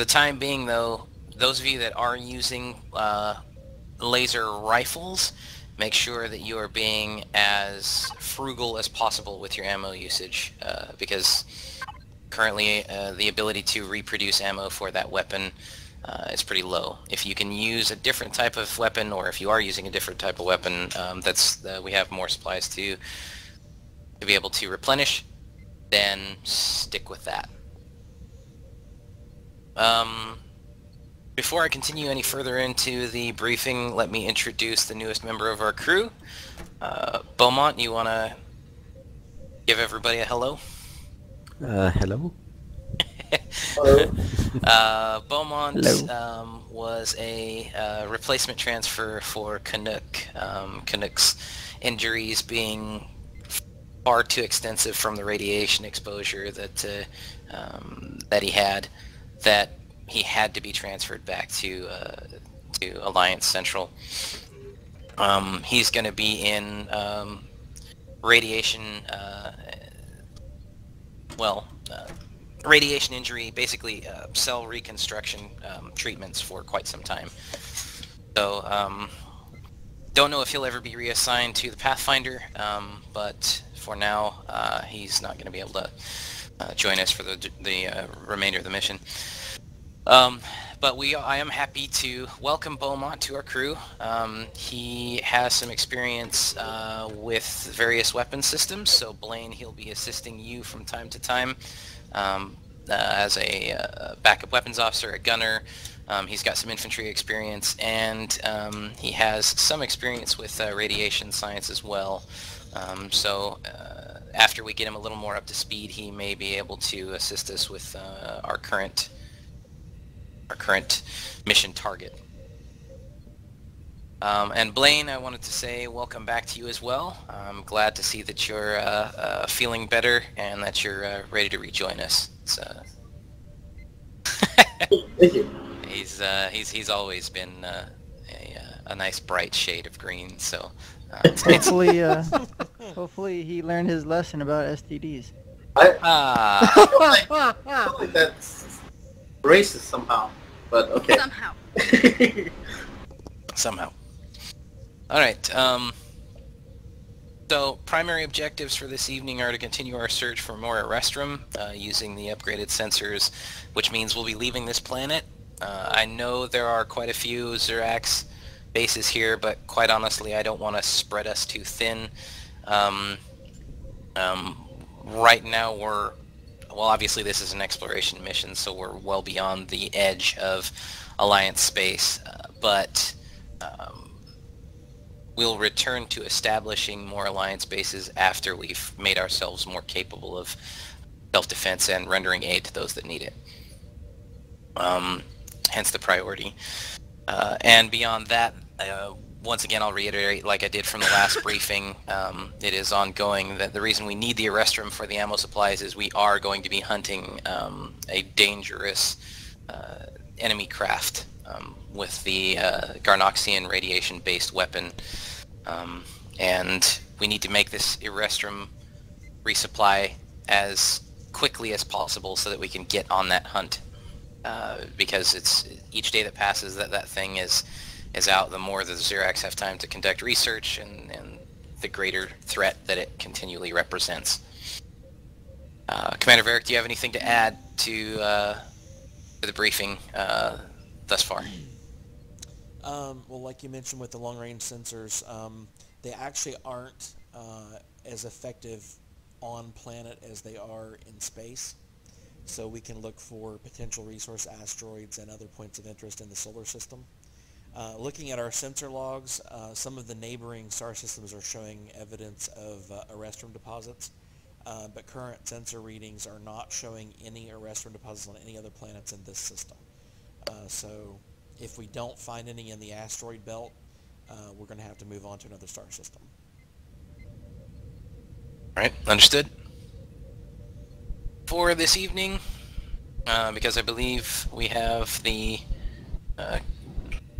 the time being, though, those of you that are using laser rifles, make sure that you are being as frugal as possible with your ammo usage, because currently the ability to reproduce ammo for that weapon is pretty low. If you can use a different type of weapon, or if you are using a different type of weapon, we have more supplies to be able to replenish, then stick with that. Before I continue any further into the briefing, let me introduce the newest member of our crew. Beaumont, you want to give everybody a hello? Hello? Hello. Beaumont Hello. was a replacement transfer for Canuck. Canuck's injuries being far too extensive from the radiation exposure that he had, that he had to be transferred back to Alliance Central. He's going to be in radiation, radiation injury, basically cell reconstruction treatments for quite some time. So, don't know if he'll ever be reassigned to the Pathfinder, but for now, he's not going to be able to join us for the remainder of the mission. But I am happy to welcome Beaumont to our crew. He has some experience with various weapon systems, so Blaine, he'll be assisting you from time to time as a backup weapons officer, a gunner. He's got some infantry experience, and he has some experience with radiation science as well. So after we get him a little more up to speed, he may be able to assist us with our current mission target. And Blaine, I wanted to say welcome back to you as well. I'm glad to see that you're feeling better and that you're ready to rejoin us. Thank you. He's always been a nice bright shade of green. So hopefully he learned his lesson about STDs. I feel like that's racist somehow, but okay. Somehow. All right. So primary objectives for this evening are to continue our search for more Arrestrum using the upgraded sensors, which means we'll be leaving this planet. I know there are quite a few Zirax bases here, but quite honestly, I don't want to spread us too thin. Right now, well, obviously this is an exploration mission, so we're well beyond the edge of Alliance space, but we'll return to establishing more Alliance bases after we've made ourselves more capable of self-defense and rendering aid to those that need it. Hence the priority. And beyond that, once again, I'll reiterate, like I did from the last briefing, it is ongoing, that the reason we need the Arrestrum for the ammo supplies is we are going to be hunting a dangerous enemy craft with the Garnoxian radiation-based weapon. And we need to make this Arrestrum resupply as quickly as possible so that we can get on that hunt. Because it's each day that passes that thing is out, the more the Zirax have time to conduct research and the greater threat that it continually represents. Commander Varick, do you have anything to add to the briefing thus far? Well, like you mentioned with the long-range sensors, they actually aren't as effective on planet as they are in space. So we can look for potential resource asteroids and other points of interest in the solar system. Looking at our sensor logs, some of the neighboring star systems are showing evidence of Arrestrum deposits, but current sensor readings are not showing any Arrestrum deposits on any other planets in this system. So if we don't find any in the asteroid belt, we're going to have to move on to another star system. All right, understood. For this evening, because I believe we have the...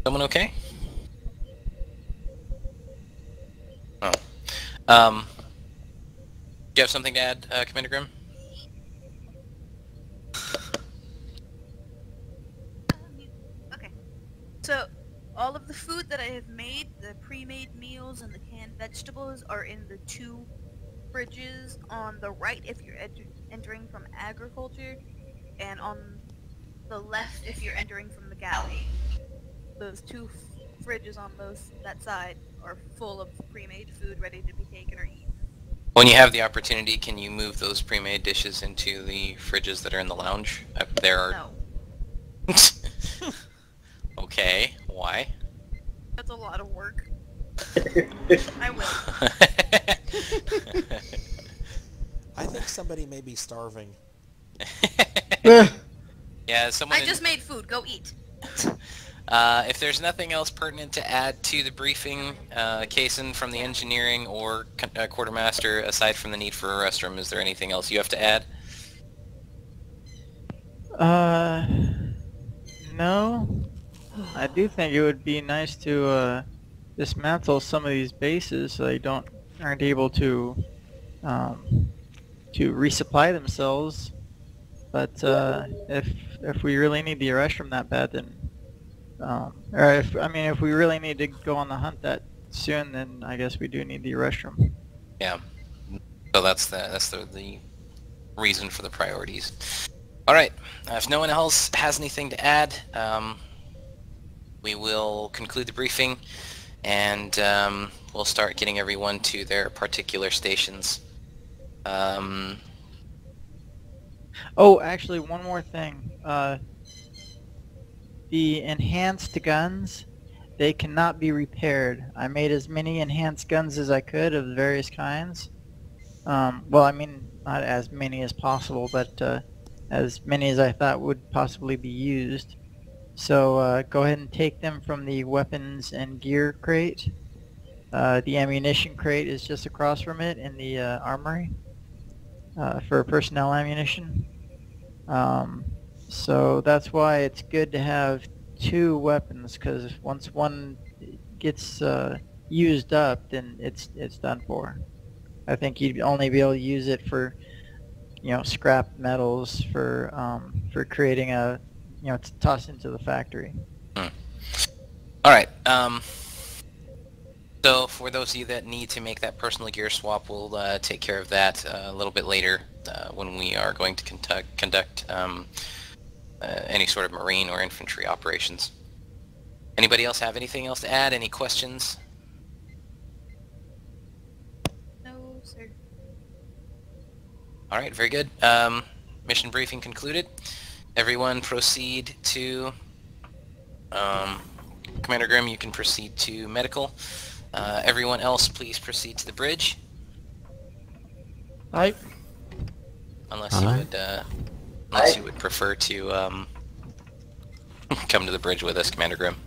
someone okay? Oh. Do you have something to add, Commander Grimm? So, all of the food that I have made, the pre-made meals and the canned vegetables, are in the 2 fridges on the right if you're entering from agriculture, and on the left if you're entering from the galley. Those 2 fridges on that side are full of pre-made food ready to be taken or eaten. When you have the opportunity, can you move those pre-made dishes into the fridges that are in the lounge? There are... No, Okay, why? that's a lot of work. I will. I think somebody may be starving. Yeah, someone... I just made food. Go eat. If there's nothing else pertinent to add to the briefing, Kaysen from the engineering or quartermaster, aside from the need for a restroom, is there anything else you have to add? No. I do think it would be nice to dismantle some of these bases so they aren't able to resupply themselves. But if we really need the restroom that bad, then or if we really need to go on the hunt that soon, then I guess we do need the restroom. Yeah. So that's the reason for the priorities. All right. If no one else has anything to add, we will conclude the briefing, and we'll start getting everyone to their particular stations. Oh, actually, one more thing. The enhanced guns, they cannot be repaired. I made as many enhanced guns as I could of various kinds. Well, I mean, not as many as possible, but as many as I thought would possibly be used. So go ahead and take them from the weapons and gear crate. The ammunition crate is just across from it in the armory for personnel ammunition. So that's why it's good to have 2 weapons, because once one gets used up, then it's done for. I think you'd only be able to use it for, scrap metals for creating a, to toss into the factory. All right. So for those of you that need to make that personal gear swap, we'll take care of that a little bit later when we are going to conduct any sort of marine or infantry operations. Anybody else have anything else to add? Any questions? No, sir. All right, very good. Mission briefing concluded. Everyone proceed to... Commander Grimm, you can proceed to medical. Everyone else, please proceed to the bridge. Aye. Unless you would prefer to come to the bridge with us, Commander Grimm.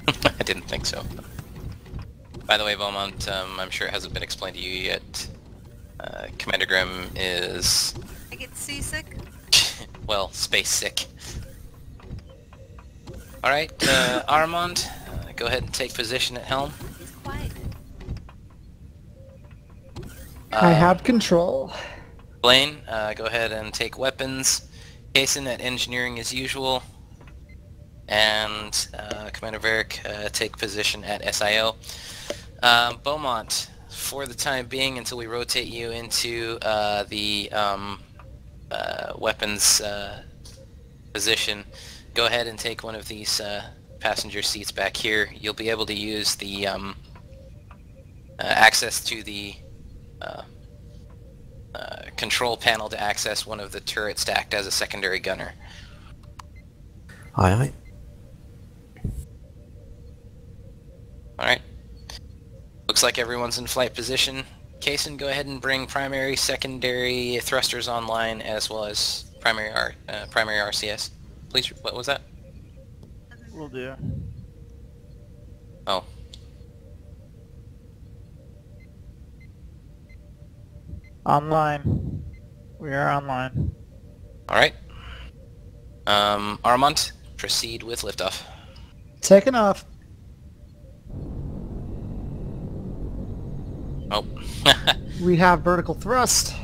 I didn't think so. By the way, Beaumont, I'm sure it hasn't been explained to you yet. Commander Grimm is... I get seasick. well, space sick. Alright, Armand, go ahead and take position at helm. He's quiet. I have control. Blaine, go ahead and take weapons. Kaysen at engineering as usual. And Commander Varick, take position at SIO. Beaumont, for the time being, until we rotate you into the weapons position, go ahead and take one of these passenger seats back here. You'll be able to use the access to the control panel to access one of the turrets to act as a secondary gunner. Aye, aye. Alright. Looks like everyone's in flight position. Kaysen, go ahead and bring primary, secondary thrusters online, as well as primary RCS. Please, what was that? Will do. Oh. Online. We are online. Alright. Armand, proceed with liftoff. Taking off. Oh. We have vertical thrust.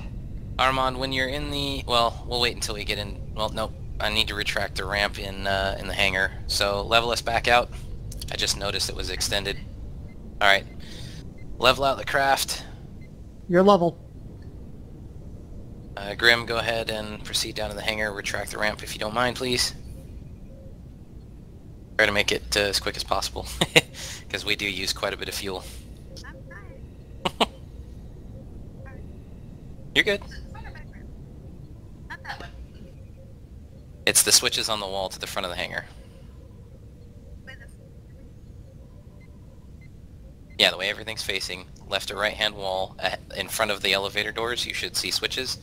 Armand, when you're in the... Well, we'll wait until we get in... Well, nope. I need to retract the ramp in the hangar. So level us back out. I just noticed it was extended. Alright. Level out the craft. Your level. Grim, go ahead and proceed down to the hangar. Retract the ramp if you don't mind, please. Try to make it as quick as possible. Because we do use quite a bit of fuel. I'm fine. You're good. Front or back ramp? Not that one. It's the switches on the wall to the front of the hangar. Wait, this. Yeah, the way everything's facing, left or right hand wall, in front of the elevator doors, you should see switches.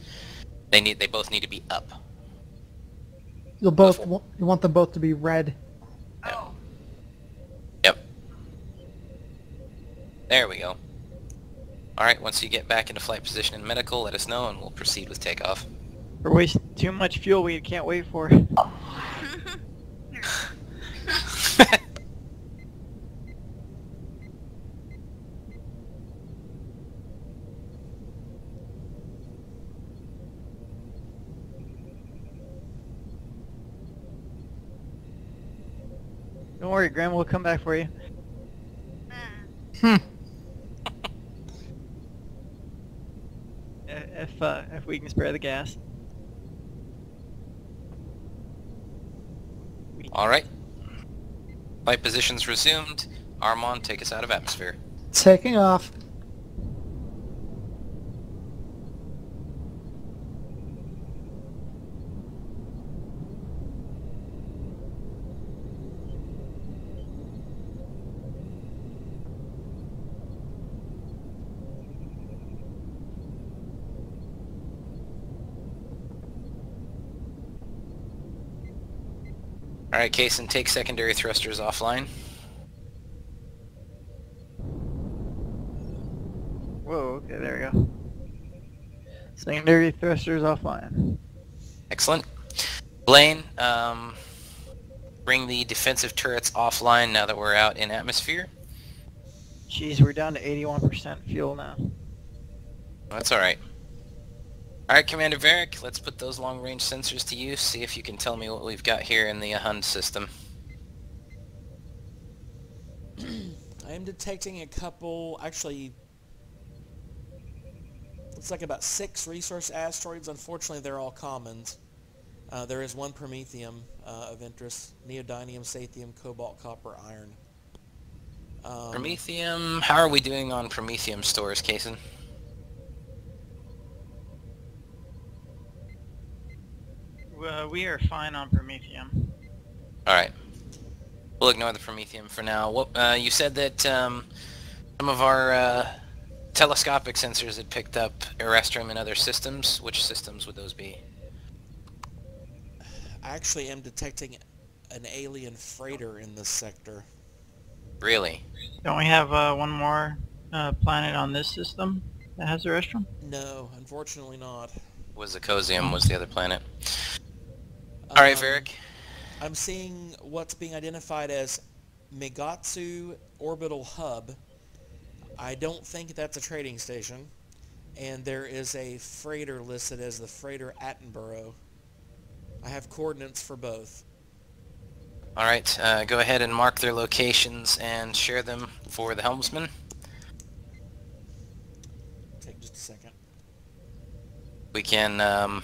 They both need to be up. You want them both to be red. Oh. Yep. There we go. Alright, once you get back into flight position and medical, let us know and we'll proceed with takeoff. We're wasting too much fuel we can't wait for. Don't worry, Graham, we'll come back for you. If we can spare the gas. Alright. Flight positions resumed. Armand, take us out of atmosphere. Taking off. Alright, Kaysen, take secondary thrusters offline. Whoa, okay, there we go. Secondary thrusters offline. Excellent. Blaine, bring the defensive turrets offline now that we're out in atmosphere. Jeez, we're down to 81% fuel now. That's alright. Alright, Commander Varric, let's put those long-range sensors to use, see if you can tell me what we've got here in the HUD system. I am detecting a couple, actually, looks like about 6 resource asteroids. Unfortunately, they're all commons. There is one Promethium of interest, neodymium, sathium, cobalt, copper, iron. Promethium, how are we doing on Promethium stores, Kaysen? We are fine on Promethium. Alright. We'll ignore the Promethium for now. What, you said that some of our telescopic sensors had picked up Erestrum and other systems. Which systems would those be? I actually am detecting an alien freighter in this sector. Really? Don't we have one more planet on this system that has a restroom? No, unfortunately not. Wizicosium was the other planet. Alright, Varric. I'm seeing what's being identified as Megatsu Orbital Hub. I don't think that's a trading station. And there is a freighter listed as the freighter Attenborough. I have coordinates for both. Alright, go ahead and mark their locations and share them for the helmsman. Take just a second. We can,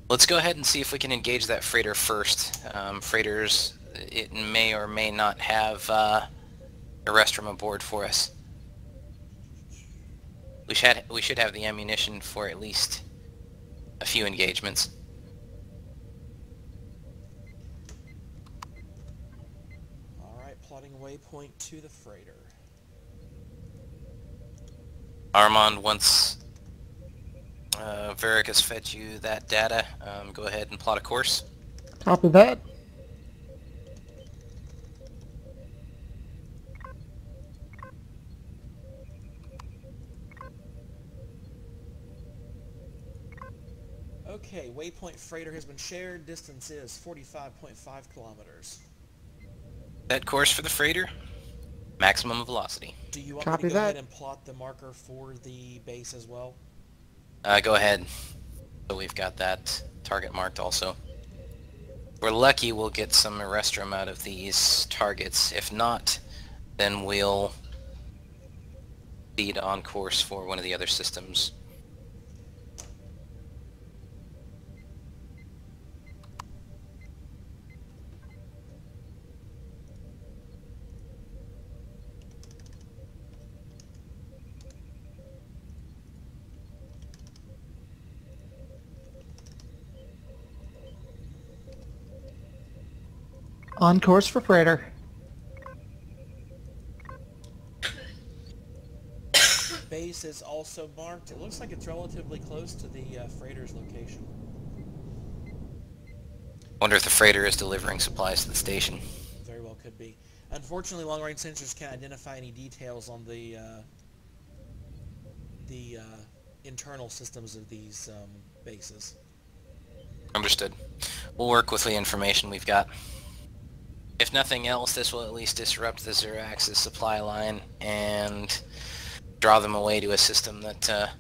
let's go ahead and see if we can engage that freighter first. Freighters, it may or may not have a restroom aboard for us. We should have the ammunition for at least a few engagements. Alright, plotting waypoint to the freighter. Armand, once Varric has fed you that data, go ahead and plot a course. Copy that. Okay, waypoint freighter has been shared. Distance is 45.5 kilometers. That course for the freighter, maximum velocity. Do you want Copy me to go that. ahead and plot the marker for the base as well? Go ahead. So we've got that target marked also. If we're lucky, we'll get some Erestrum out of these targets. If not, then we'll lead on course for one of the other systems. On course for freighter. Base is also marked. It looks like it's relatively close to the freighter's location. Wonder if the freighter is delivering supplies to the station. Very well could be. Unfortunately, long-range sensors can't identify any details on the internal systems of these bases. Understood. We'll work with the information we've got. If nothing else, this will at least disrupt the Zerax's supply line and draw them away to a system that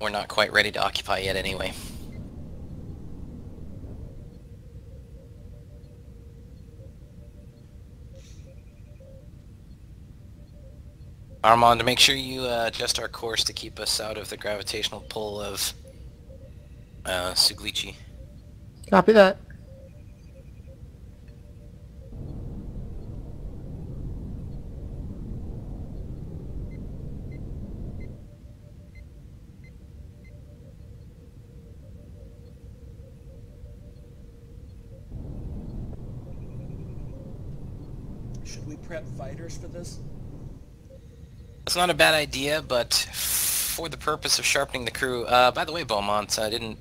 we're not quite ready to occupy yet anyway. Armand, make sure you adjust our course to keep us out of the gravitational pull of Suglici. Copy that. Should we prep fighters for this? That's not a bad idea, but for the purpose of sharpening the crew... by the way, Beaumont, I didn't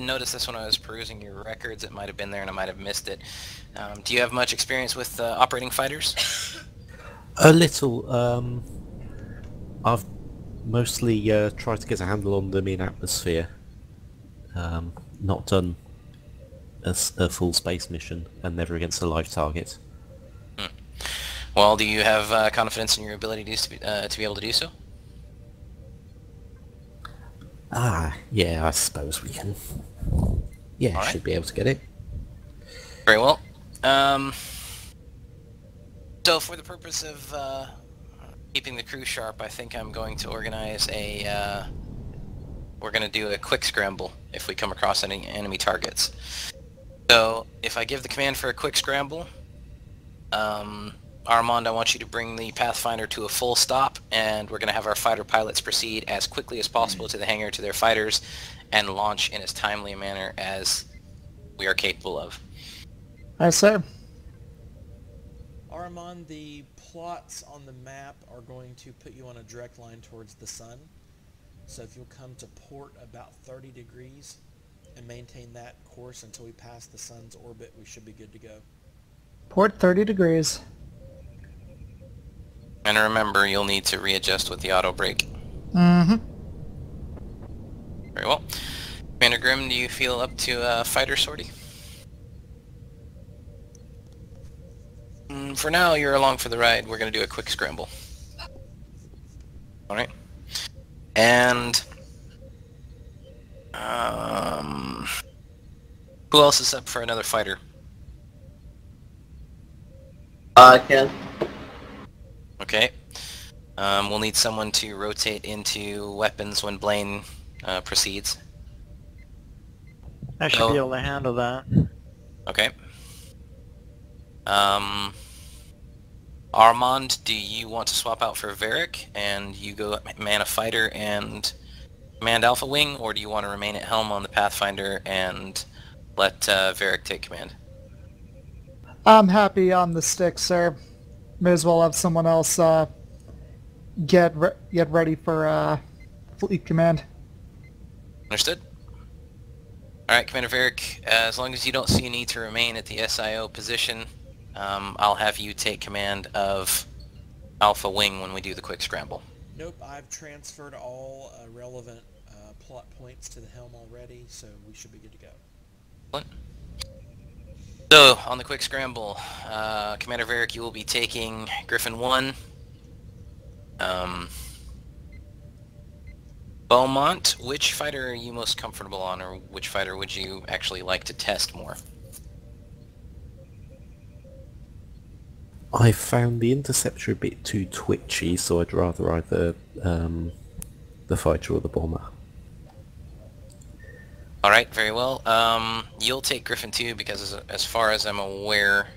notice this when I was perusing your records. It might have been there and I might have missed it. Do you have much experience with operating fighters? A little. I've mostly tried to get a handle on them in atmosphere. Not done a full space mission, and never against a live target. Well, do you have confidence in your ability to be able to do so? Yeah, I suppose we can. Yeah, Alright. should be able to get it. Very well. So for the purpose of keeping the crew sharp, I think I'm going to organize a... we're going to do a quick scramble if we come across any enemy targets. So if I give the command for a quick scramble, Armand, I want you to bring the Pathfinder to a full stop, and we're going to have our fighter pilots proceed as quickly as possible to the hangar to their fighters and launch in as timely a manner as we are capable of. Aye, sir. Armand, the plots on the map are going to put you on a direct line towards the sun. So if you'll come to port about 30 degrees and maintain that course until we pass the sun's orbit, we should be good to go. Port 30 degrees. And remember, you'll need to readjust with the auto brake. Mm-hmm. Very well. Commander Grimm, do you feel up to a fighter sortie? For now, you're along for the ride. We're going to do a quick scramble. Alright. And... who else is up for another fighter? I can. Okay. We'll need someone to rotate into weapons when Blaine proceeds. I should Oh. be able to handle that. Okay. Armand, do you want to swap out for Varric and you go man a fighter and command Alpha Wing, or do you want to remain at helm on the Pathfinder and let Varric take command? I'm happy on the stick, sir. May as well have someone else get ready for fleet command. Understood. Alright, Commander Varric, as long as you don't see a need to remain at the SIO position, I'll have you take command of Alpha Wing when we do the quick scramble. Nope, I've transferred all relevant plot points to the helm already, so we should be good to go. Excellent. So, on the quick scramble, Commander Varric, you will be taking Griffin 1. Beaumont, which fighter are you most comfortable on, or which fighter would you actually like to test more? I found the Interceptor a bit too twitchy, so I'd rather either the fighter or the bomber. Alright, very well. You'll take Griffin too, because as far as I'm aware...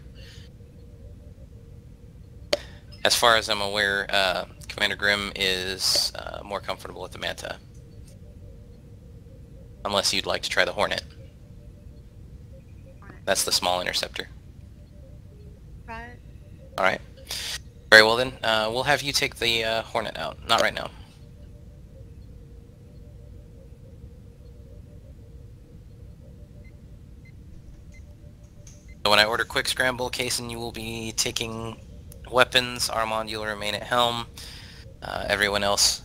Commander Grimm is more comfortable with the Manta. Unless you'd like to try the Hornet. That's the small interceptor. Right. Alright. Very well then, we'll have you take the Hornet out. Not right now. So when I order quick scramble, Kaysen, you will be taking weapons. Armand, you'll remain at helm. Everyone else,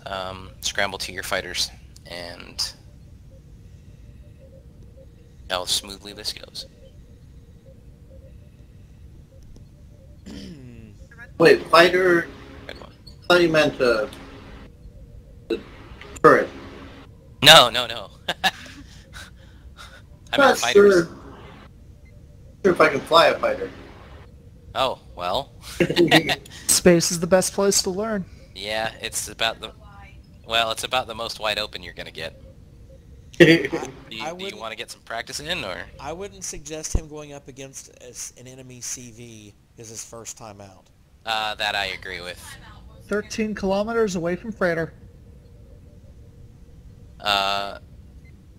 scramble to your fighters. And how smoothly this goes. Wait, fighter... Good one. I thought you meant the turret. No, no, no. I I'm meant not fighters. sure if I can fly a fighter. Oh, well. Space is the best place to learn. Yeah, it's about the... Well, it's about the most wide open you're gonna get. Do you want to get some practice in, or...? I wouldn't suggest him going up against an enemy CV is his first time out. That I agree with. 13 kilometers away from freighter.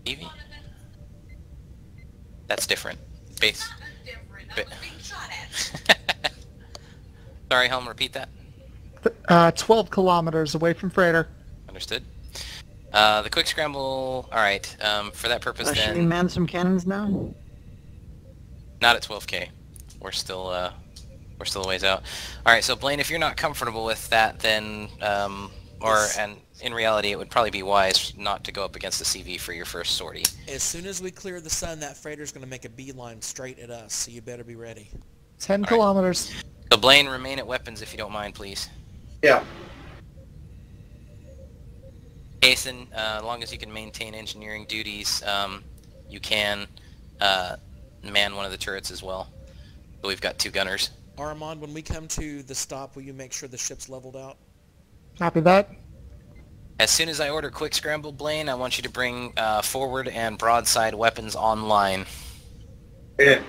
Evie? That's different. Base. Sorry, Helm, repeat that. 12 kilometers away from freighter. Understood. The quick scramble, alright, for that purpose Should we then, man some cannons now? not at 12k. We're still a ways out. Alright, so Blaine, if you're not comfortable with that, then, and in reality it would probably be wise not to go up against the CV for your first sortie. As soon as we clear the sun, that freighter's going to make a beeline straight at us, so you better be ready. 10 right. kilometers. So Blaine, remain at weapons if you don't mind, please. Yeah. Jason, as long as you can maintain engineering duties, you can man one of the turrets as well. So we've got 2 gunners. Armand, when we come to the stop, will you make sure the ship's leveled out? Copy that. As soon as I order quick scramble, Blaine, I want you to bring forward and broadside weapons online. Yeah.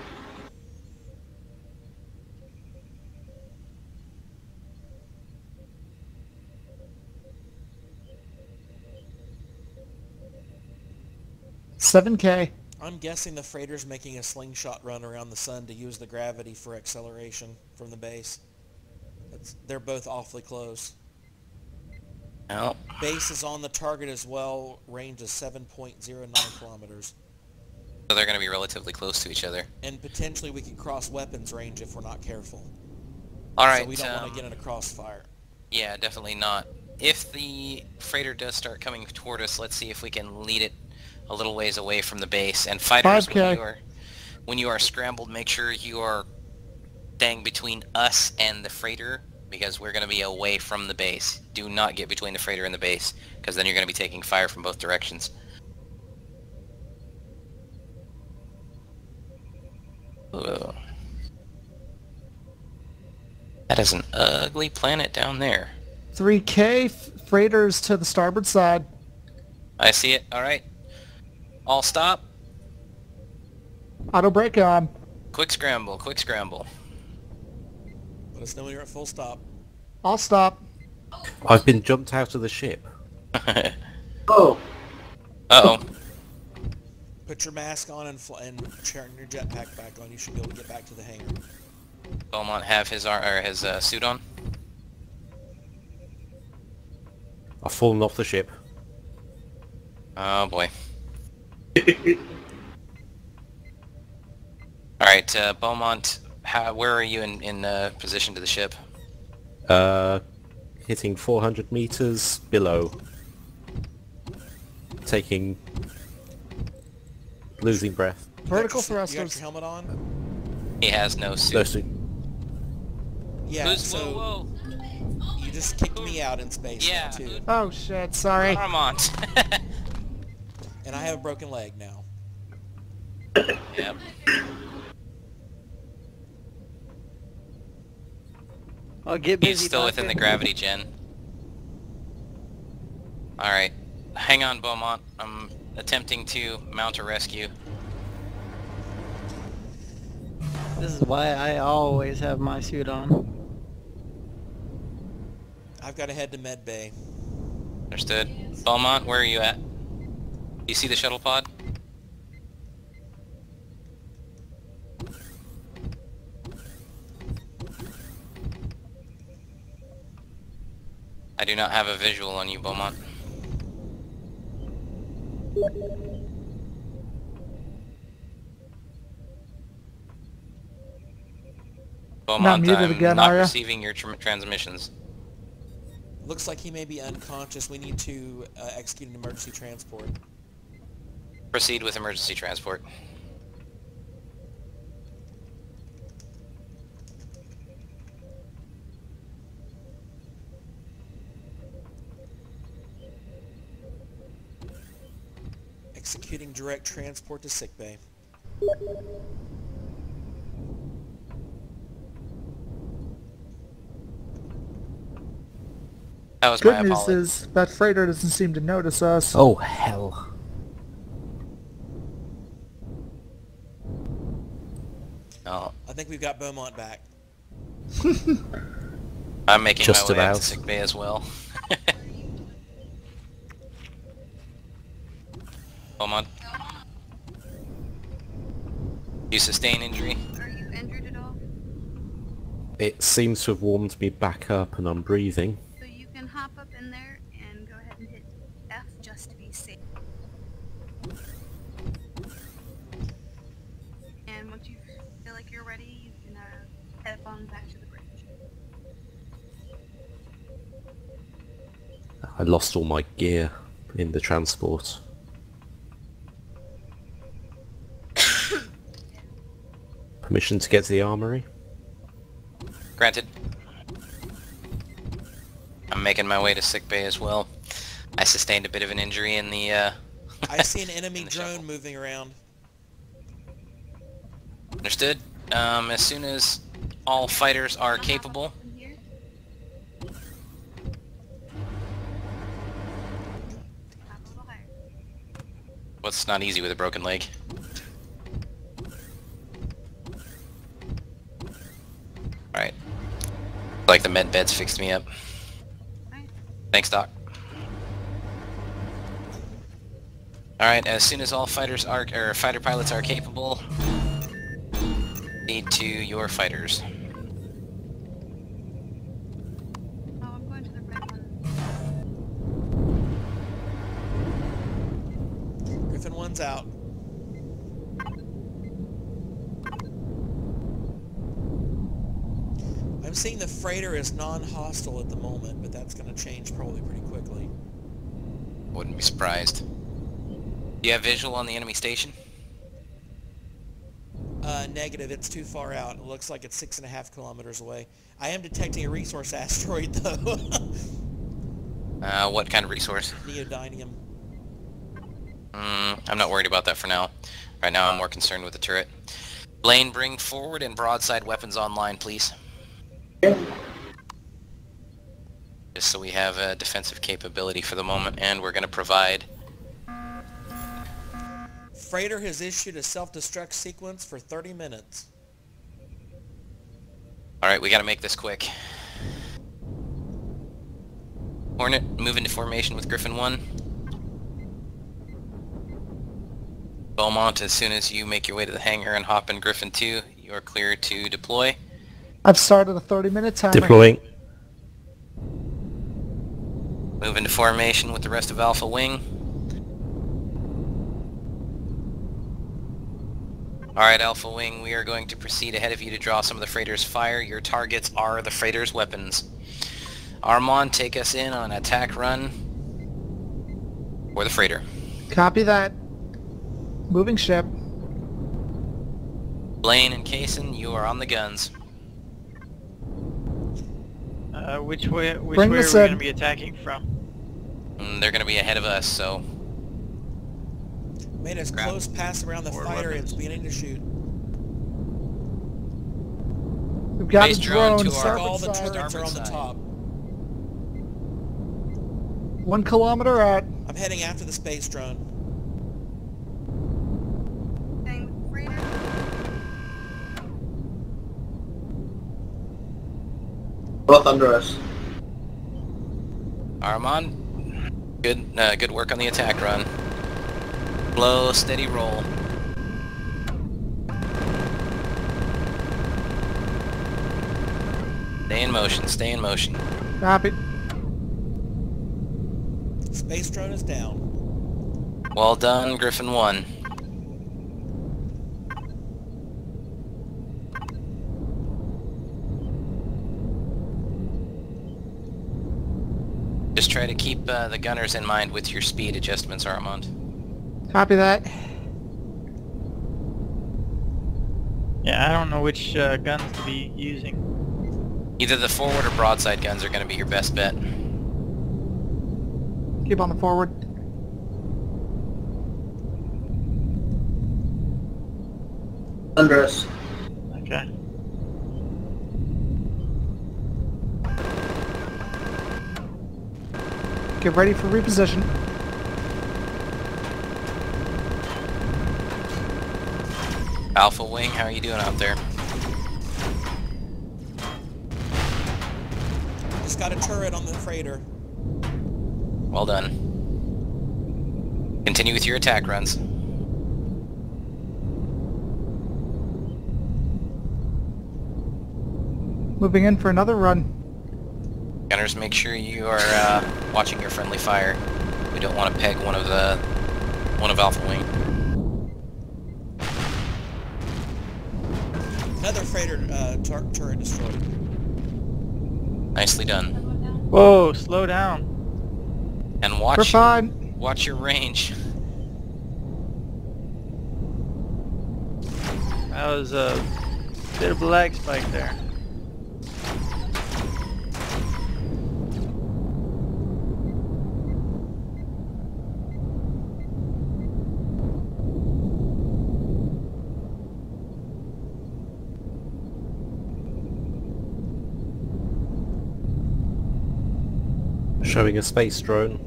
$7K. I'm guessing the freighter's making a slingshot run around the sun to use the gravity for acceleration from the base. They're both awfully close. Oh. Base is on the target as well. Range is 7.09 kilometers. So they're going to be relatively close to each other. And potentially we could cross weapons range if we're not careful. Alright. So we don't want to get in a crossfire. Yeah, definitely not. If the freighter does start coming toward us, let's see if we can lead it a little ways away from the base. And fighters, 5K. when you are scrambled, make sure you are staying between us and the freighter, because we're going to be away from the base. Do not get between the freighter and the base, because then you're going to be taking fire from both directions. Ugh. That is an ugly planet down there. 3K. Freighters to the starboard side. I see it. Alright. All stop. Auto brake on. Quick scramble, quick scramble. Let us know when you're at full stop. I'll stop. I've been jumped out of the ship. Oh. Uh-oh. Put your mask on and turn your jetpack back on. You should be able to get back to the hangar. Beaumont have his suit on. I've fallen off the ship. Oh boy. Alright, Beaumont, where are you in position to the ship? Hitting 400 meters below. Losing breath. Vertical You got thrusters. your helmet on? He has no suit. No suit. Yeah, Whoa, whoa. you just kicked me out in space Yeah. now, too. Oh shit, sorry. Paramount. And I have a broken leg now. Yep. I'll get busy. He's still within the gravity gen. Alright. Hang on, Beaumont. I'm attempting to mount a rescue. This is why I always have my suit on. I've got to head to med bay. Understood. Beaumont, where are you at? You see the shuttle pod? I do not have a visual on you, Beaumont. Beaumont, muted I'm again, not are ya? receiving your transmissions. Looks like he may be unconscious. We need to execute an emergency transport. Proceed with emergency transport. Executing direct transport to sickbay. That was my Good news apology. is that freighter doesn't seem to notice us. Oh, hell. No, I think we've got Beaumont back. I'm making Just my way out about. to sickbay as well. Beaumont. You sustain injury? Are you injured at all? It seems to have warmed me back up and I'm breathing. So you can hop up in there and go ahead and hit F just to be safe. And once you feel like you're ready, you can head up on back to the bridge. I lost all my gear in the transport. Permission to get to the armory? Granted. I'm making my way to sickbay as well. I sustained a bit of an injury in the, I see an enemy In the drone shuttle. moving around. Understood. As soon as all fighters are capable, In here. Hop a little higher. what's not easy with a broken leg? Alright. Like the med beds fixed me up. Alright. Thanks, Doc. Alright, as soon as all fighters are, or fighter pilots are capable, lead to your fighters. Oh, I'm going to the red one. Griffin 1's out. I'm seeing the freighter as non-hostile at the moment, but that's going to change probably pretty quickly. Wouldn't be surprised. Do you have visual on the enemy station? Negative, it's too far out. It looks like it's 6.5 kilometers away. I am detecting a resource asteroid, though. What kind of resource? Neodymium. I'm not worried about that for now. Right now I'm more concerned with the turret. Blaine, bring forward and broadside weapons online, please. Just so we have a defensive capability for the moment, and we're going to provide... Freighter has issued a self-destruct sequence for 30 minutes. Alright, we got to make this quick. Hornet, move into formation with Griffin 1. Beaumont, as soon as you make your way to the hangar and hop in Griffin 2, you are clear to deploy. I've started a 30-minute timer. Deploying. Move into formation with the rest of Alpha Wing. Alright, Alpha Wing, we are going to proceed ahead of you to draw some of the freighter's fire. Your targets are the freighter's weapons. Armand, take us in on an attack run for the freighter. Copy that. Moving ship. Blaine and Kaysen, you are on the guns. Which way are we Bring going this to in. be attacking from? They're going to be ahead of us, so Made us close pass around the Forward fighter. weapons. It's beginning to shoot. We've got Base a drone drone, to our- starboard All the side. turrets are on the Starboard side. top. 1 kilometer out. I'm heading after the space drone. Dang, freighter. Both under us. Armand, good work on the attack run. Slow, steady roll. Stay in motion, stay in motion. Copy. Space drone is down. Well done, Griffin 1. Just try to keep the gunners in mind with your speed adjustments, Armand. Copy that. Yeah, I don't know which guns to be using. Either the forward or broadside guns are going to be your best bet. Keep on the forward. Under us. Okay. Get ready for reposition. Alpha Wing, how are you doing out there? Just got a turret on the freighter. Well done. Continue with your attack runs. Moving in for another run. Gunners, make sure you are watching your friendly fire. We don't want to peg one of Alpha Wing. Another freighter turret destroyed. Nicely done. Whoa, slow down. And We're watch fine. your range. That was a bit of a lag spike there. Showing a space drone.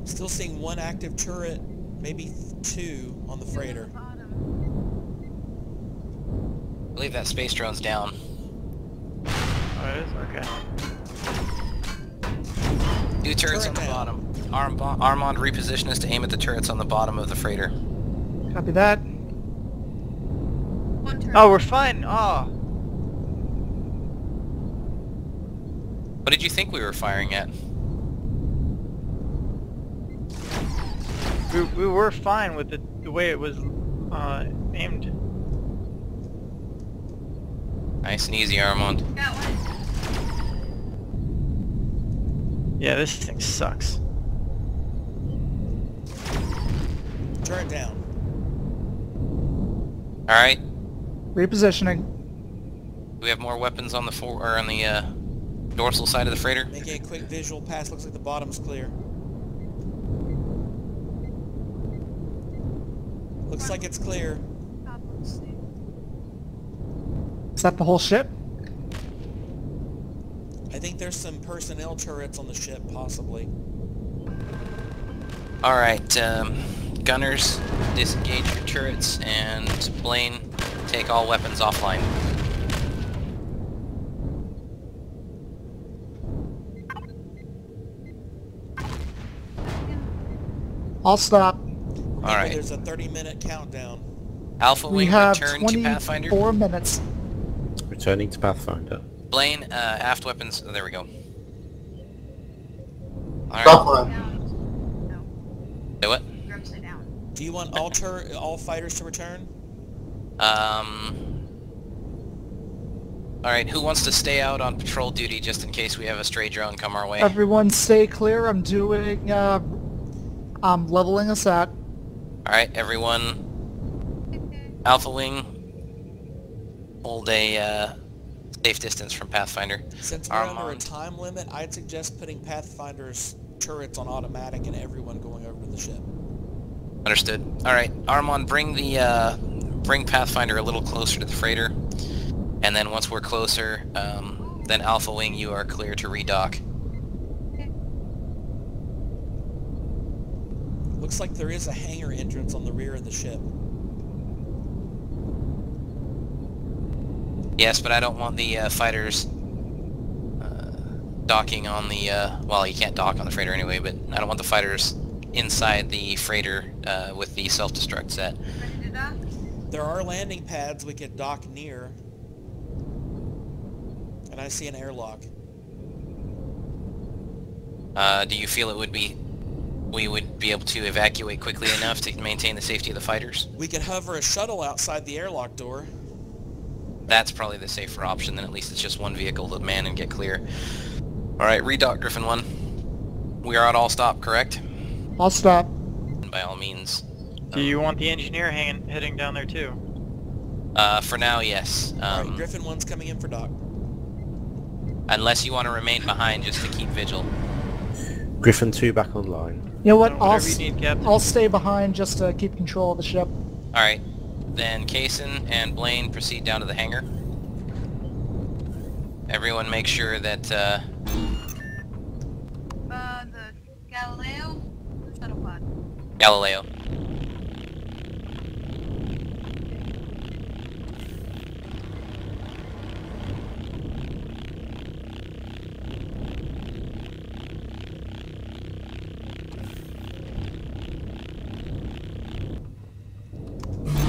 Still seeing one active turret, maybe two on the freighter. I believe that space drone's down. Oh, it is? Okay. 2 turrets on the Turret down. bottom. Armand, reposition us to aim at the turrets on the bottom of the freighter. Copy that. One turret. Oh, we're fine. Oh. What did you think we were firing at? We were fine with the way it was aimed. Nice and easy, Armand. Got one. Yeah, this thing sucks. Turret down. Alright, Repositioning. we have more weapons on the dorsal side of the freighter. Making a quick visual pass. Looks like the bottom's clear. Looks like it's clear. Is that the whole ship? I think there's some personnel turrets on the ship, possibly. Alright, gunners, disengage your turrets, and Blaine, take all weapons offline. I'll stop. Alright, There's a 30-minute countdown. Alpha We Wing, have return to Pathfinder. 24 minutes. Returning to Pathfinder. Blaine, aft weapons, oh, there we go. Stop Alright, line. Down. No. do it. You're upside down. Do you want all fighters to return? Alright, who wants to stay out on patrol duty just in case we have a stray drone come our way? Everyone stay clear. I'm doing I'm leveling us at. Alright, everyone. Alpha Wing. Hold a safe distance from Pathfinder. Since we're under a time limit, I'd suggest putting Pathfinder's turrets on automatic and everyone going over to the ship. Understood. Alright, Armand, bring Pathfinder a little closer to the freighter. And then once we're closer, then Alpha Wing, you are clear to redock. Looks like there is a hangar entrance on the rear of the ship. Yes, but I don't want the fighters docking on the... well, you can't dock on the freighter anyway, but I don't want the fighters inside the freighter with the self-destruct set. Ready to dock? There are landing pads we could dock near. And I see an airlock. Do you feel we would be able to evacuate quickly enough to maintain the safety of the fighters? We could hover a shuttle outside the airlock door. That's probably the safer option, then at least it's just one vehicle to man and get clear. Alright, redock Griffin 1. We are at all stop, correct? I'll stop. And by all means. Do you want the engineer heading down there too? For now, yes. Alright, Griffin 1's coming in for dock. Unless you want to remain behind just to keep vigil. Griffin 2 back online. You know what? Whatever you need, Captain. I'll stay behind just to keep control of the ship. Alright. Then Kaysen and Blaine proceed down to the hangar. Everyone make sure that, The Galileo or Shuttlebot? Galileo.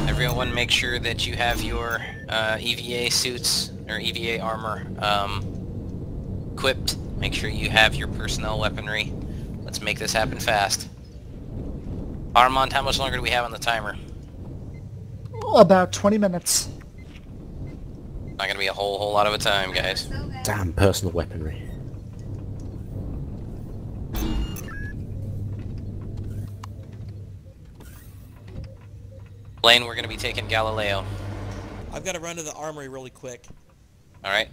Everyone make sure that you have your EVA suits, or EVA armor, equipped. Make sure you have your personnel weaponry. Let's make this happen fast. Armand, how much longer do we have on the timer? About 20 minutes. Not gonna be a whole lot of a time, guys. Damn personal weaponry. Blaine, we're gonna be taking Galileo. I've got to run to the armory really quick. Alright.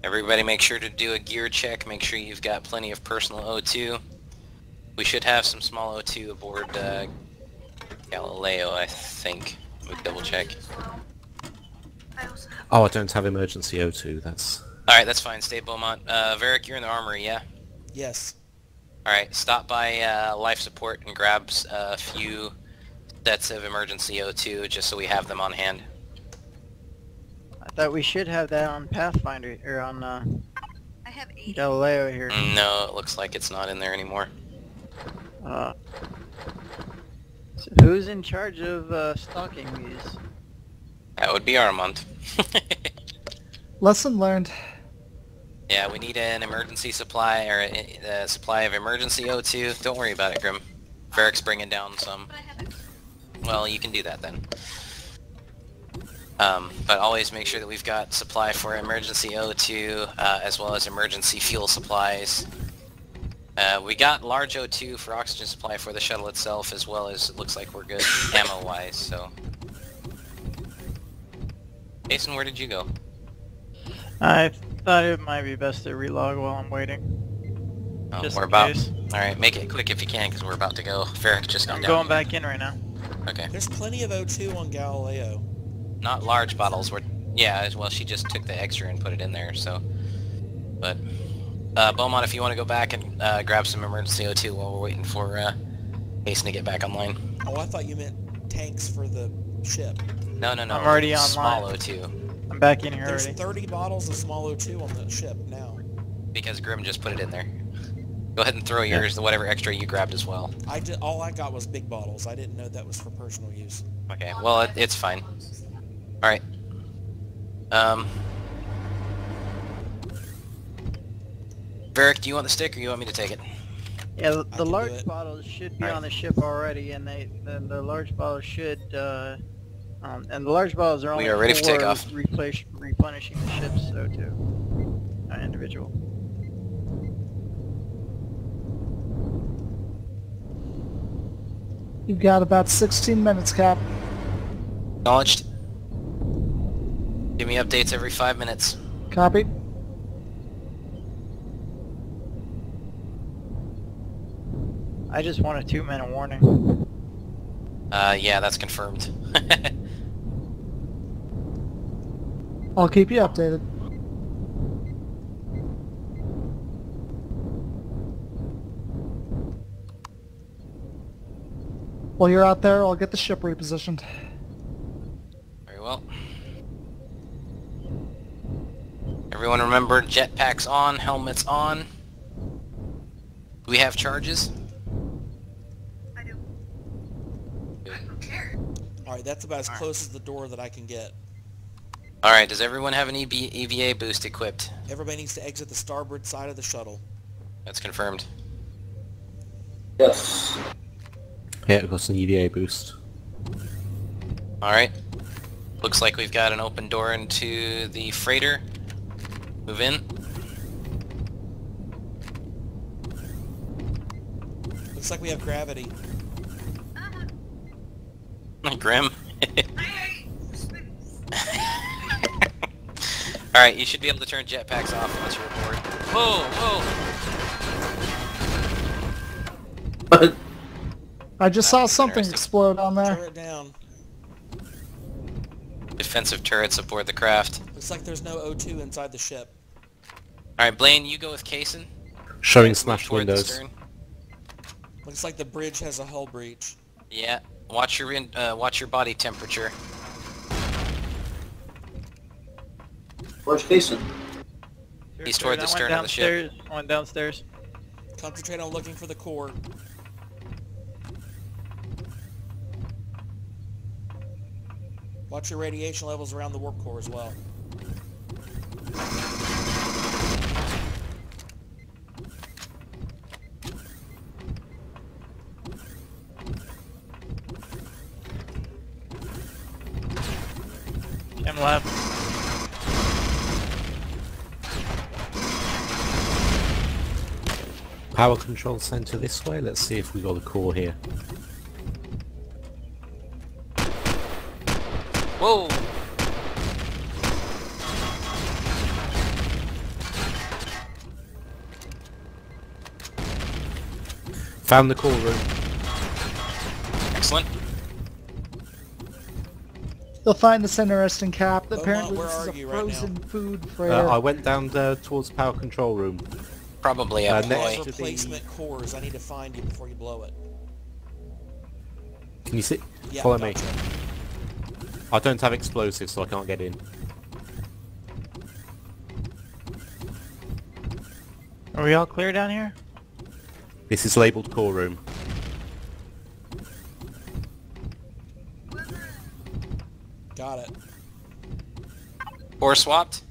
Everybody make sure to do a gear check, make sure you've got plenty of personal O2. We should have some small O2 aboard Galileo, I think. Let me double check. Oh, I don't have emergency O2, that's... Alright, that's fine, stay Beaumont. Varric, you're in the armory, yeah? Yes. Alright, stop by life support and grab a few sets of emergency O2 just so we have them on hand. I thought we should have that on Pathfinder, or on I have 8. Galileo here. No, it looks like it's not in there anymore. So who's in charge of stocking these? That would be Armand. Lesson learned. Yeah, we need an emergency supply, or a supply of emergency O2. Don't worry about it, Grim. Varric's bringing down some. But I have it. Well, you can do that then. But always make sure that we've got supply for emergency O2, as well as emergency fuel supplies. We got large O2 for oxygen supply for the shuttle itself, as well as it looks like we're good ammo-wise, so... Jason, where did you go? I thought it might be best to relog while I'm waiting. Oh, Just we're in about... case. Alright, make it quick if you can, because we're about to go. Varric just got I'm down. going back in right now. Okay. There's plenty of O2 on Galileo. Not large bottles, we're... Yeah, well, she just took the extra and put it in there, so... But... Beaumont, if you want to go back and grab some emergency O2 while we're waiting for Jason to get back online. Oh, I thought you meant tanks for the ship. No. I'm already Small online. O2. I'm back in here There's already. 30 bottles of small O2 on the ship now. Because Grim just put it in there. Go ahead and throw yours, whatever extra you grabbed as well. All I got was big bottles. I didn't know that was for personal use. Okay, well, it's fine. Alright. Varric, do you want the stick or you want me to take it? Yeah, I the can do large it. bottles should be Alright. on the ship already, and the large bottles should, and the large bottles are only We are ready for takeoff. replenishing the ship's O2 individual. You've got about 16 minutes, Cap. Acknowledged. Give me updates every 5 minutes. Copy. I just want a 2-minute warning. Yeah, that's confirmed. I'll keep you updated. While you're out there, I'll get the ship repositioned. Very well. Everyone remember jetpacks on, helmets on. Do we have charges? I do. Alright, that's about as close as the door that I can get. Alright, does everyone have an EVA boost equipped? Everybody needs to exit the starboard side of the shuttle. That's confirmed. Yes. Yeah, I've got an EVA boost. Alright. Looks like we've got an open door into the freighter. Move in. Looks like we have gravity. Grim. Alright, you should be able to turn jetpacks off once you're aboard. Whoa, whoa! But I just saw That's something interesting. explode on there. Turret down. Defensive turrets aboard the craft. Looks like there's no O2 inside the ship. Alright, Blaine, you go with Kaysen. Showing Move smashed toward the windows. stern. Looks like the bridge has a hull breach. Yeah, watch your body temperature. where's Jason? He's toward the stern of the ship. I went downstairs. Concentrate on looking for the core. Watch your radiation levels around the warp core as well. Chem lab. Power control center this way. Let's see if we got a core here. Whoa! Found the core room. Excellent. You'll find this interesting, Cap. Beaumont, Apparently where this is are a you right now? frozen food freighter. I went down there towards the power control room. Probably a next boy. to the- Replacement cores. I need to find you before you blow it. Can you see? Yeah, Follow me. gotcha. I don't have explosives, so I can't get in. Are we all clear down here? This is labelled core room. Got it. Core swapped.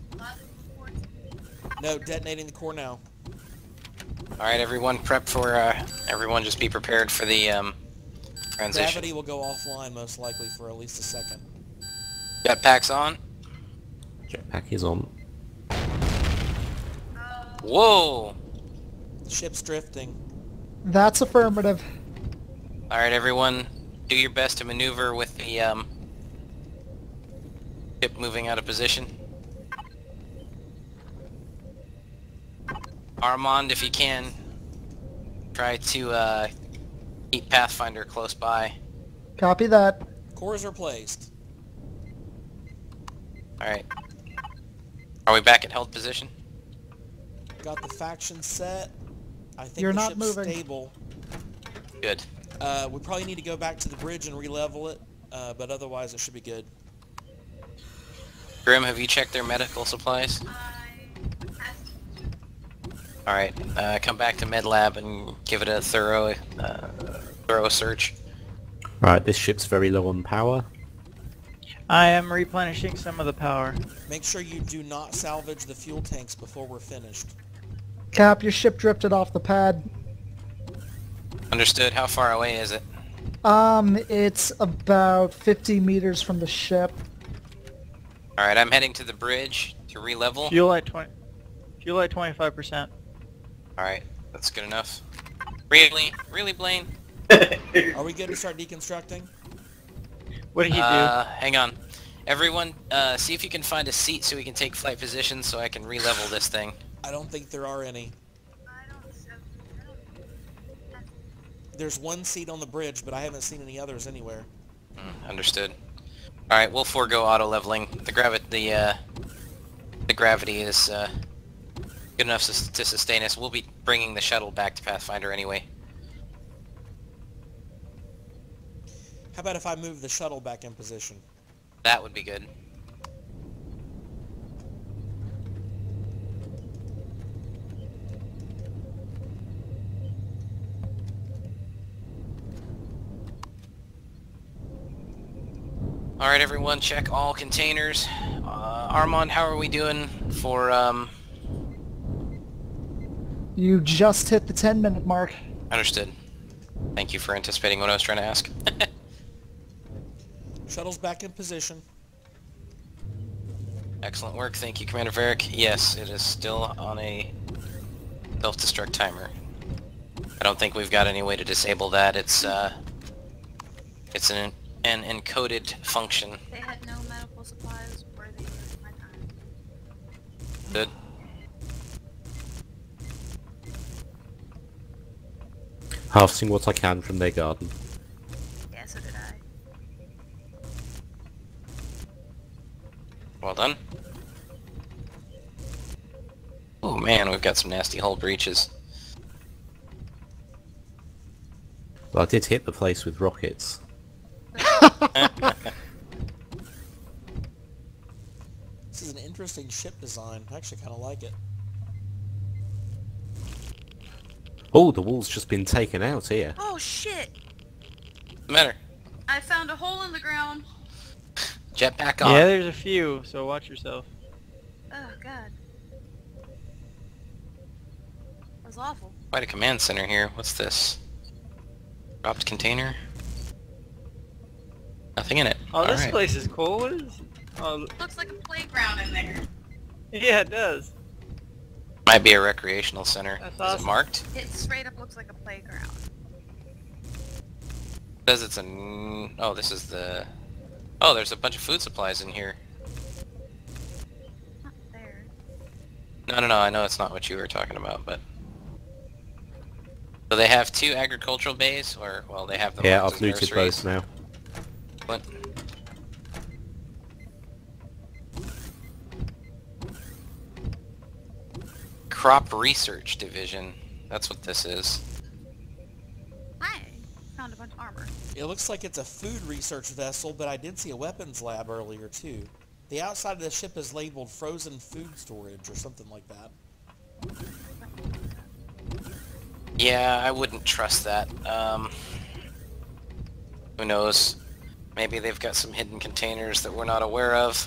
No, detonating the core now. Alright, everyone prep for, everyone just be prepared for the, transition. Gravity will go offline most likely for at least a second. Jetpacks on. Jetpack is on. Whoa! The ship's drifting. That's affirmative. Alright, everyone, do your best to maneuver with the, ship moving out of position. Armand, if you can, try to, keep Pathfinder close by. Copy that. Cores are placed. Alright. Are we back at held position? Got the faction set. I think You're the not ship's moving. stable. Good. We probably need to go back to the bridge and re-level it, but otherwise it should be good. Grim, have you checked their medical supplies? Alright, come back to med lab and give it a thorough search. Right, this ship's very low on power. I am replenishing some of the power. Make sure you do not salvage the fuel tanks before we're finished. Cap, your ship drifted off the pad. Understood. How far away is it? It's about 50 meters from the ship. Alright, I'm heading to the bridge to re-level. Fuel at 25%. Alright, that's good enough. Really? Really, Blaine? Are we good to start deconstructing? What did he do? Hang on. Everyone, see if you can find a seat so we can take flight position so I can re-level this thing. I don't think there are any. There's one seat on the bridge, but I haven't seen any others anywhere. Understood. Alright, we'll forego auto-leveling. The gravity is good enough to sustain us. We'll be bringing the shuttle back to Pathfinder anyway. How about if I move the shuttle back in position? That would be good. Alright everyone, check all containers. Armand, how are we doing for, You just hit the 10-minute mark. Understood. Thank you for anticipating what I was trying to ask. Shuttle's back in position. Excellent work, thank you, Commander Varick. Yes, it is still on a self-destruct timer. I don't think we've got any way to disable that. It's an encoded function. They had no medical supplies worthy of my time. Good. Harvesting what I can from their garden. Yeah, so did I. Well done. Oh man, we've got some nasty hull breaches. Well, I did hit the place with rockets. This is an interesting ship design. I actually kind of like it. Oh, the wall's just been taken out here. Oh shit! What's the matter? I found a hole in the ground. Jetpack on. Yeah, there's a few, so watch yourself. Oh god. That was awful. Quite a command center here. What's this? Dropped container? Nothing in it. Oh, this Alright. place is cool. What is? Oh, Looks like a playground in there. yeah, it does. Might be a recreational center. That's Is awesome. it marked? It straight up looks like a playground. It says it's a... Oh, this is the... Oh, there's a bunch of food supplies in here. Not there. No, I know it's not what you were talking about, but... So they have 2 agricultural bays, or, well, they have them Yeah, marked I've as looted nurseries. both now. What? Crop Research Division. That's what this is. I found a bunch of armor. It looks like it's a food research vessel, but I did see a weapons lab earlier too. The outside of the ship is labeled frozen food storage or something like that. Yeah, I wouldn't trust that. Who knows? Maybe they've got some hidden containers that we're not aware of.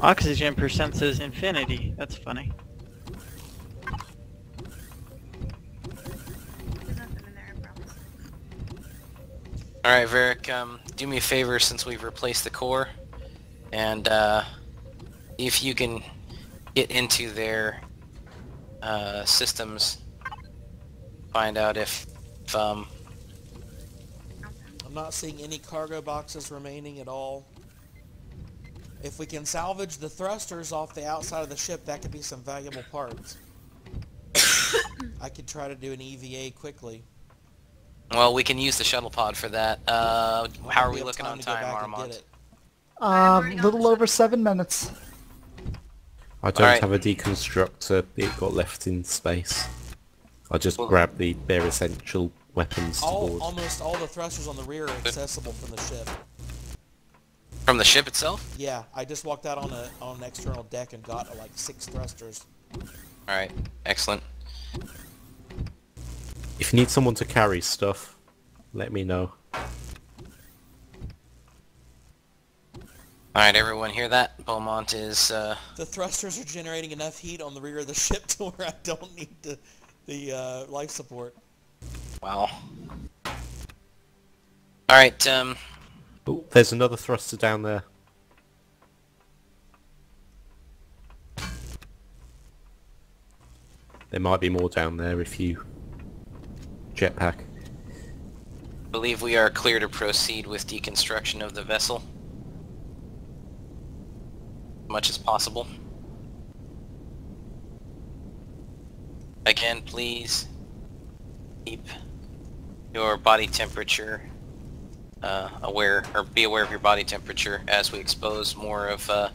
Oxygen percent says infinity. That's funny. There's nothing in there, I promise. Alright, Varric, do me a favor since we've replaced the core, and if you can get into their systems, find out if I'm not seeing any cargo boxes remaining at all. If we can salvage the thrusters off the outside of the ship, that could be some valuable parts. I could try to do an EVA quickly. well, we can use the shuttle pod for that. How are we have looking on to go time, back and get Armand? it. already got Little the over 7 minutes. I don't Alright. have a deconstructor, it got left in space. I just Well- grabbed the bare essential weapons to board. Almost all the thrusters on the rear are accessible from the ship. From the ship itself? Yeah, I just walked out on an external deck and got like 6 thrusters. Alright, excellent. If you need someone to carry stuff, let me know. Alright, everyone hear that? Beaumont is, The thrusters are generating enough heat on the rear of the ship to where I don't need the life support. wow. Alright, Oh, there's another thruster down there. There might be more down there if you jetpack. believe we are clear to proceed with deconstruction of the vessel. Much as possible. Again, please keep your body temperature aware, or be aware of your body temperature as we expose more of, or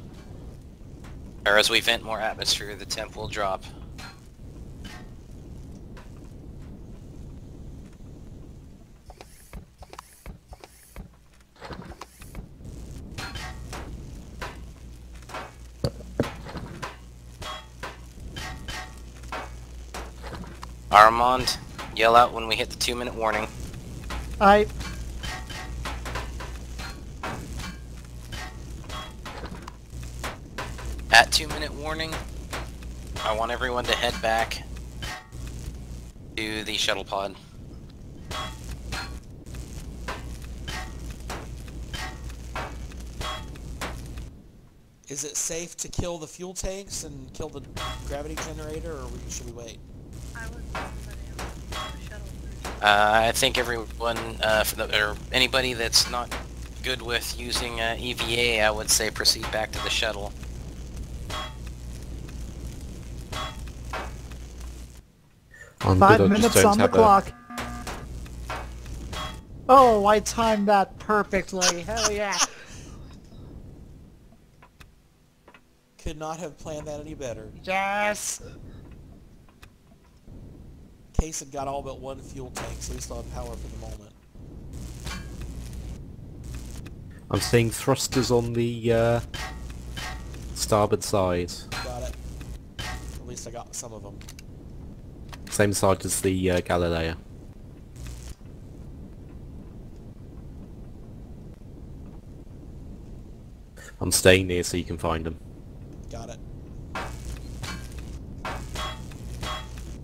as we vent more atmosphere, the temp will drop. Armand, yell out when we hit the 2-minute warning. I At 2-minute warning, I want everyone to head back to the shuttle pod. Is it safe to kill the fuel tanks and kill the gravity generator, or should we wait? I was planning on the shuttle. I think everyone, or anybody that's not good with using EVA, I would say proceed back to the shuttle. I'm 5 good, I just minutes don't on the have a- clock. Oh, I timed that perfectly. Hell yeah. Could not have planned that any better. Yes. Case had got all but 1 fuel tank, so we still have power for the moment. I'm seeing thrusters on the starboard side. Got it. At least I got some of them. Same side as the Galileo. I'm staying near so you can find them. Got it.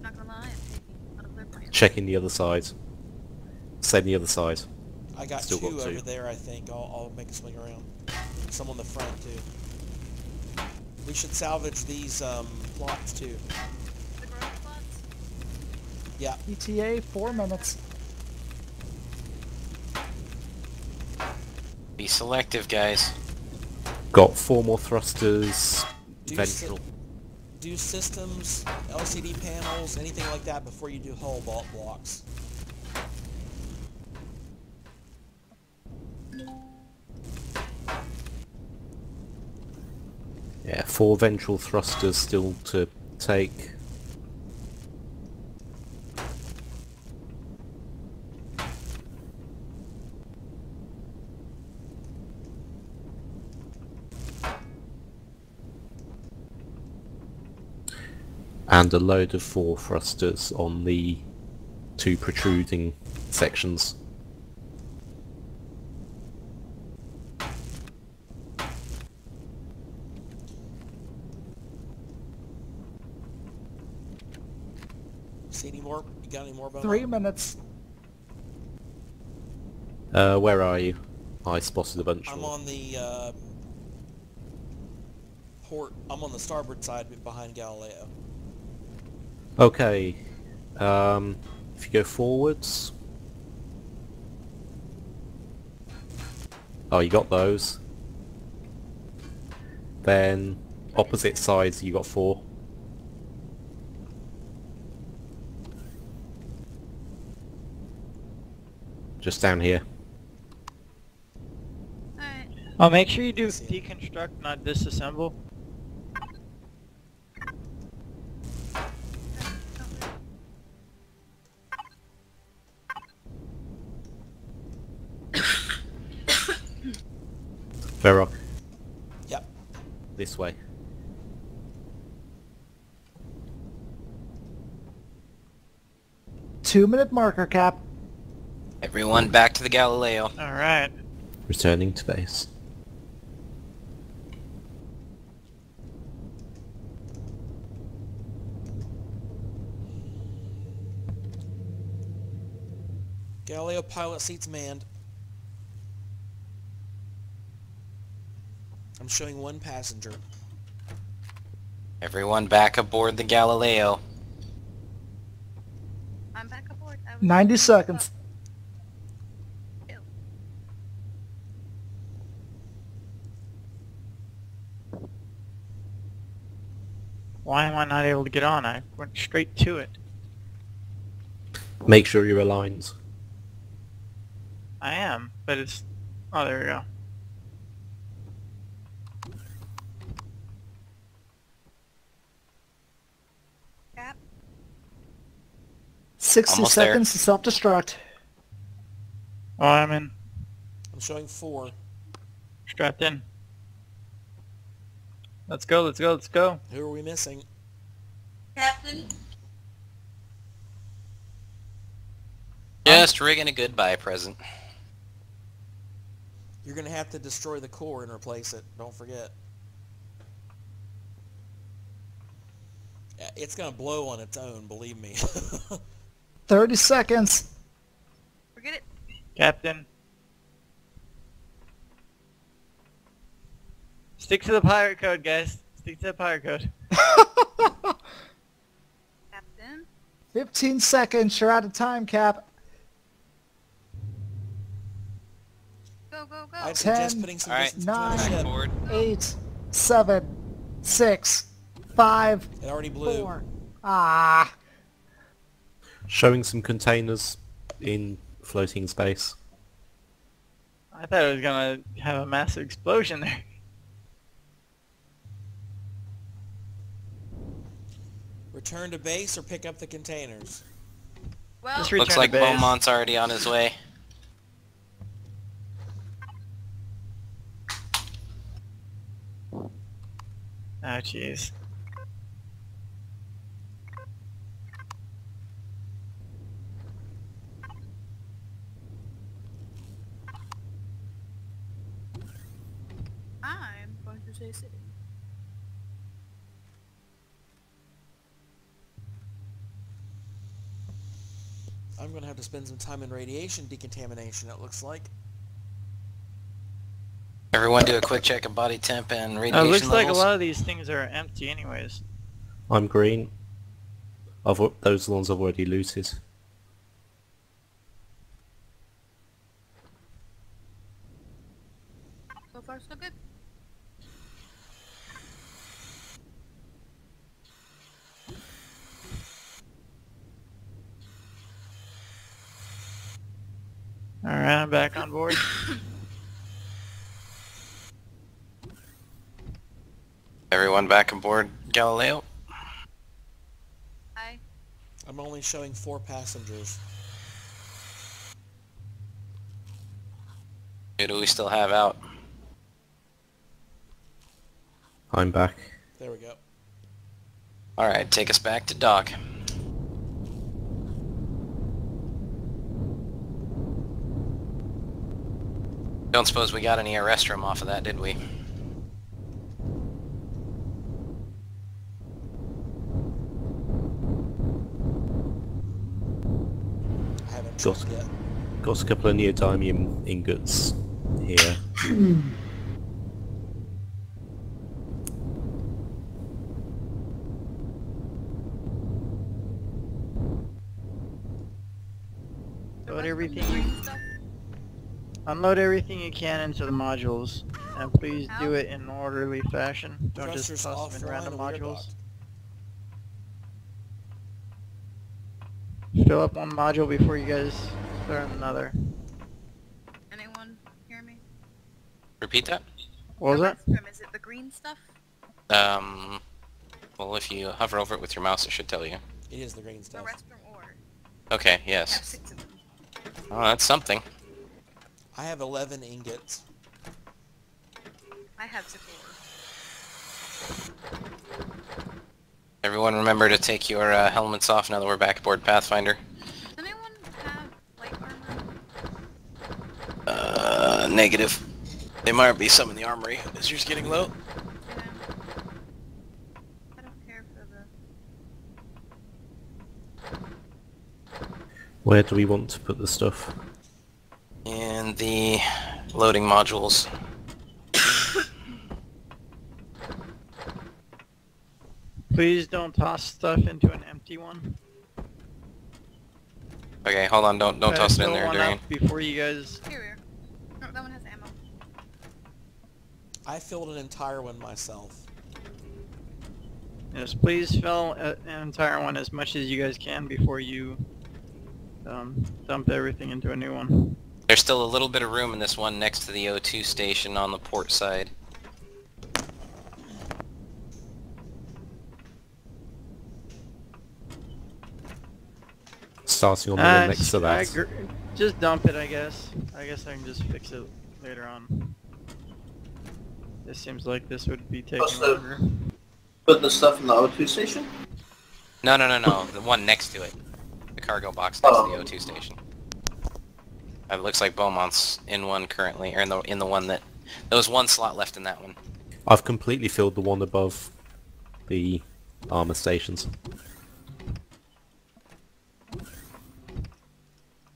Not gonna lie, I'm taking out of their brand. Checking the other side. Same the other side. I got Still 2 got 2. over there, I think. I'll make a swing around. Some on the front, too. We should salvage these plots, too. The growth spots? Yeah. ETA 4 minutes. Be selective, guys. Got 4 more thrusters. Ventral. Do systems, LCD panels, anything like that before you do hull vault blocks. Yeah, 4 ventral thrusters still to take. And a load of 4 thrusters on the 2 protruding sections. See any more? You got any more about 3 minutes. Where are you? I spotted a bunch I'm more. on the port. I'm on the starboard side behind Galileo. Okay. If you go forwards. Oh, you got those. Then opposite sides you got 4. Just down here. Alright. Oh, make sure you do deconstruct, not disassemble. Verrock, Yep. this way. Two-minute marker, Cap. Everyone back to the Galileo. Alright. Returning to base. Galileo pilot seats manned. I'm showing one passenger. Everyone back aboard the Galileo. I'm back aboard. I was 90 seconds. Ew. Why am I not able to get on? I went straight to it. Make sure you're aligned. I am, but it's... Oh, there we go. Cap. 60 Almost there. seconds to self-destruct. Oh, I'm in. I'm showing 4. Strapped in. Let's go, let's go, let's go. Who are we missing? Captain. Just rigging a goodbye present. You're going to have to destroy the core and replace it. Don't forget. It's going to blow on its own, believe me. 30 seconds. Forget it. Captain. Stick to the pirate code, guys. Stick to the pirate code. Captain. 15 seconds. You're out of time, Cap. Go, go, go. I'd 10, suggest putting some Alright, distance nine, between back us. aboard. 8, 7, 6, 5, It already blew. 4. Ah. Showing some containers in floating space. I thought it was gonna have a massive explosion there. Return to base or pick up the containers? Well, Just Looks return like to base. Beaumont's already on his way. Oh, jeez. I'm going to say city. I'm going to have to spend some time in radiation decontamination, it looks like. Everyone do a quick check of body temp and It radiation looks like a levels. lot of these things are empty anyways. I'm green. Those are the ones I've already looted. So far, so good. Alright, I'm back on board. Everyone back aboard Galileo. Hi. I'm only showing 4 passengers. Who do we still have out? I'm back. There we go. Alright, take us back to dock. Don't suppose we got any arrest room off of that, did we? I haven't Got, checked yet. got a couple of neodymium ingots here. Load everything Green you, stuff. unload everything you can into the modules, and please How? do it in an orderly fashion. Don't just Thrusters toss them in offline, random we're modules. docked. Fill up one module before you guys start another. Anyone hear me? Repeat that? What was The that? restroom, is it the green stuff? Well, if you hover over it with your mouse, it should tell you. It is the green The stuff. restroom order. Okay, I have yes. 6 of them. Oh, that's something. I have 11 ingots. I have Zipper. Everyone remember to take your helmets off now that we're back aboard Pathfinder. Does anyone have light armor? Negative. There might be some in the armory. Is yours getting low? Yeah. I don't care for the... Where do we want to put the stuff? And the loading modules. Please don't toss stuff into an empty one. Okay, hold on. Don't toss it in Fill there, one Durian. up before you guys. Here. No, that one has ammo. I filled an entire one myself. Yes, please fill an entire one as much as you guys can before you dump everything into a new one. There's still a little bit of room in this one next to the O2 station on the port side. Starting on the one next to that. Just dump it, I guess. I guess I can just fix it later on. This seems like this would be taking Also- longer. Put the stuff in the O2 station? No. The one next to it. The cargo box next to the Oh. O2 station. It looks like Beaumont's in one currently, or in the one that... There was one slot left in that one. I've completely filled the one above the armor stations.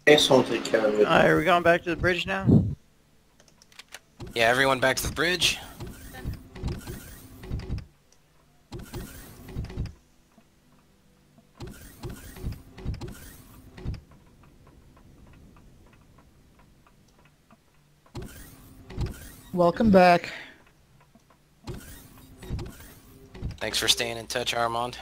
Ace will take care of it. Alright, are we going back to the bridge now? Yeah, everyone back to the bridge. Welcome back. Thanks for staying in touch, Armand.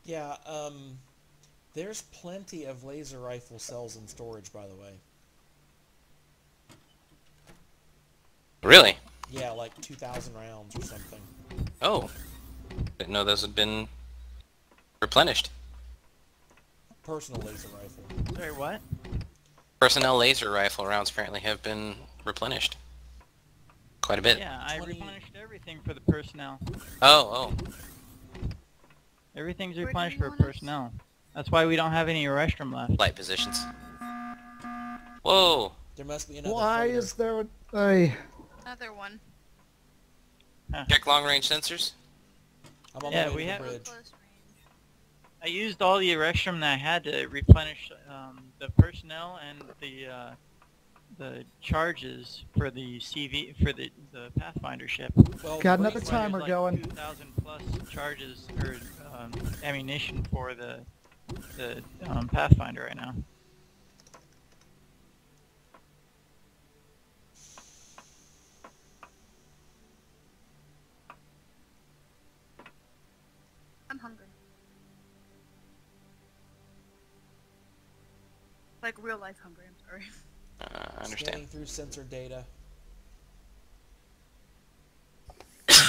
Yeah, there's plenty of laser rifle cells in storage, by the way. Really? Yeah, like 2,000 rounds or something. Oh. Didn't know those had been replenished. Personal laser rifle. Sorry, what? Personnel laser rifle rounds apparently have been replenished. Quite a bit. Yeah, I 20 replenished everything for the personnel. Oh. Everything's Where do replenished you for want us? personnel. That's why we don't have any restroom left. Light positions. Whoa. There must be another Why freighter. is there a... Another one. Check long range sensors. I'm on Yeah, the way we to the have- bridge. Close range. I used all the restroom that I had to replenish the personnel and the charges for the CV for the Pathfinder ship. Well, Got wait another for- timer There's like going. 2,000 plus charges or ammunition for the Pathfinder right now. I'm hungry. Like real life hungry, I'm sorry. I understand. Scanning through sensor data.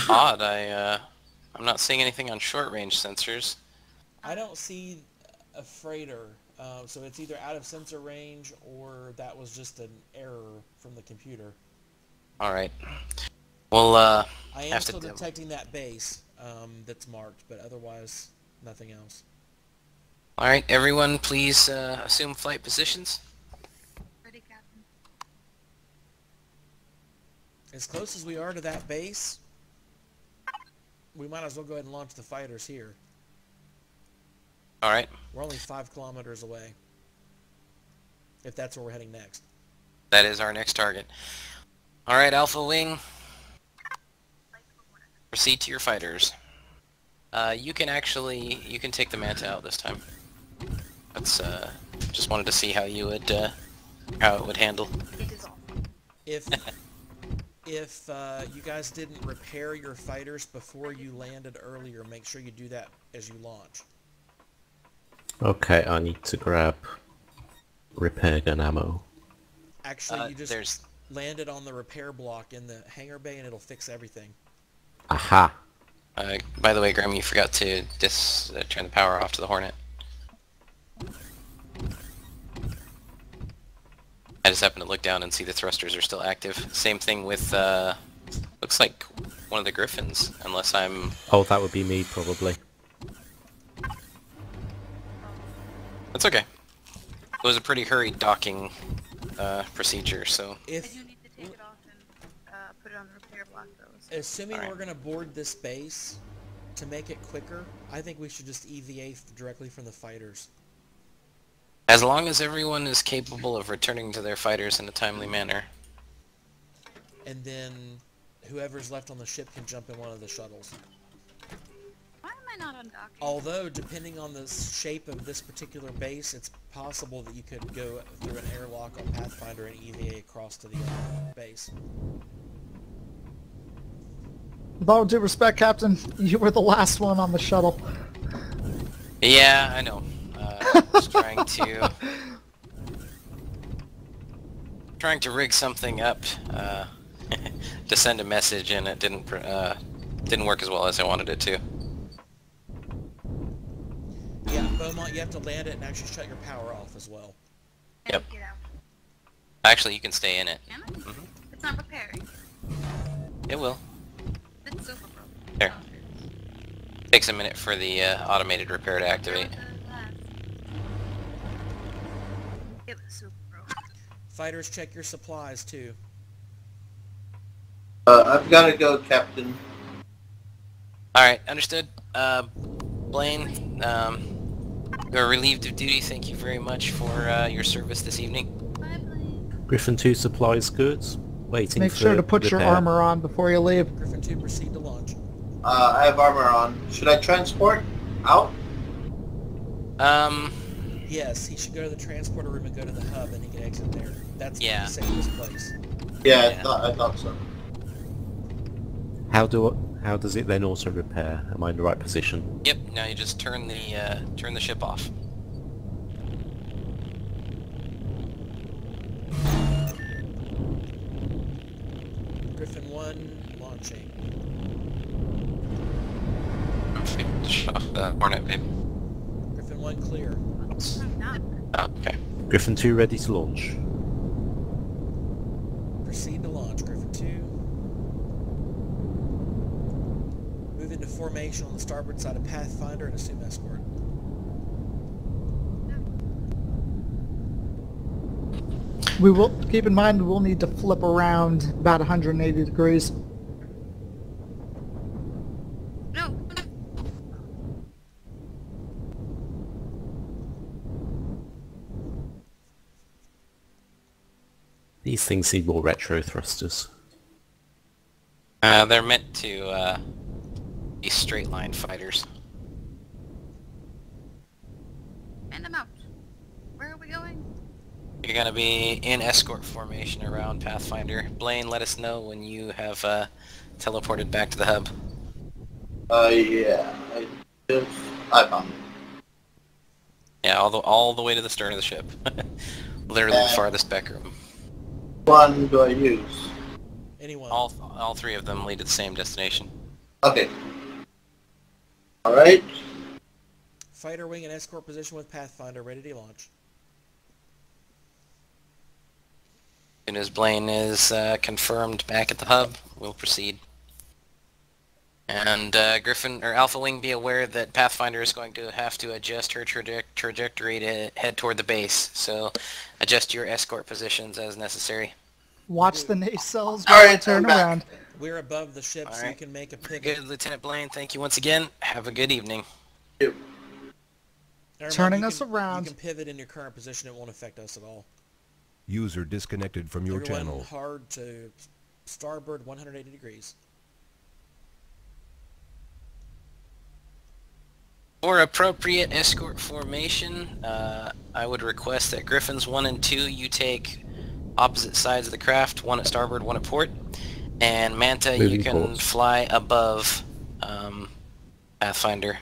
Odd, I'm not seeing anything on short range sensors. I don't see a freighter, so it's either out of sensor range or that was just an error from the computer. Alright. Well, I am have to still demo. detecting that base that's marked, but otherwise nothing else. Alright, everyone please assume flight positions. Ready, Captain. As close as we are to that base, we might as well go ahead and launch the fighters here. Alright, We're only 5 kilometers away. If that's where we're heading next. that is our next target. Alright, Alpha Wing. Proceed to your fighters. You can take the Manta out this time. That's, just wanted to see how you would, how it would handle. It is off. If you guys didn't repair your fighters before you landed earlier, make sure you do that as you launch. Okay, I need to grab repair gun ammo. Actually, you just There's land it on the repair block in the hangar bay and it'll fix everything. Aha. By the way, Graham, you forgot to turn the power off to the Hornet. I just happened to look down and see the thrusters are still active. Same thing with, looks like one of the Griffins, unless I'm... Oh, that would be me, probably. That's okay. It was a pretty hurried docking procedure, so... I do need to take it off and put it on the repair block, though. So. Assuming Alright. we're going to board this base, to make it quicker, I think we should just EVA directly from the fighters. As long as everyone is capable of returning to their fighters in a timely manner. And then whoever's left on the ship can jump in one of the shuttles. Why am I not undocking? Although, depending on the shape of this particular base, it's possible that you could go through an airlock on Pathfinder and EVA across to the base. With all due respect, Captain, you were the last one on the shuttle. Yeah, I know. Just trying to rig something up to send a message, and it didn't work as well as I wanted it to. Yeah, Beaumont, you have to land it and actually shut your power off as well. Yep. Get out. Actually, you can stay in it. Can I? It's not repairing. It will. It's super broken. There. Takes a minute for the automated repair to activate. It was super broken. Fighters, check your supplies too. I've got to go, Captain. Alright, understood. Blaine, you're relieved of duty. Thank you very much for your service this evening. Bye, Blaine. Griffin 2 supplies goods. Waiting Make for sure to put your repair. armor on before you leave. Griffin 2, proceed to launch. I have armor on. Should I transport out? Yes, he should go to the transporter room and go to the hub, and he can exit there. That's the safest place. Yeah, Yeah. I thought so. How does it then auto repair? Am I in the right position? Yep. Now you just turn the ship off. Griffin 1, launching. Shut off the Hornet, babe. Griffin 1, clear. I'm not. Oh, okay. Griffin 2 ready to launch. Proceed to launch, Griffin 2. Move into formation on the starboard side of Pathfinder and assume escort. We will keep in mind we'll need to flip around about 180 degrees. No. These things need more retro thrusters. They're meant to be straight line fighters. And I'm out. Where are we going? You're gonna be in escort formation around Pathfinder. Blaine, let us know when you have teleported back to the hub. Yeah. I found it. Yeah, all the way to the stern of the ship. Literally the farthest back room. One do I use? Anyone. All three of them lead to the same destination. Okay. Alright. Fighter wing in escort position with Pathfinder, ready to launch. As soon as Blaine is confirmed back at the hub, we'll proceed. And Griffin or Alpha Wing, be aware that Pathfinder is going to have to adjust her trajectory to head toward the base. So adjust your escort positions as necessary. Watch the nacelles while I Alright, turn I'm back. around. We're above the ship, so you Alright. can make a Very pivot. good, Lieutenant Blaine. Thank you once again. Have a good evening. Never mind, Turning you us can- around. You can pivot in your current position. It won't affect us at all. User disconnected from your Everyone channel. hard to starboard 180 degrees. For appropriate escort formation, I would request that Griffins 1 and 2, you take opposite sides of the craft, one at starboard, one at port. And Manta, you Moving can forwards. fly above Pathfinder.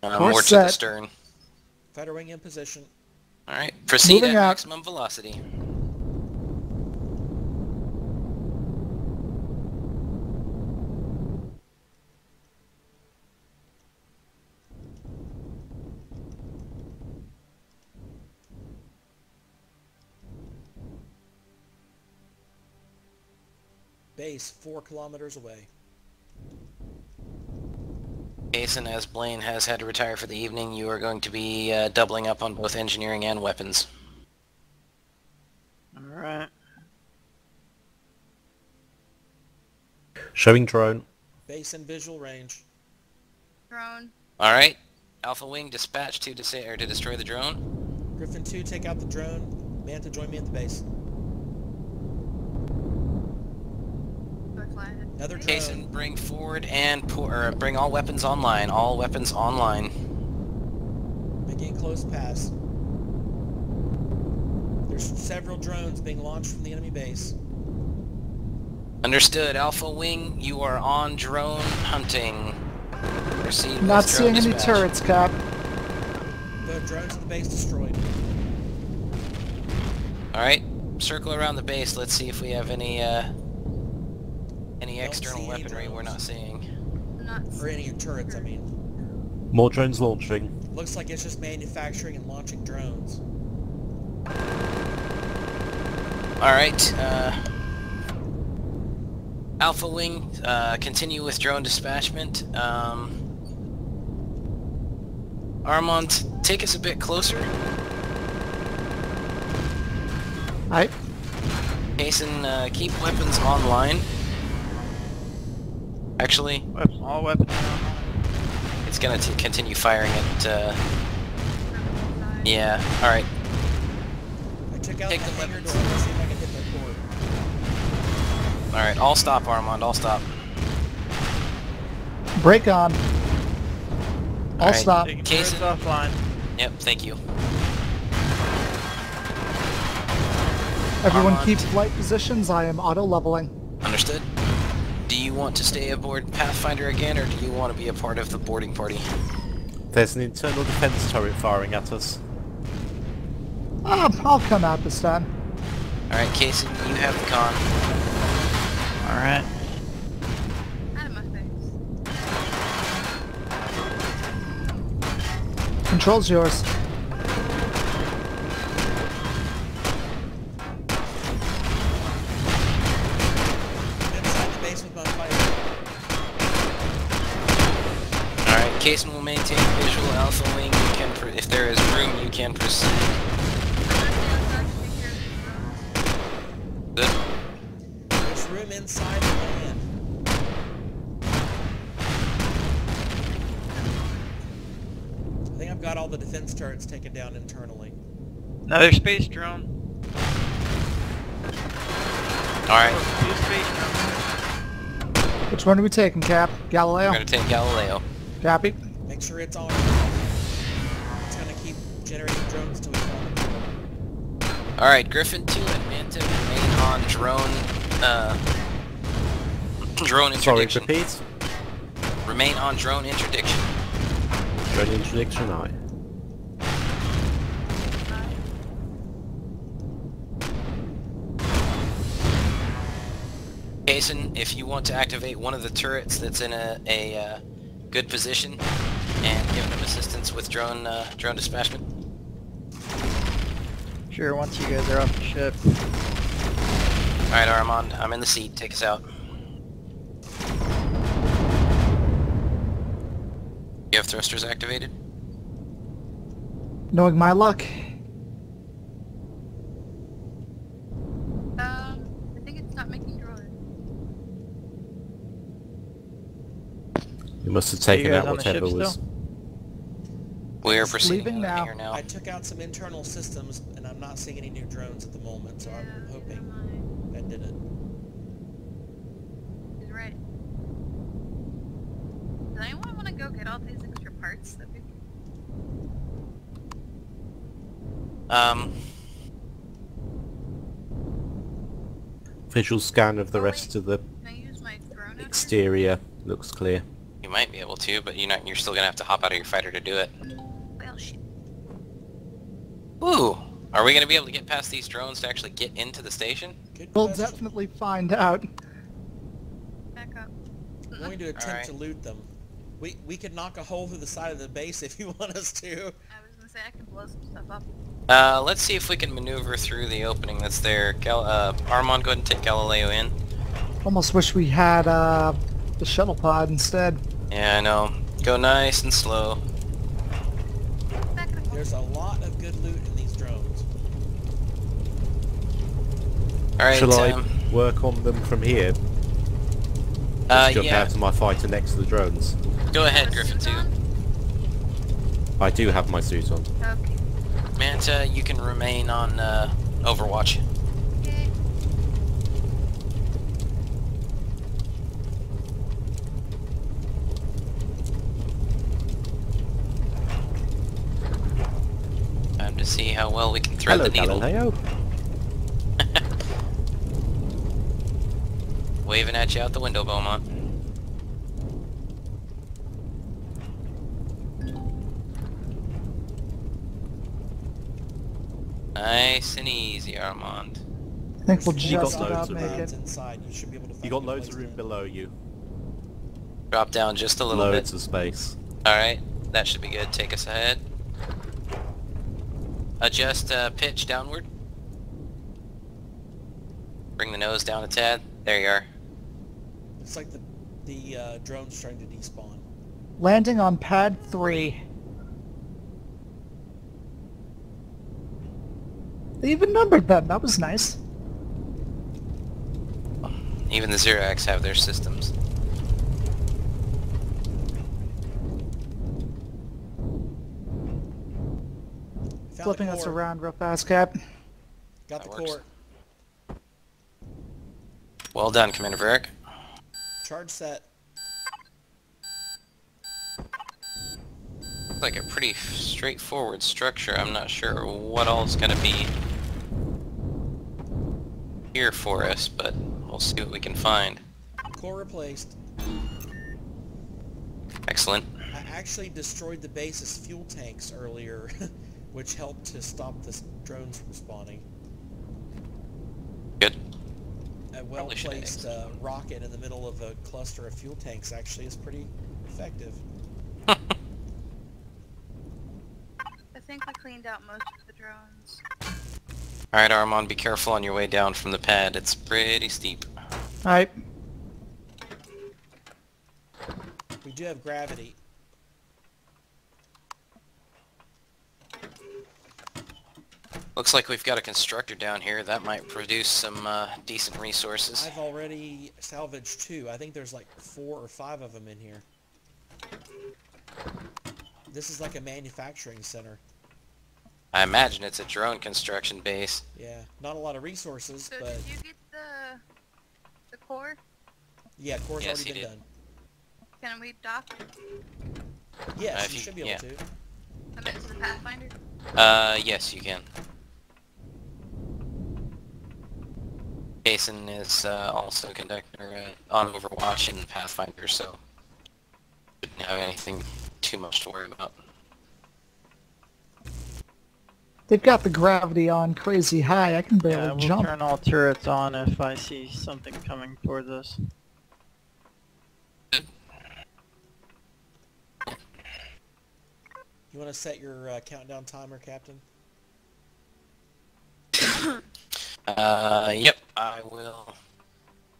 Course More to the set. stern. Fighter wing in position. Alright, proceed Moving at out. maximum velocity. base 4 kilometers away. Jason, as Blaine has had to retire for the evening, you are going to be doubling up on both engineering and weapons. Alright. Showing drone. Base in visual range. Drone. Alright. Alpha Wing, dispatch to destroy the drone. Griffin 2, take out the drone. Manta, join me at the base. Another drone. Jason, bring forward and bring all weapons online. All weapons online. Making a close pass. There's several drones being launched from the enemy base. Understood. Alpha Wing, you are on drone hunting. Proceed with Not drone seeing any dispatch. turrets, Cap. The drones at the base destroyed. Alright, circle around the base. Let's see if we have any external see any weaponry we're not drones. seeing. Not Or any turrets, I mean. More drones launching. Looks like it's just manufacturing and launching drones. Alright, Alpha Wing, continue with drone dispatchment. Armand, take us a bit closer. Aye. Jason, keep weapons online. Actually, All weapons are online. it's gonna continue firing at, yeah, alright. I took out Take the the hangar weapons. door. Let's see if I can hit their core. Alright, all stop, Armand, all stop. Break on. All Alright. stop. Taking Jason. turrets offline. Yep, thank you. Everyone Armand. keep flight positions. I am auto-leveling. Understood. Do you want to stay aboard Pathfinder again, or do you want to be a part of the boarding party? There's an internal defense turret firing at us. I'll come out this time. Alright, Casey, you have the con. Alright. out of my face. Control's yours. Inside the base with my fighter. Alright, Casey will maintain visual. Alpha Wing, you can if there is room, you can proceed. Good. There's room inside the land. I think I've got all the defense turrets taken down internally. Another space drone. Alright, Two space drones. Which one are we taking, Cap? Galileo? we're gonna take Galileo. Copy. Make sure it's on. It's gonna keep generating drones to its own. Alright, Griffin 2 and Manta remain on drone, drone Sorry, interdiction. repeat. Remain on drone interdiction. Drone interdiction, aye. Jason, if you want to activate one of the turrets that's in a good position and give them assistance with drone dispatchment. Sure, once you guys are off the ship. Alright, Armand, I'm in the seat. Take us out. You have thrusters activated? Knowing my luck. I think it's not making droid. You must have So you taken guys out on the ship whatever was... still? We're proceeding leaving out of now. here now. I took out some internal systems, and I'm not seeing any new drones at the moment, so I'm Yeah, hoping never mind. that did it. He's right. Does anyone want to go get all these extra parts that we... Visual scan of the Oh, rest wait. of the Can I use my drone out here? exterior. Looks clear. You might be able to, but you're still gonna have to hop out of your fighter to do it. Well, shit. Ooh! Are we gonna be able to get past these drones to actually get into the station? Good We'll question. definitely find out. Back up. I'm going to attempt Alright. to loot them. We could knock a hole through the side of the base if you want us to. I was gonna say I can blow some stuff up. Let's see if we can maneuver through the opening that's there. Armand, go ahead and take Galileo in. Almost wish we had the shuttle pod instead. Yeah, I know. Go nice and slow. Back and forth. There's a lot of good loot in these drones. Alright, Shall I work on them from here? Just jump yeah. out of my fighter next to the drones. Go ahead, Have a Griffin, suit too. on? I do have my suit on. Okay. Manta, you can remain on Overwatch. Okay. Time to see how well we can thread Hello, the needle. Galileo. Waving at you out the window, Beaumont. Nice and easy, Armand. I think we'll You got just loads about of make Drones it. inside. You should be able to find You got a loads place of room to- below you. Drop down just a little Loads bit. of space. Alright, that should be good. Take us ahead. Adjust pitch downward. Bring the nose down a tad. There you are. Looks like the drone's trying to despawn. Landing on pad 3. They even numbered them. That was nice. Even the Xerax have their systems. Found Flipping the us core. around real fast, Cap. Got the That works. core. Well done, Commander Varric. Charge set. Looks like a pretty straightforward structure. I'm not sure what all is going to be here for us, but we'll see what we can find. Core replaced. Excellent. I actually destroyed the base's fuel tanks earlier, which helped to stop the drones from spawning. Good. A Probably should well-placed rocket in the middle of a cluster of fuel tanks actually is pretty effective. I think we cleaned out most of the drones. Alright, Armand, be careful on your way down from the pad. It's pretty steep. Alright. We do have gravity. Looks like we've got a constructor down here. That might produce some decent resources. I've already salvaged 2. I think there's like 4 or 5 of them in here. This is like a manufacturing center. I imagine it's a drone construction base. Yeah, not a lot of resources, So but did you get the core? yeah, core's Yes, already he been did. done. Can we dock? Yes, if you you- should be able yeah. to. I meant to the Pathfinder? Yes, you can. Jason is also conductor on Overwatch and Pathfinder, so shouldn't have anything too much to worry about. They've got the gravity on crazy high. I can Yeah, barely we'll jump. turn all turrets on if I see something coming towards us. You want to set your countdown timer, Captain? Yep, I will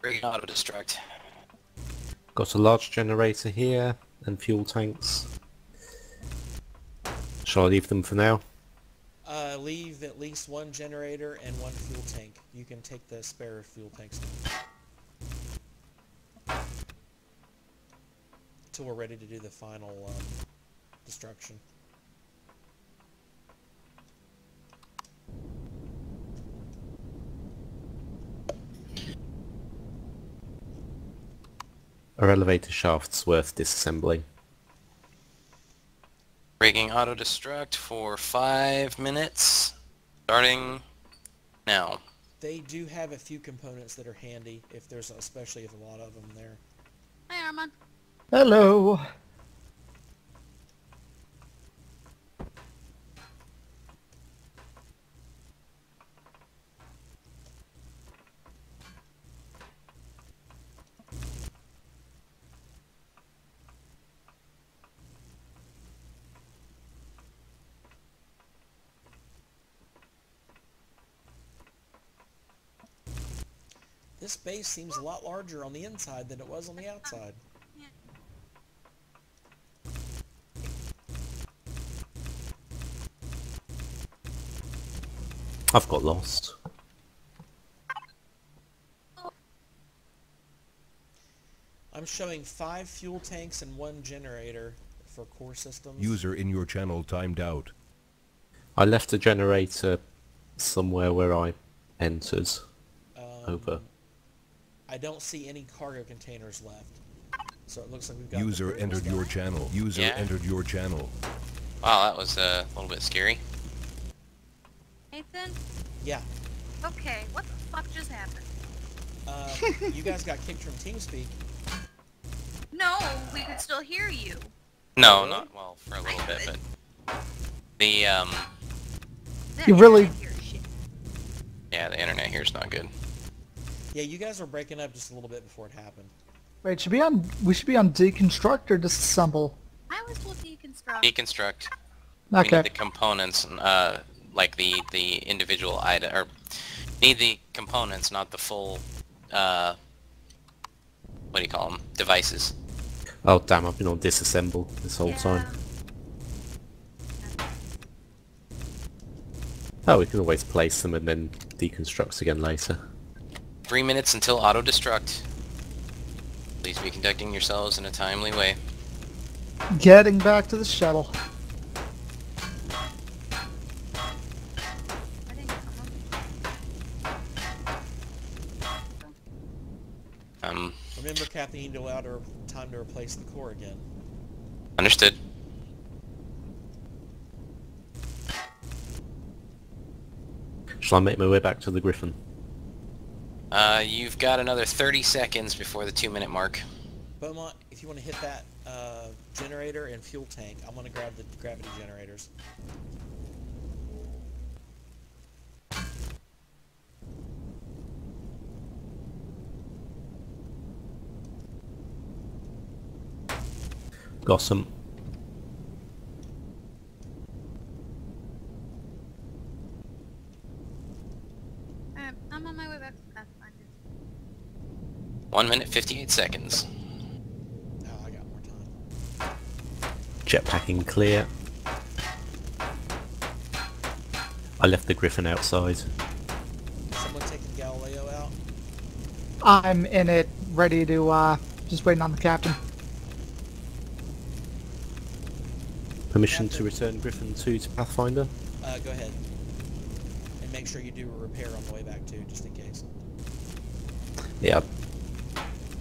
bring an auto-destruct. Got a large generator here and fuel tanks. Shall I leave them for now? Leave at least 1 generator and 1 fuel tank. You can take the spare fuel tanks until we're ready to do the final destruction. Our elevator shaft's worth disassembling. Breaking auto-destruct for 5 minutes, starting now. They do have a few components that are handy, if there's especially if a lot of them there. Hi, Armand. Hello. This base seems a lot larger on the inside than it was on the outside. I've got lost. I'm showing 5 fuel tanks and 1 generator for core systems. User in your channel timed out. I left a generator somewhere where I entered. Over. I don't see any cargo containers left. So it looks like we've got... User entered your channel. User entered your channel. Wow, that was a little bit scary. Nathan? Yeah. Okay, what the fuck just happened? You guys got kicked from TeamSpeak. No, we could still hear you. No, not well for a little bit, but the You really... yeah, the internet here is not good. Yeah, you guys were breaking up just a little bit before it happened. Wait, we should be on deconstruct or disassemble? I was told deconstruct. Deconstruct. We Okay. need the components, like the individual item, or need the components, not the full, what do you call them? Devices. Oh damn, I've been on disassemble this whole time. Oh, we can always place them and then deconstruct again later. 3 minutes until auto-destruct. Please be conducting yourselves in a timely way. Getting back to the shuttle. Remember, Captain, you need to allow her time to replace the core again. Understood. Shall I make my way back to the Griffin? You've got another 30 seconds before the 2-minute mark. Beaumont, if you want to hit that generator and fuel tank, I'm going to grab the gravity generators. Got some. Alright, I'm on my way back to Pathfinder. 1 minute, 58 seconds. Oh, I got more time. Jetpacking clear. I left the Griffin outside. Someone taking Galileo out? I'm in it, ready to, just waiting on the captain. Permission to return Griffin 2 to Pathfinder? Go ahead. And make sure you do a repair on the way back too, just in case. Yeah,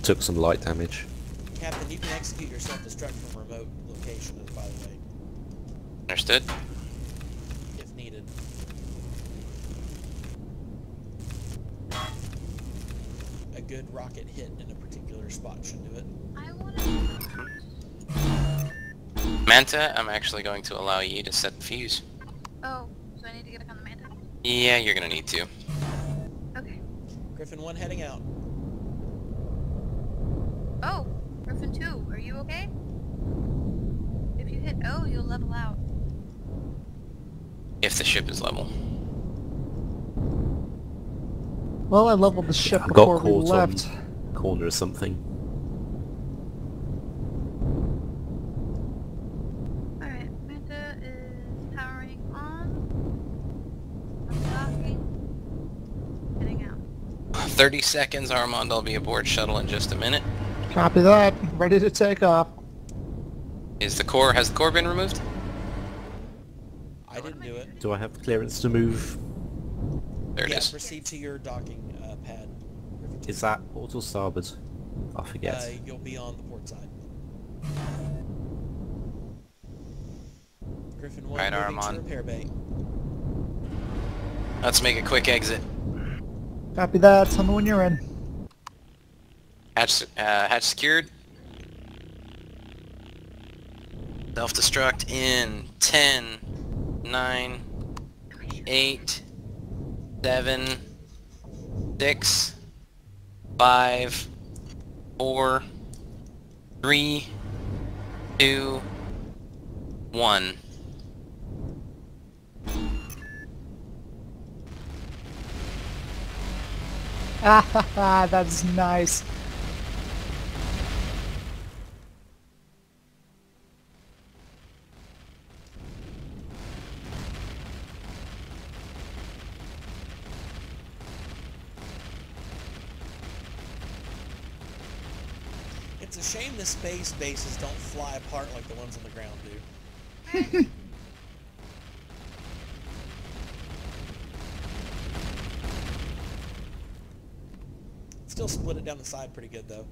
took some light damage. Captain, you can execute your self-destruct from a remote location, by the way, Understood? if needed. A good rocket hit in a particular spot should do it. I wanna... Manta, I'm actually going to allow you to set the fuse. Oh, so I need to get back on the Manta? Yeah, you're gonna need to. Okay. Griffin 1 heading out. Oh, Griffin 2, are you okay? If you hit O, you'll level out. If the ship is level. Well, I leveled the ship I got before we caught left. on corner or something. Alright, Manta is powering on. Docking. Heading out. 30 seconds, Armand. I'll be aboard shuttle in just a minute. Copy that. Ready to take off. Has the core been removed? I didn't do it. Do I have clearance to move? There it Yeah, is. proceed to your docking pad. Griffin 2. Is that port or starboard? I forget. You'll be on the port side. Griffin 1 Right, moving Armand. to repair bay. Let's make a quick exit. Copy that. Tell me when you're in. Hatch secured. Self-destruct in 10, 9, 8, 7, 6, 5, 4, 3, 2, 1. Ah, that's nice. It's a shame the space bases don't fly apart like the ones on the ground do. Still split it down the side pretty good though.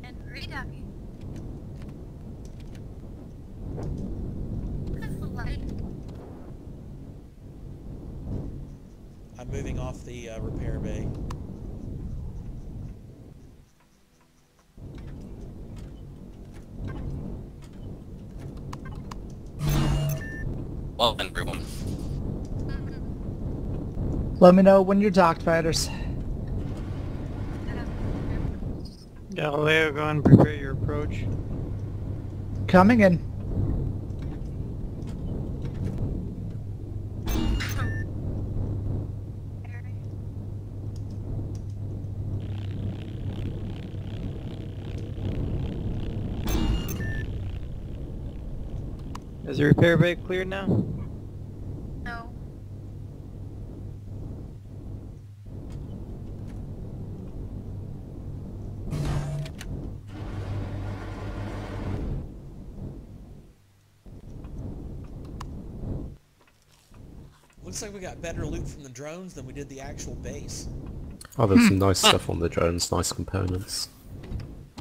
And really happy. I'm moving off the repair bay. Well, everyone. Let me know when you're docked, fighters. Galileo, go and prepare your approach. Coming in. Is the repair bay cleared now? No. Looks like we got better loot from the drones than we did the actual base. Oh, there's some nice stuff on the drones, nice components.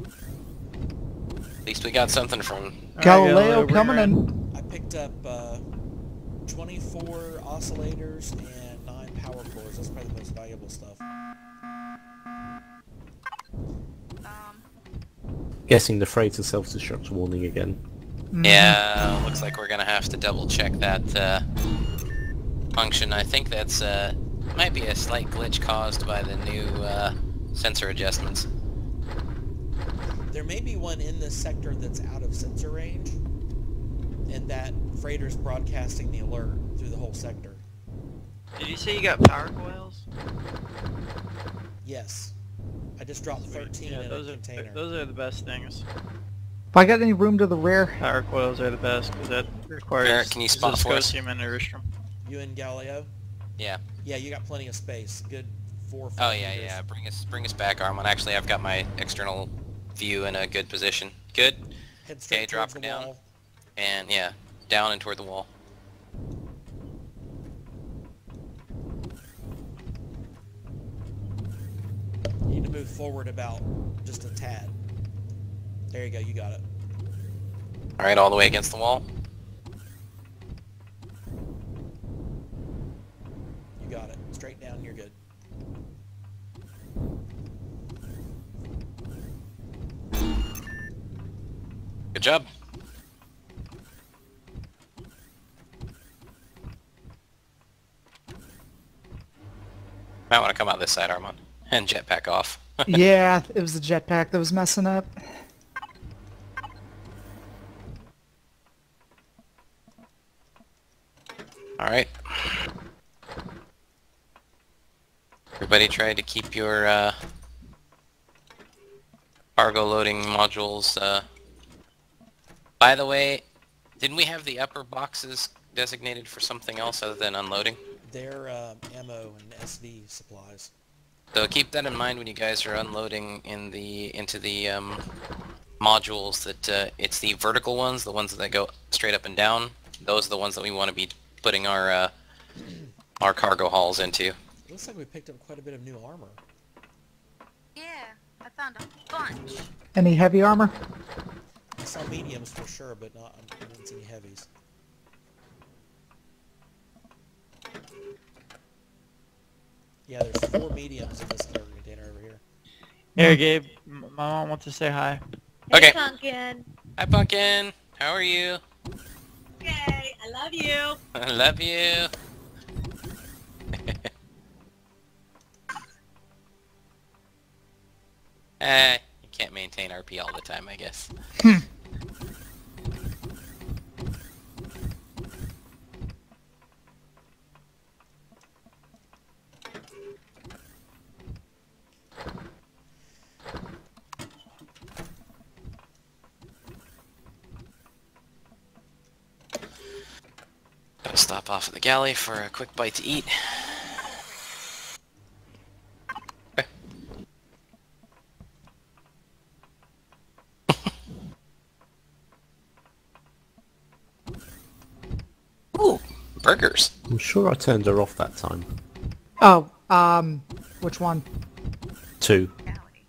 At least we got something from... Galileo coming in. I picked up 24 oscillators and 9 power cores. That's probably the most valuable stuff. Guessing the freighter self-destruct warning again. Yeah, looks like we're gonna have to double check that function. I think that's might be a slight glitch caused by the new sensor adjustments. There may be one in this sector that's out of sensor range, and that freighter's broadcasting the alert through the whole sector. Did you say you got power coils? Yes. I just dropped 13 in a container. Those are the best things. If I got any room to the rear? Power coils are the best because that requires Eric, can you spot for us? Viscosium and Eristrum. You and Galileo? Yeah. Yeah, you got plenty of space. Good 4 or 5 Oh yeah, meters. yeah. Bring us back, Armand. Actually, I've got my external view in a good position. Good. Head straight Okay, drop towards her the down. wall. And yeah, down and toward the wall. You need to move forward about just a tad. There you go, you got it. All right, all the way against the wall. You got it. Straight down, you're good. Good job. Might want to come out this side, Armand, and jetpack off. Yeah, it was the jetpack that was messing up. All right. Everybody try to keep your cargo loading modules. By the way, didn't we have the upper boxes designated for something else other than unloading? They're ammo and SV supplies. So keep that in mind when you guys are unloading into the modules. That it's the vertical ones, the ones that go straight up and down. Those are the ones that we want to be putting our cargo hauls into. Looks like we picked up quite a bit of new armor. Yeah, I found a bunch. Any heavy armor? I saw mediums for sure, but not. I didn't see any heavies. Yeah, there's 4 mediums in this cargo container over here. Here, Gabe. My mom wants to say hi. Okay. Hey, Pumpkin. Hi, Pumpkin. How are you? Okay, I love you. I love you. You can't maintain RP all the time, I guess. Gonna stop off at the galley for a quick bite to eat. Okay. Ooh, burgers. I'm sure I turned her off that time. Oh, which one? 2.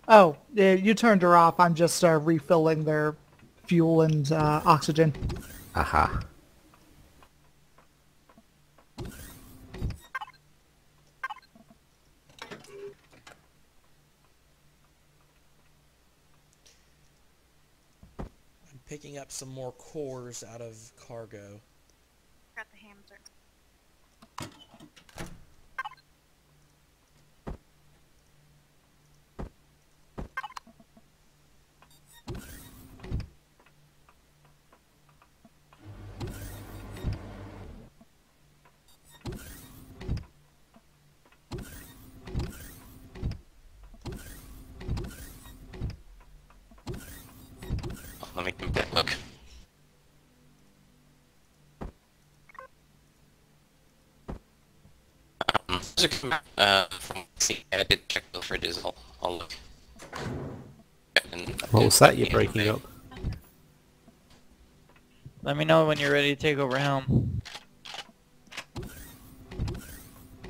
Oh, yeah, you turned her off. I'm just refilling their fuel and oxygen. Aha. I'm picking up some more cores out of cargo. Got the hamster. Let me give that a look. From I did check the fridges. I'll look. What was that you're breaking up? Let me know when you're ready to take over helm.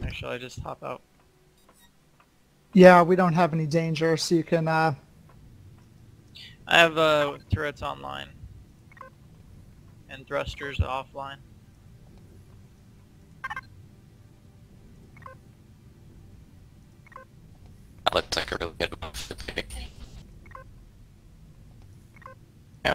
Actually, I just hop out. Yeah, we don't have any danger, so you can... I have turrets online. And thrusters offline. That looks like a really good move. Yeah.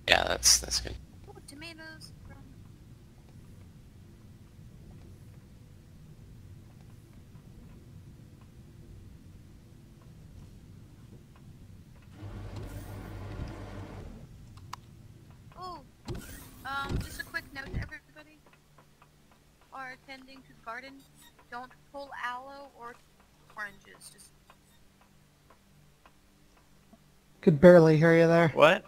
Yeah, that's good. Ooh, tomatoes from... Oh, just a quick note to everybody. Are attending to the garden. Don't pull aloe or oranges. Just Could barely hear you there. What?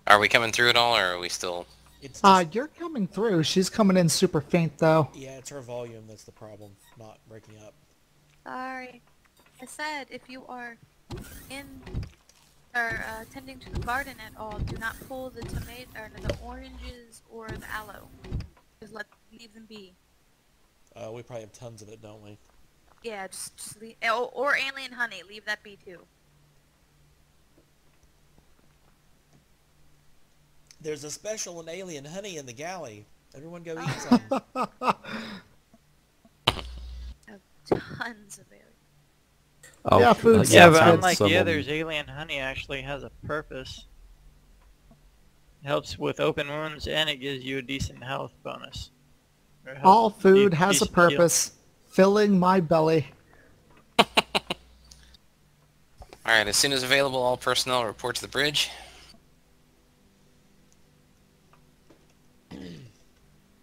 Are we coming through it all, or are we still... It's just, You're coming through. She's coming in super faint, though. yeah, it's her volume that's the problem, not breaking up. sorry. I said if you are in or attending to the garden at all, do not pull the tomato or the oranges or the aloe. Just leave them be. We probably have tons of it, don't we? Yeah, just leave, or alien honey. Leave that be too. There's a special in alien honey in the galley. Everyone go eat some. Tons of it. Oh, Yeah, food Yeah, sounds but good. unlike the Someone- others, alien honey actually has a purpose. It helps with open wounds and it gives you a decent health bonus. Or health- All food has a decent heal. purpose. Filling my belly. Alright, as soon as available, all personnel report to the bridge.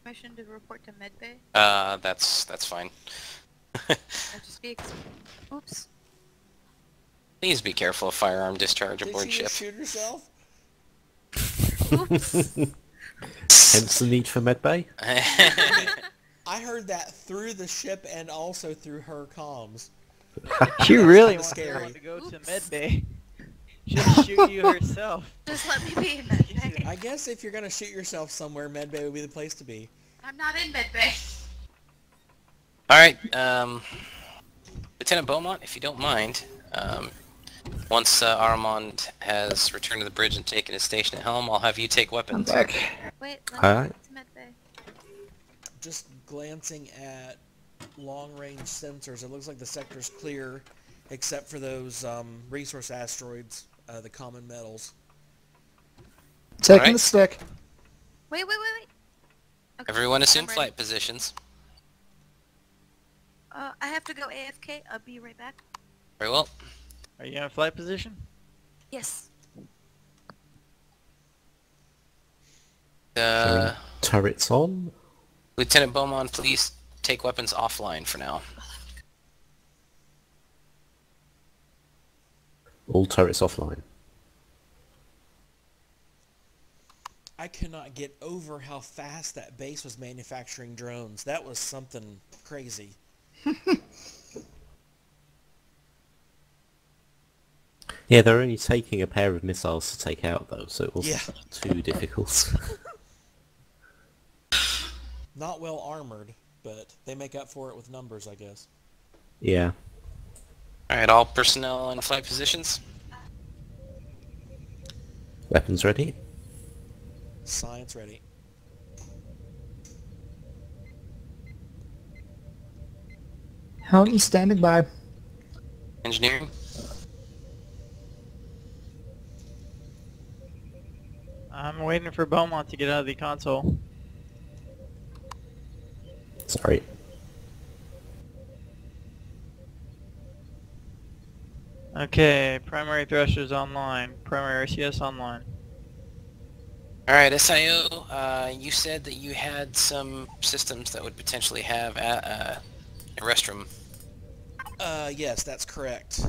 Mission to report to medbay. That's fine. Just be. Oops. Please be careful of firearm discharge Did aboard she ship. just shoot herself? Oops. Hence the need for medbay. I heard that through the ship and also through her comms. She really Kinda wants scary. someone to go to Oops. medbay. She'll shoot you herself. Just let me be in medbay. I guess if you're gonna shoot yourself somewhere, medbay would be the place to be. I'm not in medbay. Alright, Lieutenant Beaumont, if you don't mind, once Armand has returned to the bridge and taken his station at helm, I'll have you take weapons. Wait, let me Alright. get to medbay. Just glancing at long-range sensors, it looks like the sector's clear, except for those resource asteroids, the common metals. Taking Alright. the stick. Wait. Okay, Everyone assume I'm ready. flight positions. I have to go AFK. I'll be right back. Very well. Are you in flight position? Yes. Turrets on. Lieutenant Beaumont, please take weapons offline for now. All turrets offline. I cannot get over how fast that base was manufacturing drones. That was something crazy. Yeah, they're only taking a pair of missiles to take out though, so it wasn't Yeah. too difficult. Not well armored, but they make up for it with numbers, I guess. Yeah. Alright, all personnel in flight positions. Weapons ready? Science ready. Helm standing by. Engineering. I'm waiting for Beaumont to get out of the console. Sorry. Okay, primary thrusters online. Primary RCS online. Alright, SIO, you said that you had some systems that would potentially have a restroom. Yes, that's correct.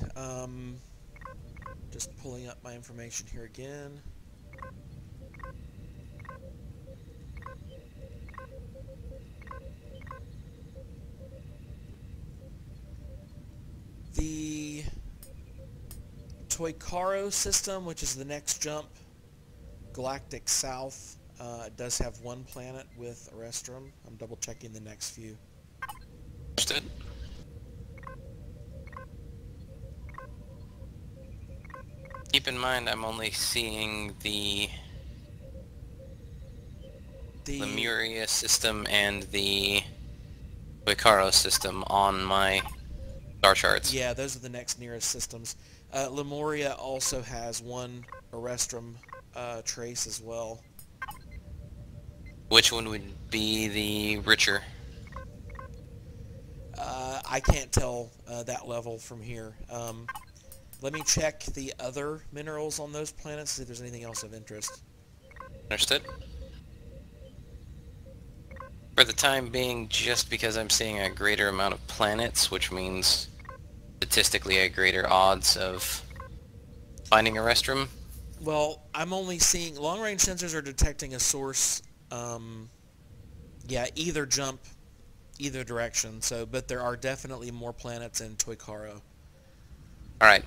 Just pulling up my information here again. The Toykaro system, which is the next jump, Galactic South, does have one planet with a restroom. I'm double checking the next few. Understood. Keep in mind, I'm only seeing the Lemuria system and the Toykaro system on my star charts. Yeah, those are the next nearest systems. Lemuria also has one Erestrum trace as well. Which one would be the richer? I can't tell that level from here. Let me check the other minerals on those planets, see if there's anything else of interest. Understood. For the time being, just because I'm seeing a greater amount of planets, which means statistically a greater odds of finding a restroom. Well, I'm only seeing long-range sensors are detecting a source. Yeah, either jump, either direction. So, but there are definitely more planets in Toykaro. All right.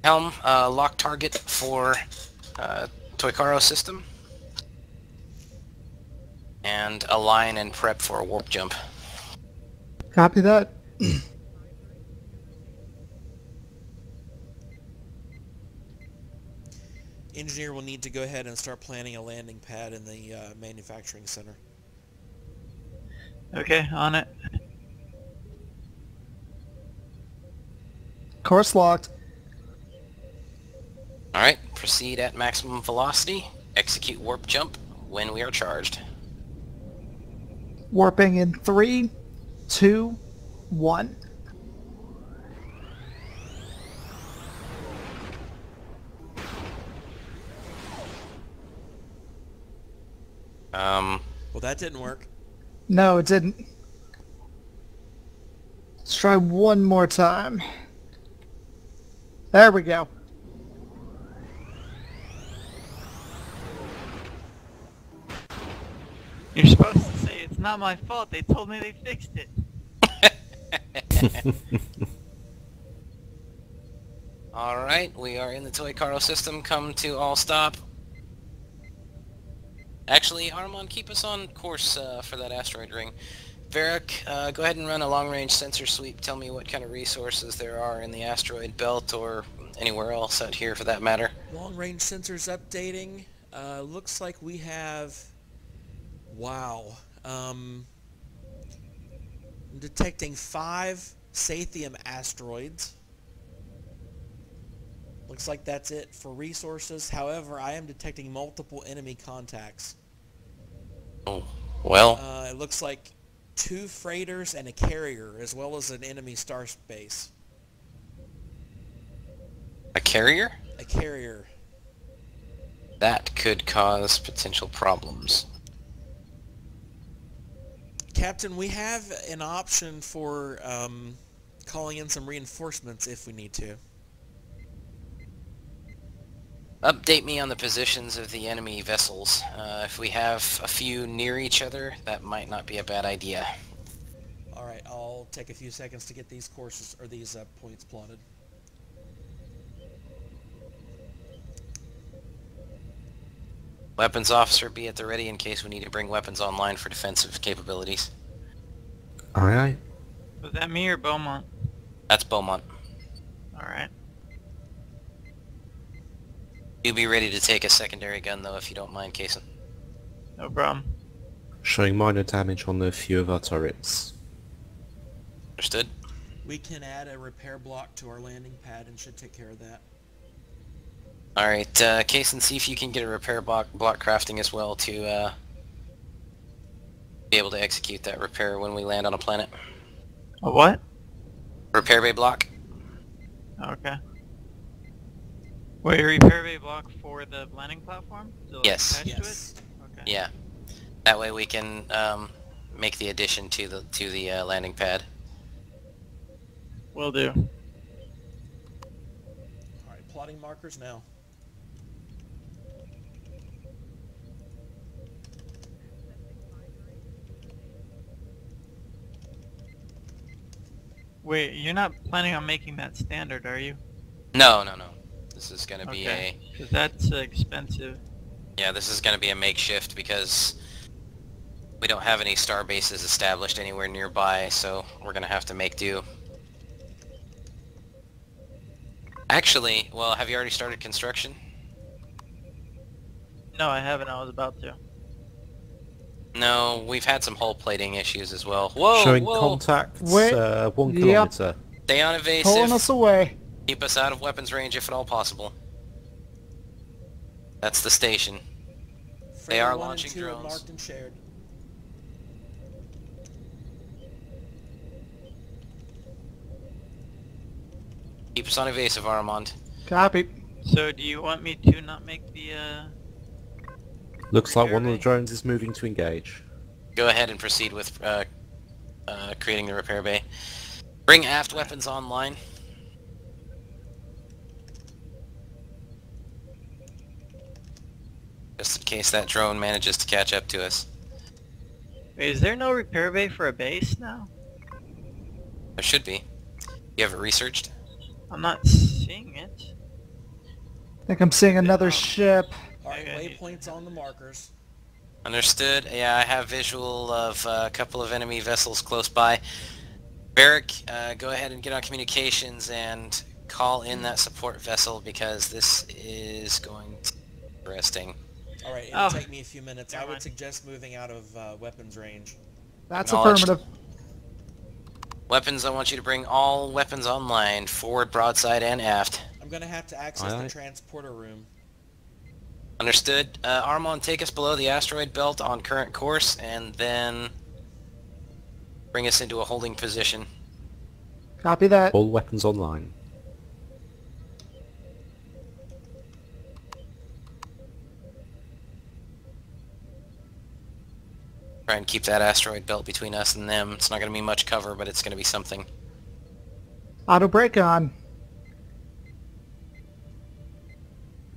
Helm, lock target for Toykaro system. And align and prep for a warp jump. Copy that. Engineer will need to go ahead and start planning a landing pad in the manufacturing center. Okay, on it. Course locked. Alright, proceed at maximum velocity. Execute warp jump when we are charged. Warping in 3, 2, 1. Well, that didn't work. No, it didn't. Let's try one more time. There we go. You're supposed to say it's not my fault. They told me they fixed it. Alright, we are in the Toykaro system. Come to all stop. Actually, Armand, keep us on course for that asteroid ring. Varric, go ahead and run a long-range sensor sweep. Tell me what kind of resources there are in the asteroid belt or anywhere else out here for that matter. Long-range sensors updating. Looks like we have... Wow. I'm detecting 5 Sathium asteroids. Looks like that's it for resources. However, I am detecting multiple enemy contacts. Oh, well. It looks like 2 freighters and a carrier, as well as an enemy star base. A carrier? A carrier. That could cause potential problems. Captain, we have an option for calling in some reinforcements if we need to. update me on the positions of the enemy vessels. If we have a few near each other, that might not be a bad idea. All right, I'll take a few seconds to get these courses or these points plotted. Weapons officer, be at the ready in case we need to bring weapons online for defensive capabilities. Aye, aye. Was that me or Beaumont? That's Beaumont. Alright. You be ready to take a secondary gun though, if you don't mind, Kason. No problem. Showing minor damage on a few of our turrets. Understood? We can add a repair block to our landing pad and should take care of that. Alright, Kason, see if you can get a repair block crafting as well to be able to execute that repair when we land on a planet. A what? Repair bay block. Okay. Wait, a repair bay block for the landing platform? To, like, Yes. attach Yes. To it? Okay. Yeah. That way we can make the addition to the landing pad. Will do. All right, plotting markers now. Wait, you're not planning on making that standard, are you? No, no, no. This is going to be a... Because that's expensive. Yeah, this is going to be a makeshift because we don't have any star bases established anywhere nearby, so we're going to have to make do. Actually, well, have you already started construction? No, I haven't. I was about to. No, we've had some hull plating issues as well. Whoa, Showing whoa! contact, Wait, 1 yep. kilometer. Stay on evasive. Pulling us away. Keep us out of weapons range if at all possible. That's the station. They are Freighter 1 and launching 2 are drones. marked and shared. Keep us on evasive, Armand. Copy. So, do you want me to not make the, Looks like one of the Repair bay? drones is moving to engage. Go ahead and proceed with creating the repair bay. Bring aft weapons online. Just in case that drone manages to catch up to us. Wait, is there no repair bay for a base now? There should be. You have it researched? I'm not seeing it. I think I'm seeing another ship. All right, Okay. waypoints on the markers. Understood. Yeah, I have visual of a couple of enemy vessels close by. Barrick, go ahead and get on communications and call in that support vessel because this is going to be interesting. All right, it'll Oh. take me a few minutes. I Never would mind. suggest moving out of weapons range. That's Acknowledged. affirmative. Weapons, I want you to bring all weapons online, forward, broadside, and aft. I'm going to have to access Aye, the aye. transporter room. Understood. Armand, take us below the asteroid belt on current course, and then bring us into a holding position. Copy that. All weapons online. Try and keep that asteroid belt between us and them. It's not going to be much cover, but it's going to be something. Auto brake on.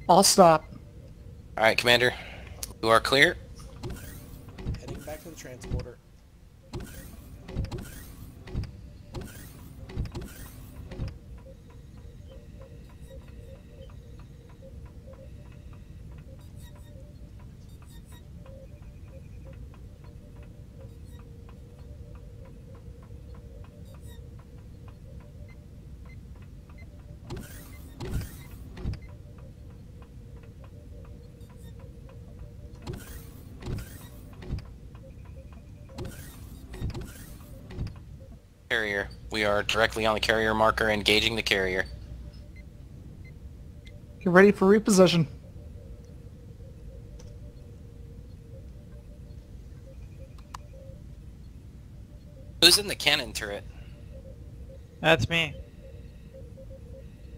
I'll stop. Alright, Commander. You are clear. Heading back to the transporter. Carrier. We are directly on the carrier marker, engaging the carrier. Get ready for reposition. Who's in the cannon turret? That's me.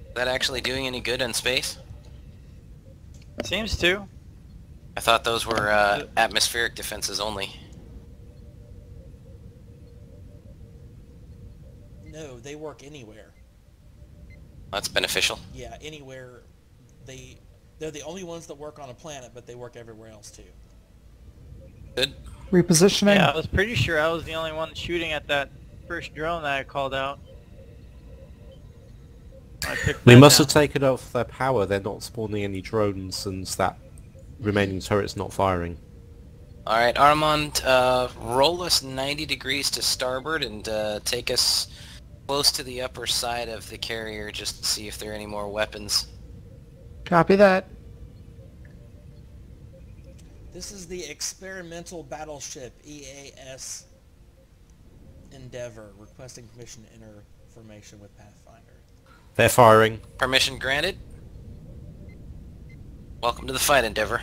Is that actually doing any good in space? Seems to. I thought those were atmospheric defenses only. No, they work anywhere. That's beneficial. Yeah, anywhere. They They're the only ones that work on a planet, but they work everywhere else too. Good. Repositioning. Yeah, I was pretty sure I was the only one shooting at that first drone that I called out. I picked We that must down. have taken off their power. They're not spawning any drones since that remaining turret's not firing. Alright, Armand, roll us 90 degrees to starboard and take us close to the upper side of the carrier just to see if there are any more weapons. Copy that. This is the experimental battleship EAS Endeavor, requesting permission to enter formation with Pathfinder. They're firing. Permission granted. Welcome to the fight, Endeavor.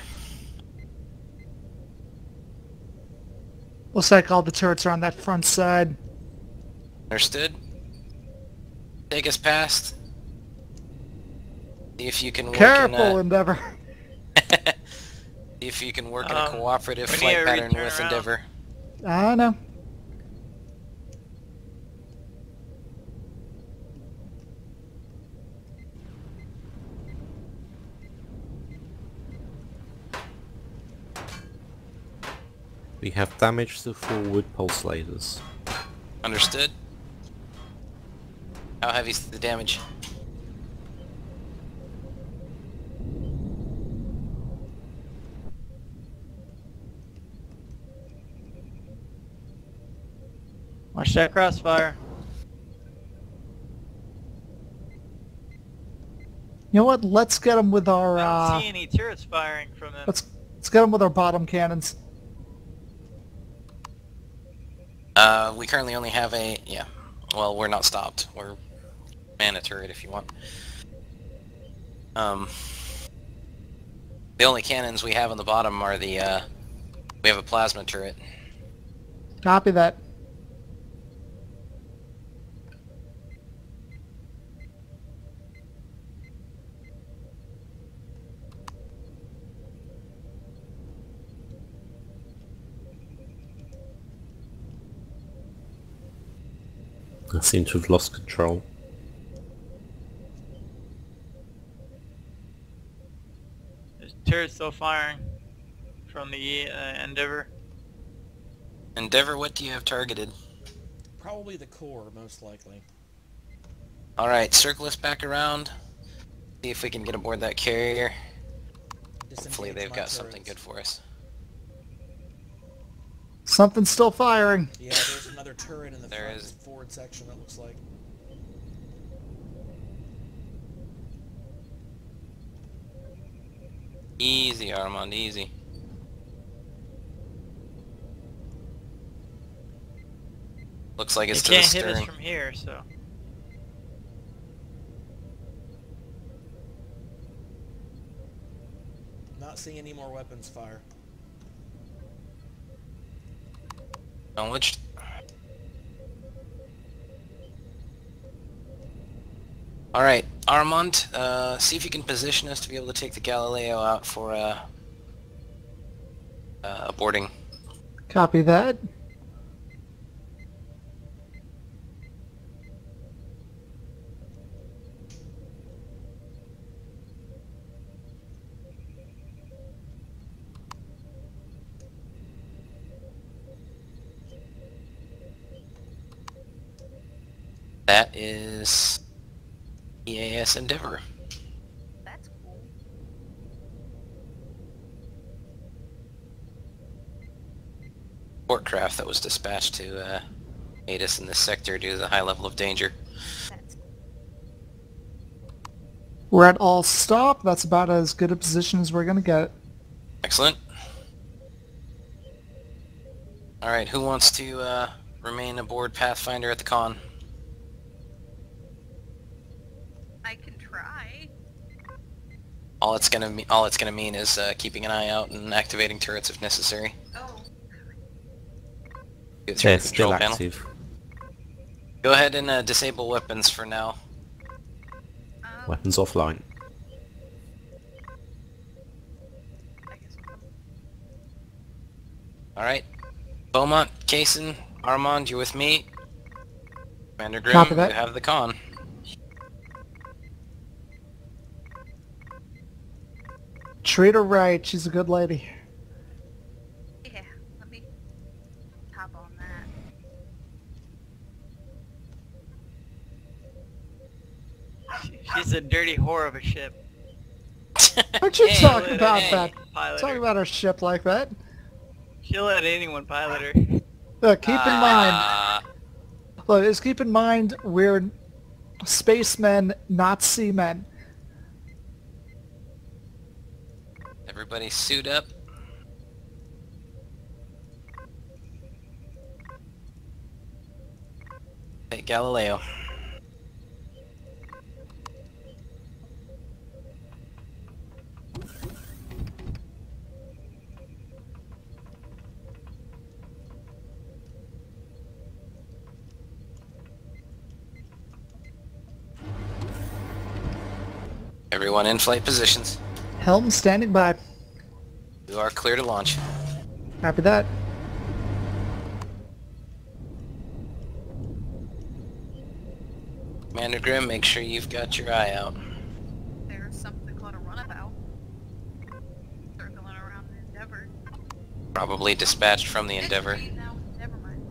Looks like all the turrets are on that front side. Understood. Take us past. See if you can work Careful, Endeavor. see if you can work in a cooperative we need flight to pattern return with around. Endeavor. I know. We have damage to forward pulse lasers. Understood. How heavy's the damage? Watch that crossfire. You know what? Let's get them with our. I don't see any turrets firing from them. Let's get them with our bottom cannons. We currently only have a... yeah. Well, we're not stopped. We're mana turret if you want. The only cannons we have on the bottom are the, we have a plasma turret. Copy that. I seem to have lost control. There's turrets still firing from the Endeavor. Endeavor, what do you have targeted? Probably the core, most likely. Alright, circle us back around. See if we can get aboard that carrier. Hopefully Disengage they've my got something turrets. good for us. Something's still firing. Yeah, there's another turret in the There front is. forward section, it looks like. Easy, Armand, easy. Looks like it's You to the can't hit us stern. from here, so... Not seeing any more weapons fire. Acknowledged. Alright, Armand, see if you can position us to be able to take the Galileo out for boarding. Copy that. That is EAS Endeavor. That's cool. Support craft that was dispatched to aid us in this sector due to the high level of danger. That's cool. We're at all stop. That's about as good a position as we're gonna get. Excellent. Alright, who wants to remain aboard Pathfinder at the con? I can try. All it's gonna mean is keeping an eye out and activating turrets if necessary. Oh. Get through They're the still control panel. active. Go ahead and disable weapons for now. Weapons offline. I guess I'll come. Alright. Beaumont, Kaysen, Armand, you're with me. Commander Grimm, Copy you that. have the con. Treat her right. She's a good lady. Yeah, let me hop on that. She's a dirty whore of a ship. Don't you Hey, talk hey, about hey. that? Pilot Talk her. about our ship like that. She'll let anyone pilot her. Look, keep in mind. Ah, Look, just keep in mind we're spacemen, not seamen. everybody suit up. Hey, Galileo. Everyone in flight positions. Helm standing by. You are clear to launch. Happy that. Commander Grimm, make sure you've got your eye out. There's something called a runabout. Circling around the Endeavor. Probably dispatched from the Endeavor. Actually, no, never mind.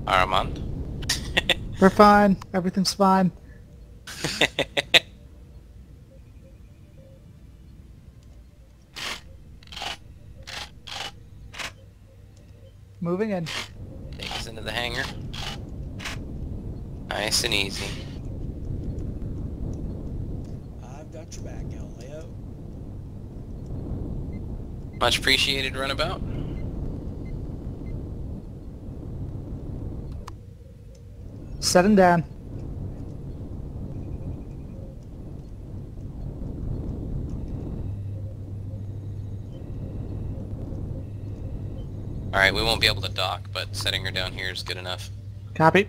Armand. We're fine. Everything's fine. Moving in. Take us into the hangar. Nice and easy. I've got your back, Galileo. Much appreciated, runabout. Setting down. Alright, we won't be able to dock, but setting her down here is good enough. Copy.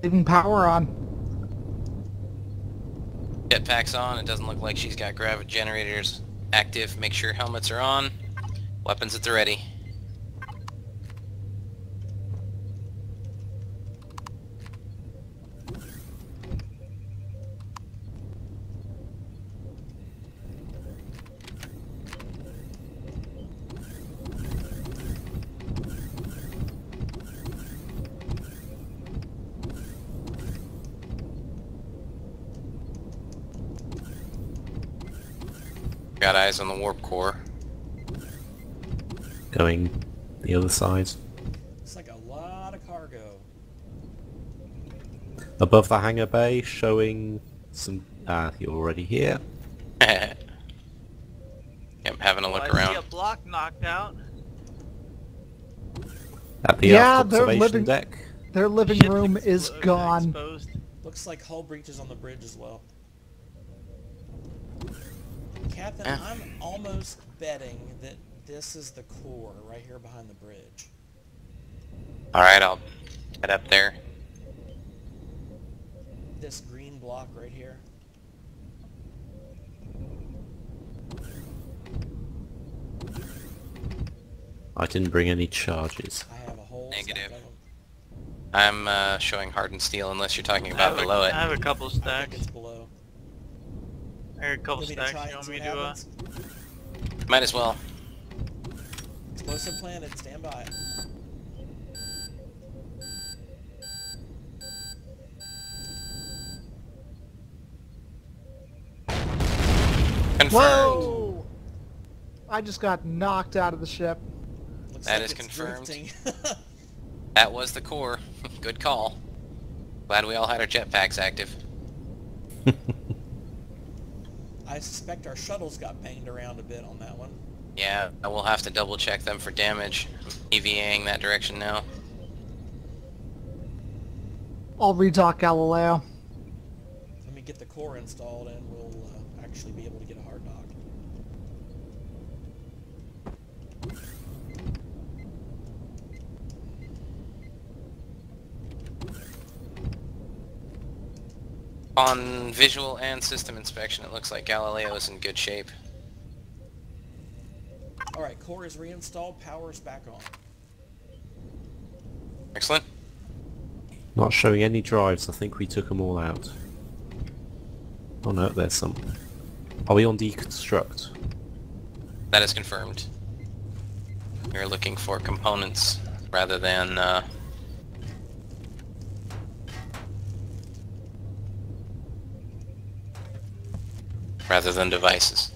Leaving power on. Jetpack's on. It doesn't look like she's got gravity generators active. Make sure helmets are on. Weapons at the ready. Got eyes on the warp core. Going the other side. It's like a lot of cargo. Above the hangar bay, showing some... you're already here. Yep, having a look I see around. a block knocked out. At the Yeah, aft they're observation living- deck. Their living Ship's room is gone. Exposed. Looks like hull breaches on the bridge as well. Captain, Yeah. I'm almost betting that this is the core right here behind the bridge. Alright, I'll head up there. This green block right here. I didn't bring any charges. I have a whole Negative. stack of them. I'm showing hardened steel unless you're talking about below I it. have a couple I think stacks. it's below. I got a couple Want me to stacks. try You and want see me what to happens? Might as well. Explosive planted, stand by. Confirmed. Whoa! I just got knocked out of the ship. Looks That like is it's confirmed. drifting. That was the core. Good call. Glad we all had our jetpacks active. I suspect our shuttles got banged around a bit on that one. Yeah, I will have to double check them for damage. EVAing that direction now. I'll redock Galileo. Let me get the core installed and we'll actually be able to get a hard dock. On visual and system inspection, it looks like Galileo is in good shape. Alright, core is reinstalled, power's back on. Excellent. Not showing any drives. I think we took them all out. Oh no, there's some. Are we on deconstruct? That is confirmed. We're looking for components rather than devices.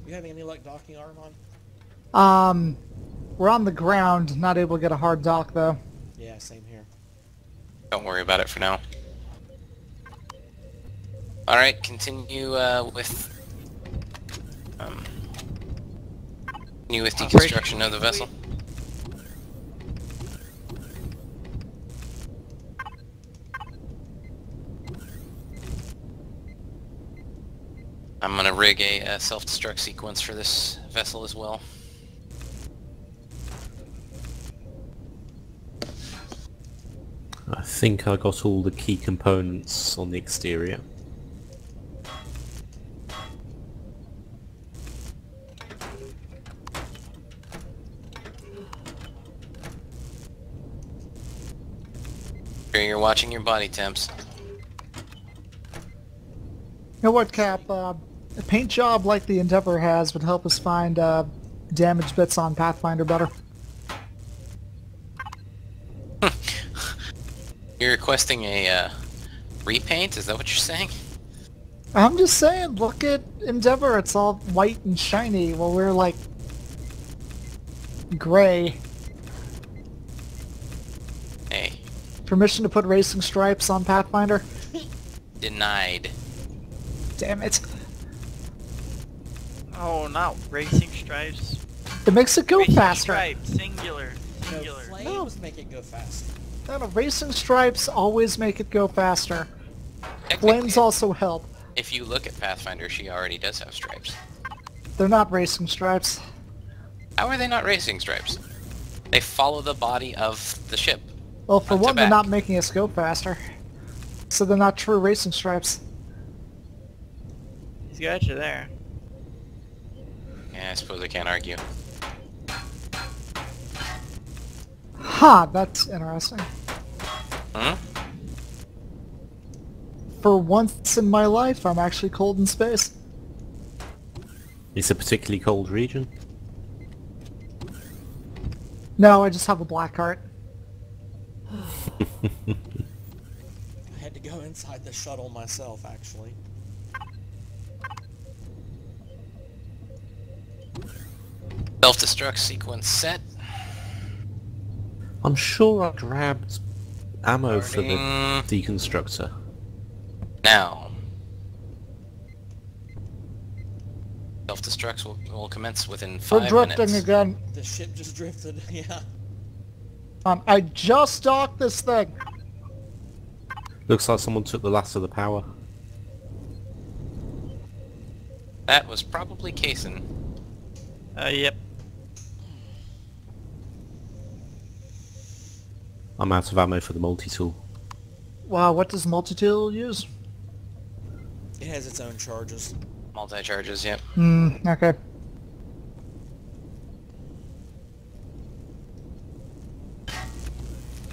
You having any luck docking, Armon? We're on the ground, not able to get a hard dock though. Yeah, same here. Don't worry about it for now. Alright, continue with deconstruction of the vessel. I'm gonna rig a self-destruct sequence for this vessel as well. I think I got all the key components on the exterior. Sure you're watching your body temps. You know what, Cap? A paint job like the Endeavor has would help us find damaged bits on Pathfinder better. You're requesting a repaint? Is that what you're saying? I'm just saying, look at Endeavor. It's all white and shiny, while we're like gray. Hey. Permission to put racing stripes on Pathfinder? Denied. Damn it. Oh, not racing stripes. It makes it go Racing faster. stripes, singular. No, flames make it go faster. No, racing stripes always make it go faster. Technically, Flames also help. if you look at Pathfinder, she already does have stripes. They're not racing stripes. How are they not racing stripes? They follow the body of the ship. Well, for Front to one, they're back. not making us go faster. So they're not true racing stripes. He's got you there. Yeah, I suppose I can't argue. Ha, that's interesting. Hmm? For once in my life, I'm actually cold in space. It's a particularly cold region. No, I just have a black heart. I had to go inside the shuttle myself, actually. Self-destruct sequence set. I'm sure I grabbed ammo for the Starting deconstructor. now. Self-destructs will commence within We're 5 drifting minutes. again. The ship just drifted, yeah. I just docked this thing. Looks like someone took the last of the power. That was probably Kaysen. Yep. I'm out of ammo for the multi-tool. Wow, what does multi-tool use? It has its own charges. Multi-charges, yep. Okay.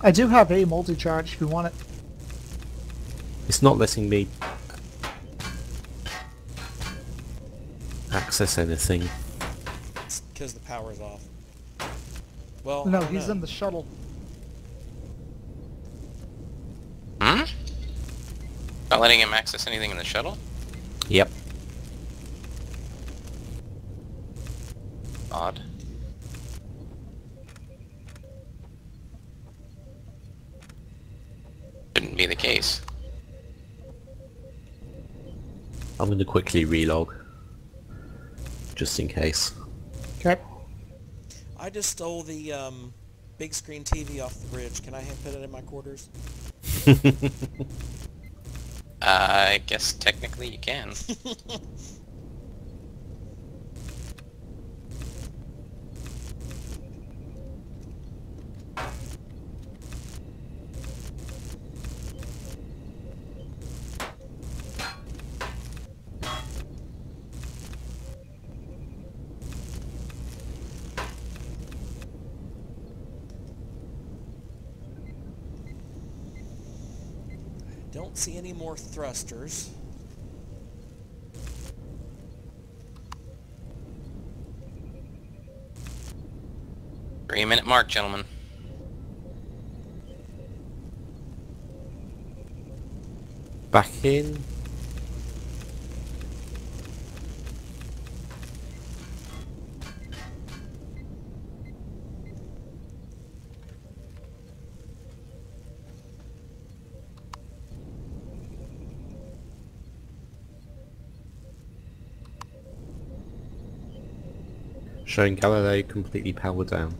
I do have a multi-charge if you want it. It's not letting me access anything. It's because the power's off. Well, No, I don't he's know. in the shuttle. Hmm? Not letting him access anything in the shuttle? Yep. Odd. Shouldn't be the case. I'm going to quickly relog. Just in case. Okay. I just stole the big screen TV off the bridge. Can I put it in my quarters? I guess technically you can. Don't see any more thrusters. Three-minute mark, gentlemen. Back in. Showing Galileo completely powered down.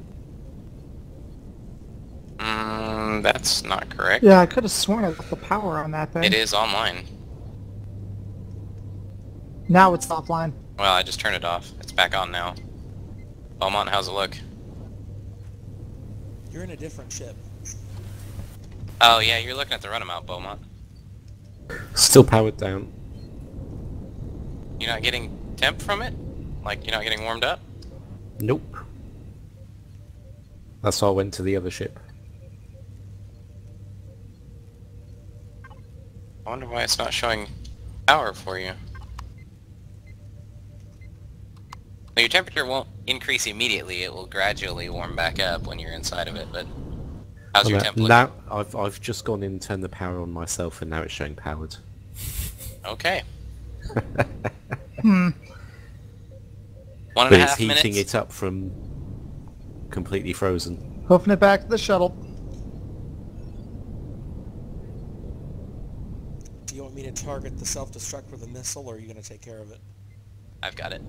That's not correct. Yeah, I could have sworn I left the power on that thing. It is online. Now it's offline. Well, I just turned it off. It's back on now. Beaumont, how's it look? You're in a different ship. Oh yeah, you're looking at the runabout, Beaumont. Still powered down. You're not getting temp from it? Like, you're not getting warmed up? Nope. That's why I went to the other ship. I wonder why it's not showing power for you. Now, your temperature won't increase immediately, it will gradually warm back up when you're inside of it, but how's your temp looking? Now I've just gone in and turned the power on myself and now it's showing powered. Okay. Hmm. One and But a it's half minutes. heating it up from completely frozen. Hoofing it back to the shuttle. Do you want me to target the self-destruct with a missile, or are you going to take care of it? I've got it.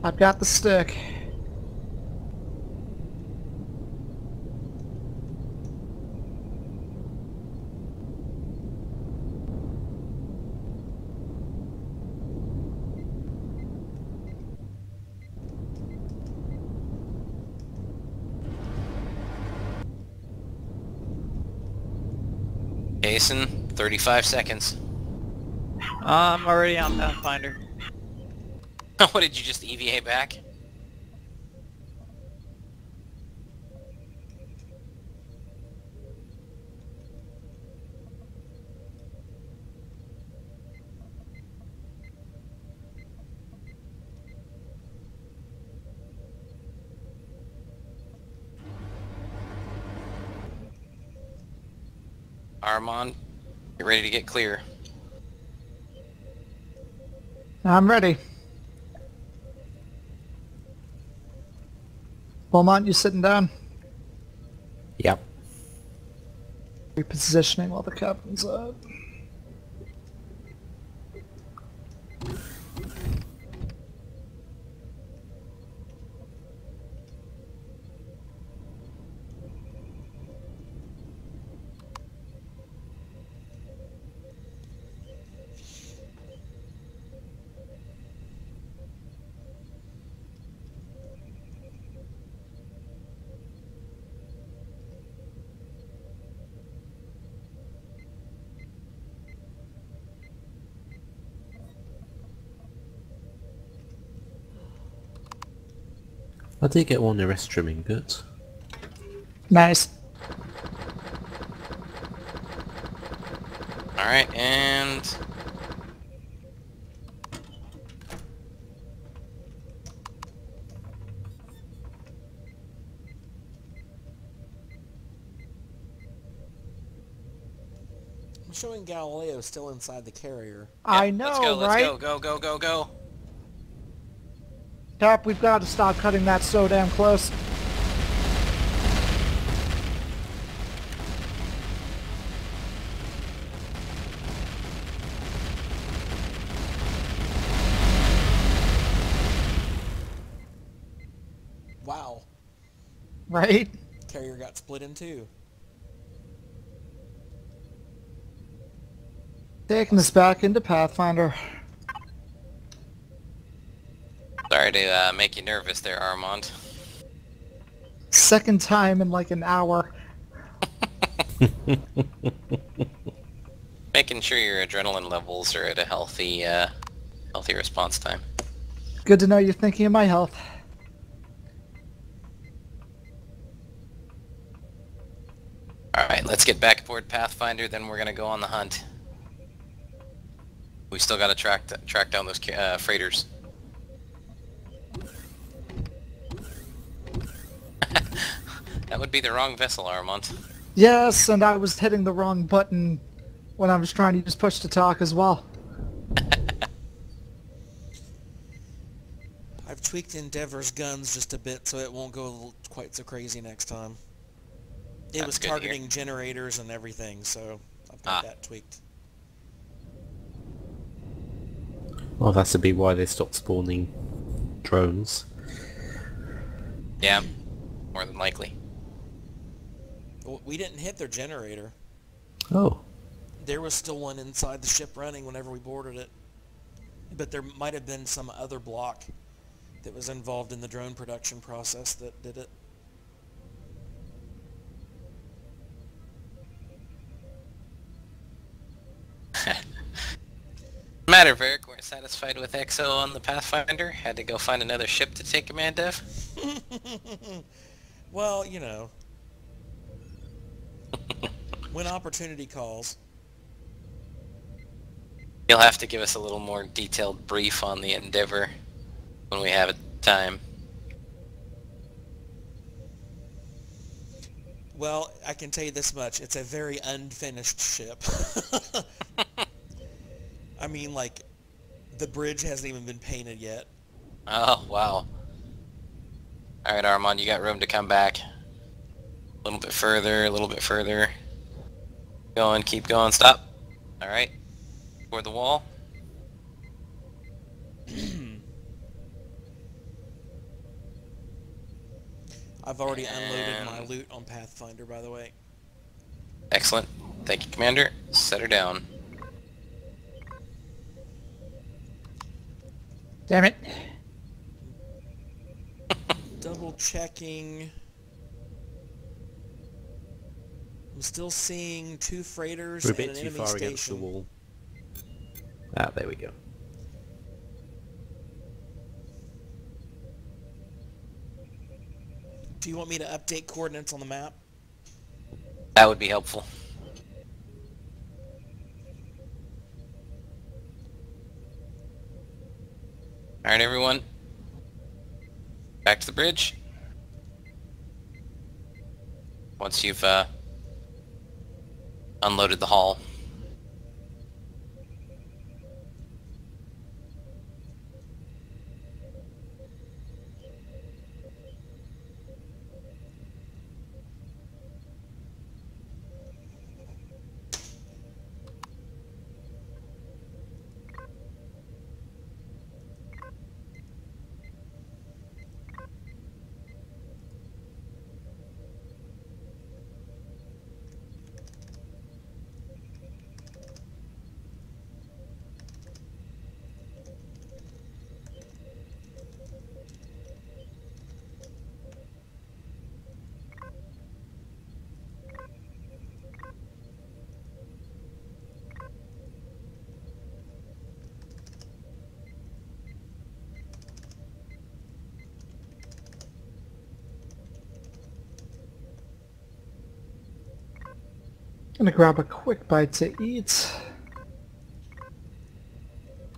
I've got the stick. Jason, 35 seconds. I'm already on Pathfinder. What, did you just EVA back? Armand, get ready to get clear. I'm ready. Beaumont, you sitting down? Yep. Repositioning while the captain's up. I did get one arrest trimming, good. Nice. Alright, and... I'm showing Galileo still inside the carrier. I know, let's go, right? let's go, go, go, go, go. Cap, we've got to stop cutting that so damn close. Wow. Right? Carrier got split in two. Taking us back into Pathfinder. Sorry to make you nervous there, Armand. Second time in like an hour. Making sure your adrenaline levels are at a healthy Healthy response time. Good to know you're thinking of my health. Alright, let's get back aboard Pathfinder, then we're gonna go on the hunt. We still gotta track down those freighters. That would be the wrong vessel, Armand. Yes, and I was hitting the wrong button when I was trying to use push to talk as well. I've tweaked Endeavor's guns just a bit so it won't go quite so crazy next time. It was targeting generators and everything, so I've got that tweaked. Well, that's to be why they stopped spawning drones. Yeah, more than likely. Well, we didn't hit their generator. Oh. There was still one inside the ship running whenever we boarded it. But there might have been some other block that was involved in the drone production process that did it. Matter, Varric, we're satisfied with XO on the Pathfinder. Had to go find another ship to take command of. Well, you know. When opportunity calls. You'll have to give us a little more detailed brief on the Endeavor when we have time. Well, I can tell you this much. It's a very unfinished ship. I mean, like, the bridge hasn't even been painted yet. Oh, wow. Alright, Armand, you got room to come back. A little bit further, a little bit further. Going, keep going, stop. Alright. Toward the wall. I've already unloaded my loot on Pathfinder, by the way. Excellent. Thank you, Commander. Set her down. Damn it. Double checking. I'm still seeing 2 freighters We're a and bit an too enemy far station. against the wall. Ah, there we go. Do you want me to update coordinates on the map? That would be helpful. Alright, everyone. Back to the bridge. Once you've unloaded the hull. Gonna grab a quick bite to eat.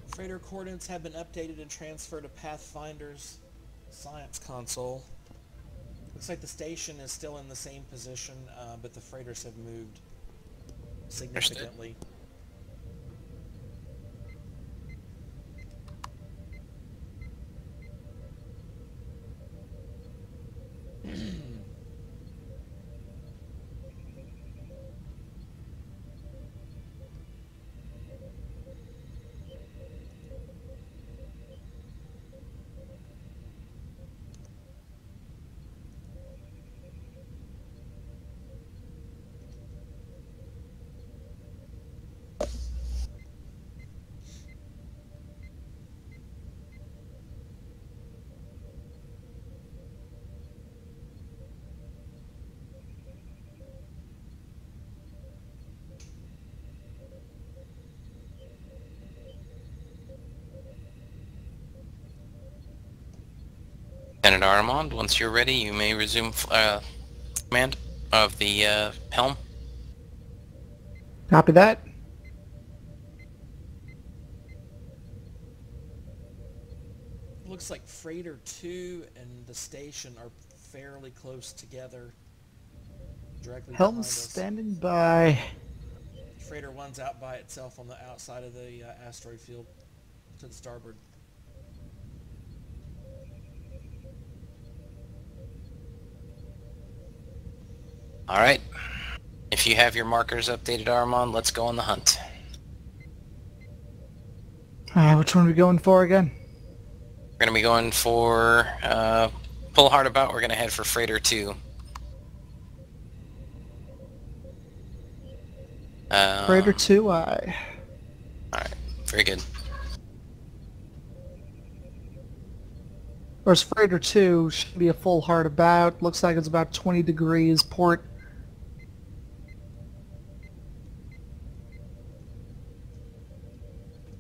Freighter coordinates have been updated and transferred to Pathfinder's science console. Looks like the station is still in the same position, but the freighters have moved significantly. Lieutenant Armand, once you're ready, you may resume command of the helm. Copy that. Looks like Freighter 2 and the station are fairly close together. Directly behind Helm's us. standing by. Freighter 1's out by itself on the outside of the asteroid field to the starboard. Alright. If you have your markers updated, Armand, let's go on the hunt. Which one are we going for again? We're going to be going for pull hard about. We're going to head for Freighter 2. Freighter 2I. Alright, very good. Whereas Freighter 2 should be a full hard about. Looks like it's about 20 degrees port.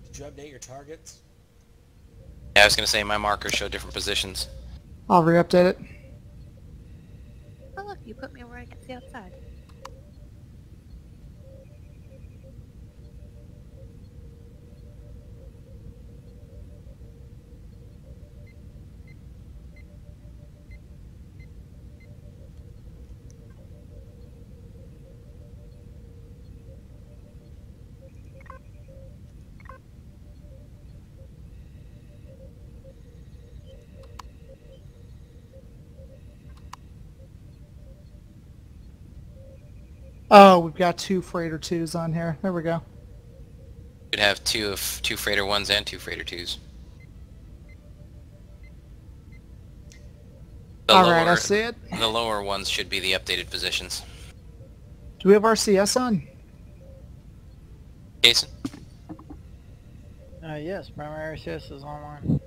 Did you update your targets? Yeah, I was going to say my markers show different positions. I'll re-update it. Oh look, you put me where I can see outside. Oh, we've got 2 Freighter 2s on here. There we go. Should have two Freighter 1s and 2 Freighter 2s. Alright, I see it. The lower ones should be the updated positions. Do we have RCS on? Jason? Yes, primary RCS is online.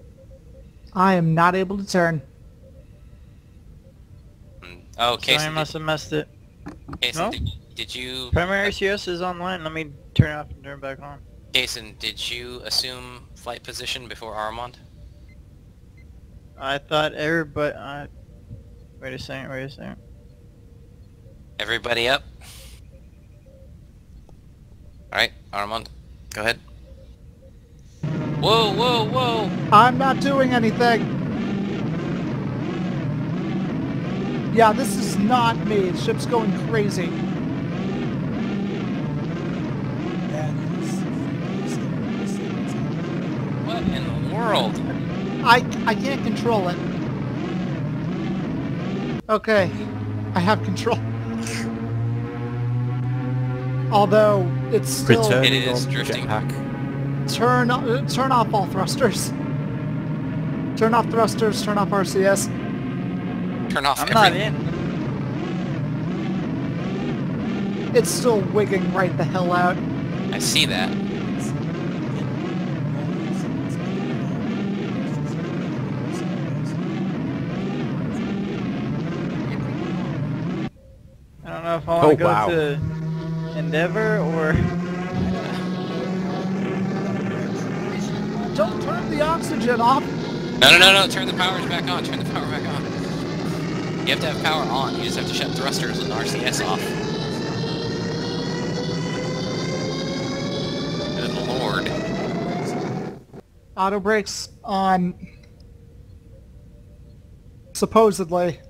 I am not able to turn. Oh, Jason, Sorry, I must have messed it. Jason, No? did you... Primary RCS is online. Let me turn it off and turn it back on. Jason, did you assume flight position before Armand? I thought everybody... wait a second. Everybody up? Alright, Armand, go ahead. Whoa, whoa, whoa! I'm not doing anything! Yeah, this is not me. The ship's going crazy. What in the world? I can't control it. Okay, I have control. Although, it's still... Returning It is on drifting. jetpack. Turn off all thrusters. Turn off thrusters, turn off RCS. Turn off I'm every... not in. It's still wigging right the hell out. I see that. I don't know if I want to go wow. to Endeavor or... Don't turn the oxygen off. No, turn the powers back on, turn the power back on. You have to have power on, you just have to shut thrusters and RCS off. Good lord. Auto brakes on. Supposedly.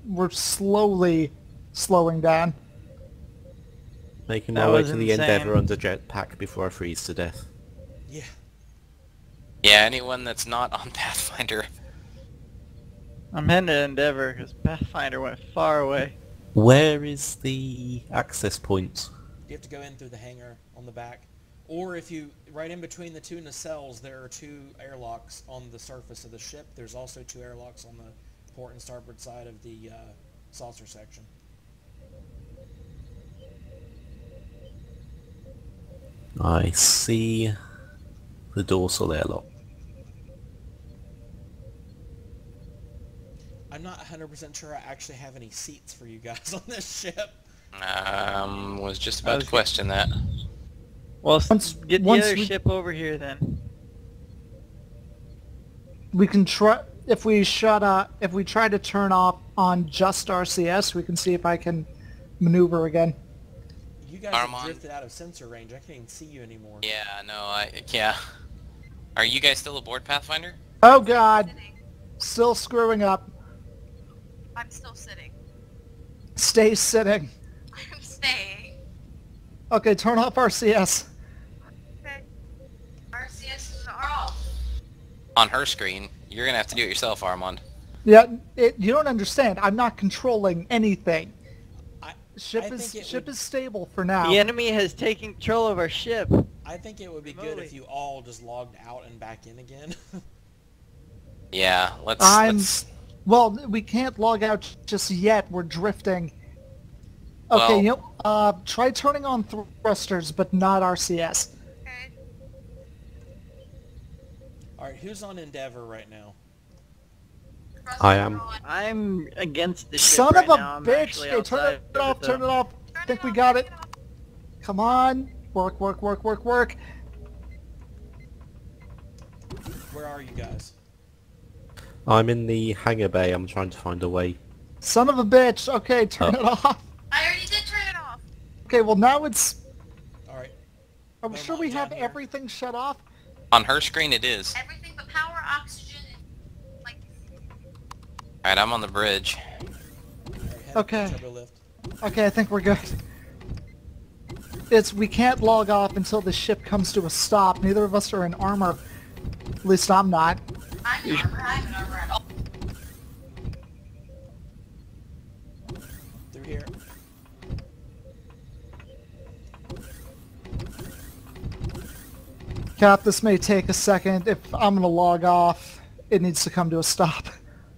We're slowly slowing down. Making That my way was to the insane. Endeavour under jetpack before I freeze to death. Yeah. Yeah, anyone that's not on Pathfinder. I'm heading to Endeavor because Pathfinder went far away. Where is the access point? You have to go in through the hangar on the back. Or if you, right in between the 2 nacelles, there are 2 airlocks on the surface of the ship. There's also 2 airlocks on the port and starboard side of the saucer section. I see the dorsal airlock. I'm not 100% sure I actually have any seats for you guys on this ship. Was just about to question that. Well, Once- get the once other we- ship over here then. We can try. if we try to turn off on just RCS, we can see if I can maneuver again. You guys have drifted out of sensor range. I can't even see you anymore. Yeah, no, yeah. Are you guys still aboard Pathfinder? Oh god. Still screwing up. I'm still sitting. Stay sitting. I'm staying. Okay, turn off RCS. Okay. RCS is off. On her screen, you're gonna have to do it yourself, Armand. Yeah, you don't understand. I'm not controlling anything. Ship is stable for now. The enemy has taken control of our ship. I think it would be good if you all just logged out and back in again. Yeah, let's... Well, we can't log out just yet. We're drifting. Okay, try turning on thrusters, but not RCS. Okay. Alright, who's on Endeavor right now? I am. I'm against the ship Son right of a now. I'm bitch! actually Okay, turn outside it of off, though. turn it off. I think we got it. Come on. Work, work, work, work, work. Where are you guys? I'm in the hangar bay. I'm trying to find a way. Son of a bitch. Okay, turn it off. I already did turn it off. Okay, well now it's... Alright. Are we sure we have everything shut off? On her screen it is. Everything but power, oxygen, and like... Alright, I'm on the bridge. Okay. Okay, I think we're good. We can't log off until the ship comes to a stop. Neither of us are in armor. At least I'm not. I'm in armor. I'm in armor at all. Through here. Cap, this may take a second. If I'm gonna log off, it needs to come to a stop.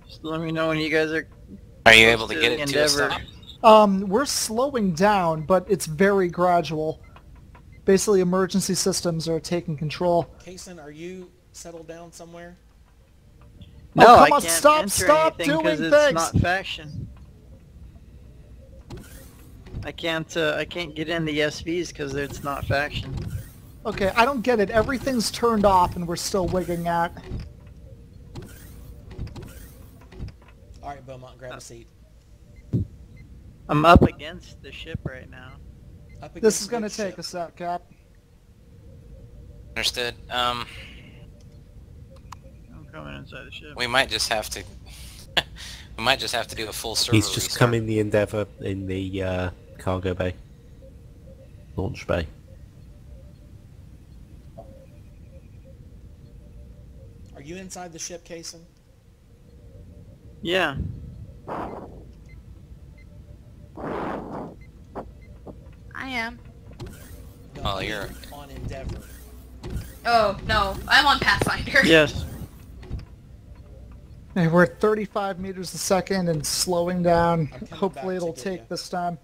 Just let me know when you guys are... Are you able to get it to a stop? We're slowing down, but it's very gradual. Basically, emergency systems are taking control. Kason, are you settled down somewhere? No, oh, I come on, can't stop enter doing anything things! it's not faction. I can't get in the SVs because it's not faction. Okay, I don't get it. Everything's turned off and we're still wigging out. Alright, Beaumont, grab a seat. I'm up against the ship right now. This is gonna take a sec, Cap. Understood. I'm coming inside the ship. We might just have to... we might just have to do a full server He's just restart. come in the Endeavour in the cargo bay. Launch bay. Are you inside the ship, Kason? Yeah. I am. No, Oh, you're... on Endeavor. Oh, no. I'm on Pathfinder. Yes. Hey, we're at 35 meters a second and slowing down. Hopefully it'll to get take ya. this time.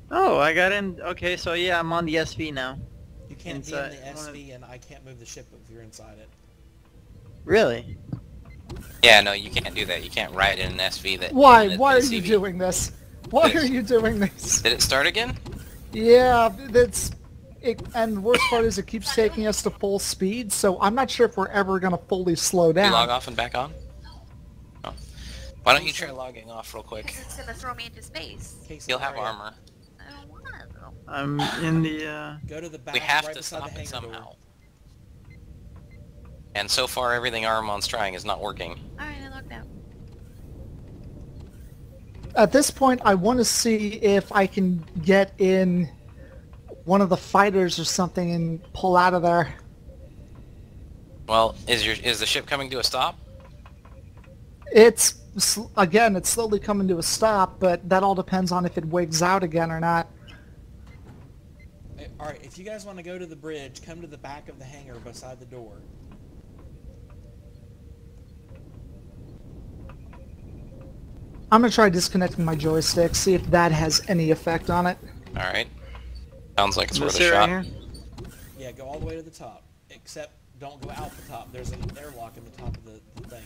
Oh, I got in. Okay, so yeah, I'm on the SV now. You can't Inside. be in the SV and I can't move the ship if you're inside it. Really? Yeah, no, you can't do that. You can't ride in an SV that... Why? in a- Why in are a you CV. doing this? Why are you doing this? Did it start again? Yeah, and the worst part is it keeps taking us to full speed, so I'm not sure if we're ever gonna fully slow You down. log off and back on? Oh. Why don't you try logging off real quick? Because it's gonna throw me into space. Kason, You'll have where are ya? armor. I don't want to though. I'm in the. Go to the back, We have right to beside stop the it hangar somehow. door. And so far, everything Armon's trying is not working. Alright, I logged out. At this point, I want to see if I can get in one of the fighters or something and pull out of there. Well, is the ship coming to a stop? It's slowly coming to a stop, but that all depends on if it wigs out again or not. Alright, if you guys want to go to the bridge, come to the back of the hangar beside the door. I'm gonna try disconnecting my joystick, see if that has any effect on it. Alright. Sounds like it's Is worth this a it shot. right here? Yeah, go all the way to the top. Except, don't go out the top. There's an airlock in the top of the thing.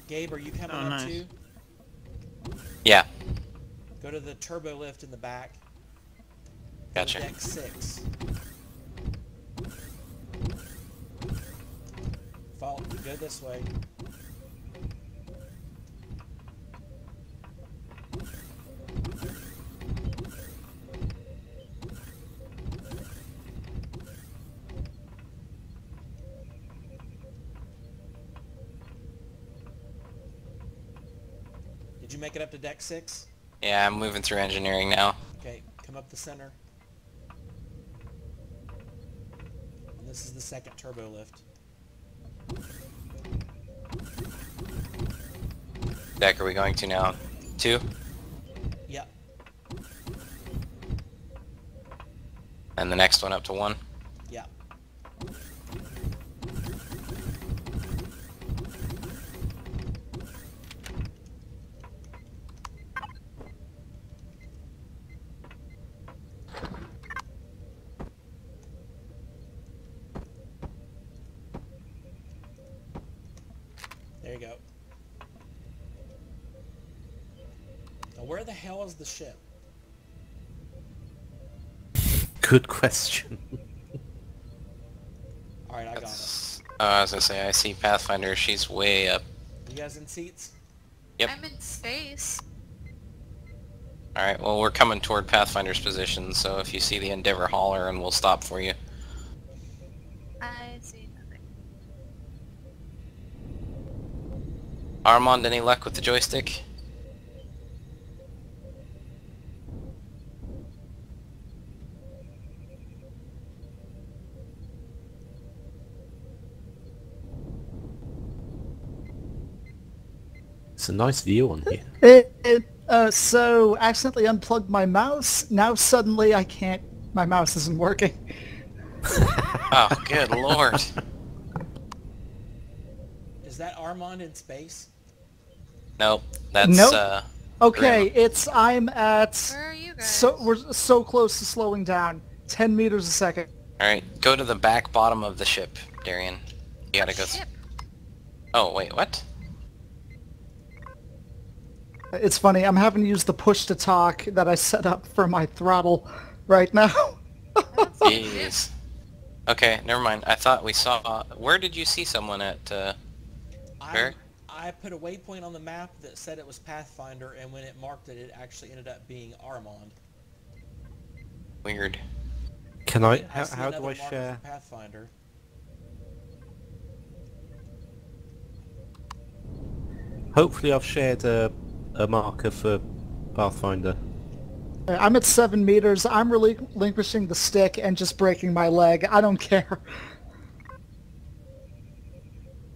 Gabe, are you coming Oh, up nice. too? Yeah. Go to the turbo lift in the back. Go to Gotcha. Deck 6. Follow. Go this way. Did you make it up to deck 6? Yeah, I'm moving through engineering now. Okay, come up the center. And this is the second turbo lift. Deck are we going to now? 2? Yep. And the next one up to 1? Yep. There you go. Now where the hell is the ship? Good question. Alright, I got it. I was gonna say, I see Pathfinder, she's way up. You guys in seats? Yep. I'm in space. Alright, well we're coming toward Pathfinder's position, so if you see the Endeavor holler and we'll stop for you. I see nothing. Armand, any luck with the joystick? It's a nice view on here. So accidentally unplugged my mouse. Now suddenly I can't. My mouse isn't working. Oh, good lord. Is that Armand in space? Nope, that's Nope. Okay, Grim. I'm at. Where are you guys? So we're so close to slowing down. 10 meters a second. Alright, go to the back bottom of the ship, Darian. You gotta go Ship. Oh, wait, what? It's funny. I'm having to use the push to talk that I set up for my throttle right now. Jeez. Okay, never mind. I thought we saw... where did you see someone at, Barry? I put a waypoint on the map that said it was Pathfinder, and when it marked it, it actually ended up being Armand. Weird. Can I? see How do another I marker share? for Pathfinder. Hopefully, I've shared a marker for Pathfinder. I'm at 7 meters. I'm relinquishing the stick and just breaking my leg. I don't care.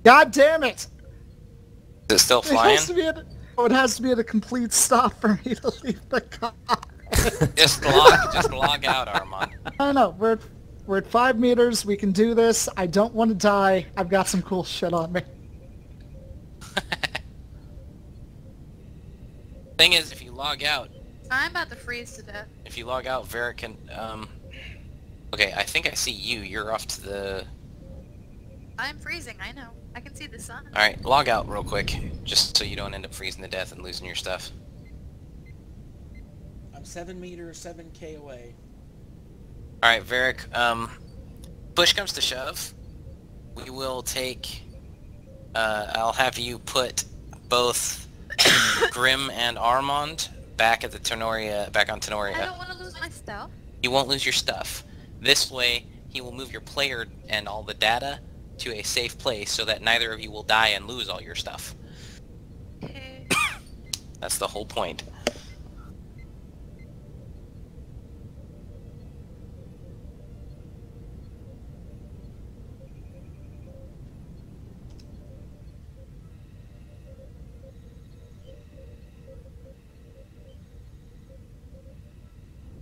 God damn it! Is it still It flying? has to be at, it has to be at a complete stop for me to leave the car. Just log out, Armand. I don't know. We're at 5 meters. We can do this. I don't want to die. I've got some cool shit on me. Thing is, if you log out, I'm about to freeze to death. if you log out, Varric can, okay, I think I see you. You're off to the... I'm freezing, I know. I can see the sun. Alright, log out real quick, just so you don't end up freezing to death and losing your stuff. I'm 7 meters, 7K away. Alright, Varric, push comes to shove. We will take, I'll have you put both Grim and Armand back at the Tenoria, back on I Tenoria. don't want to lose my stuff. You won't lose your stuff. This way, he will move your player and all the data to a safe place so that neither of you will die and lose all your stuff. Okay. That's the whole point.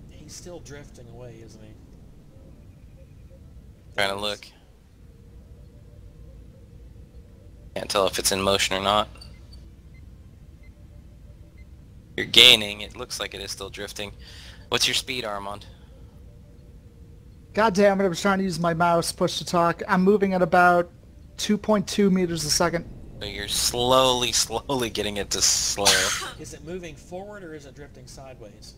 He's still drifting away, isn't he? Trying to look. Can't tell if it's in motion or not. You're gaining. It looks like it is still drifting. What's your speed, Armand? God damn it, I was trying to use my mouse push to talk. I'm moving at about 2.2 meters a second. So you're slowly getting it to slow. Is it moving forward or is it drifting sideways?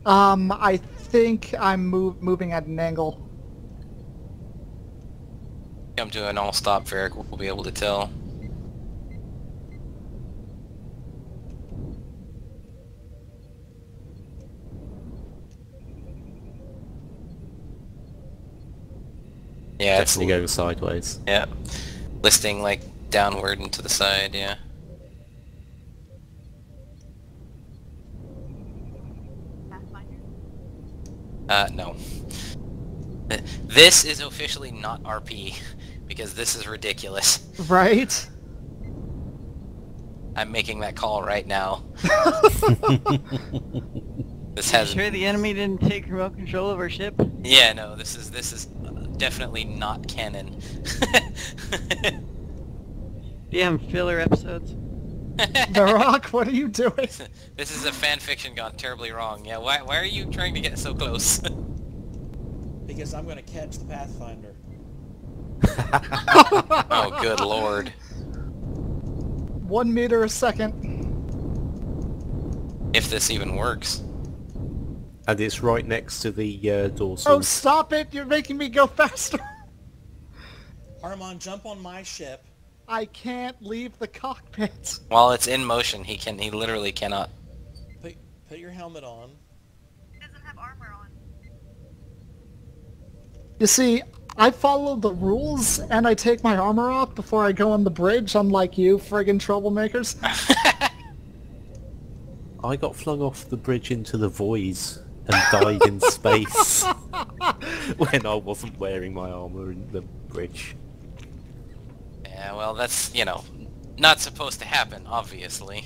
I think I'm moving at an angle. come to an all-stop, Varric will be able to tell. Yeah, it's Definitely going sideways. yeah, listing like downward and to the side. Yeah. No. This is officially not RP because this is ridiculous. Right? I'm making that call right now. This You has sure the enemy didn't take remote control of our ship? Yeah, no, this is definitely not canon. Damn filler episodes. The Rock, what are you doing? This is a fan fiction gone terribly wrong. Yeah, why are you trying to get so close? Because I'm going to catch the Pathfinder. Oh, good lord. 1 meter a second. If this even works. And it's right next to the dorsal. Oh, stop it! You're making me go faster! Armand, jump on my ship. I can't leave the cockpit. While it's in motion, he literally cannot. Put your helmet on. He doesn't have armor on. You see, I follow the rules and I take my armor off before I go on the bridge, unlike you friggin' troublemakers. I got flung off the bridge into the void and died in space when I wasn't wearing my armor in the bridge. Yeah, well, that's, you know, not supposed to happen, obviously.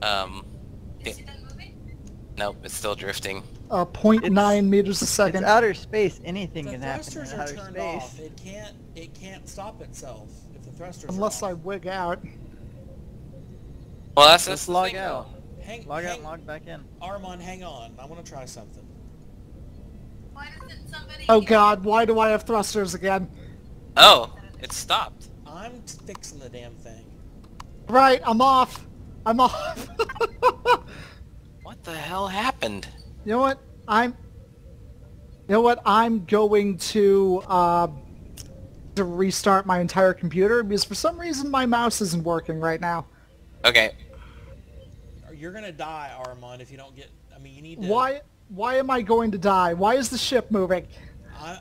Is it moving? Nope, it's still drifting. 0.9 meters a It's second. outer space. Anything The can happen in thrusters are outer turned space. off. It can't stop itself if the thrusters Unless are I off. wig out. Well, that's Let's the log thing, out. Log out Hang, and log back in. Armand, hang on. I want to try something. Why doesn't somebody... Oh god, why do I have thrusters again? though. Oh, it stopped. I'm fixing the damn thing. Right, I'm off. I'm off. What the hell happened? You know what? I'm going to restart my entire computer because for some reason my mouse isn't working right now. Okay. You're gonna die, Armand, if you don't get... I mean, you need to... Why am I going to die? Why is the ship moving?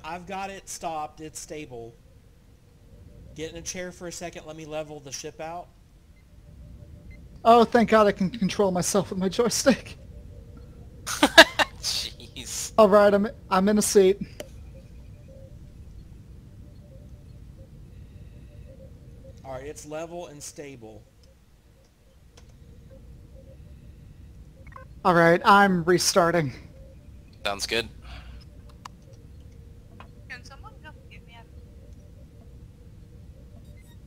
I've got it stopped. It's stable. Get in a chair for a second. Let me level the ship out. Oh, thank god I can control myself with my joystick. Jeez. Alright, I'm in a seat. Alright, it's level and stable. Alright, I'm restarting. Sounds good. Can someone come get me out?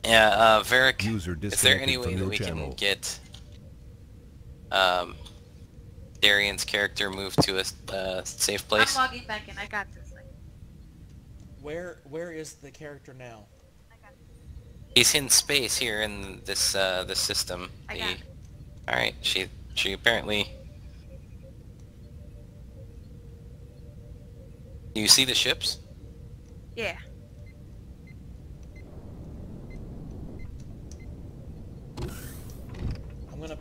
Yeah, Varric, User is there any disconnected way from that your we channel. can get Darian's character moved to a safe place? I'm logging back in. I got this. Where is the character now? I got this. He's in space here in this this system. I got it. All right, she apparently. Do you see the ships? Yeah. I'm gonna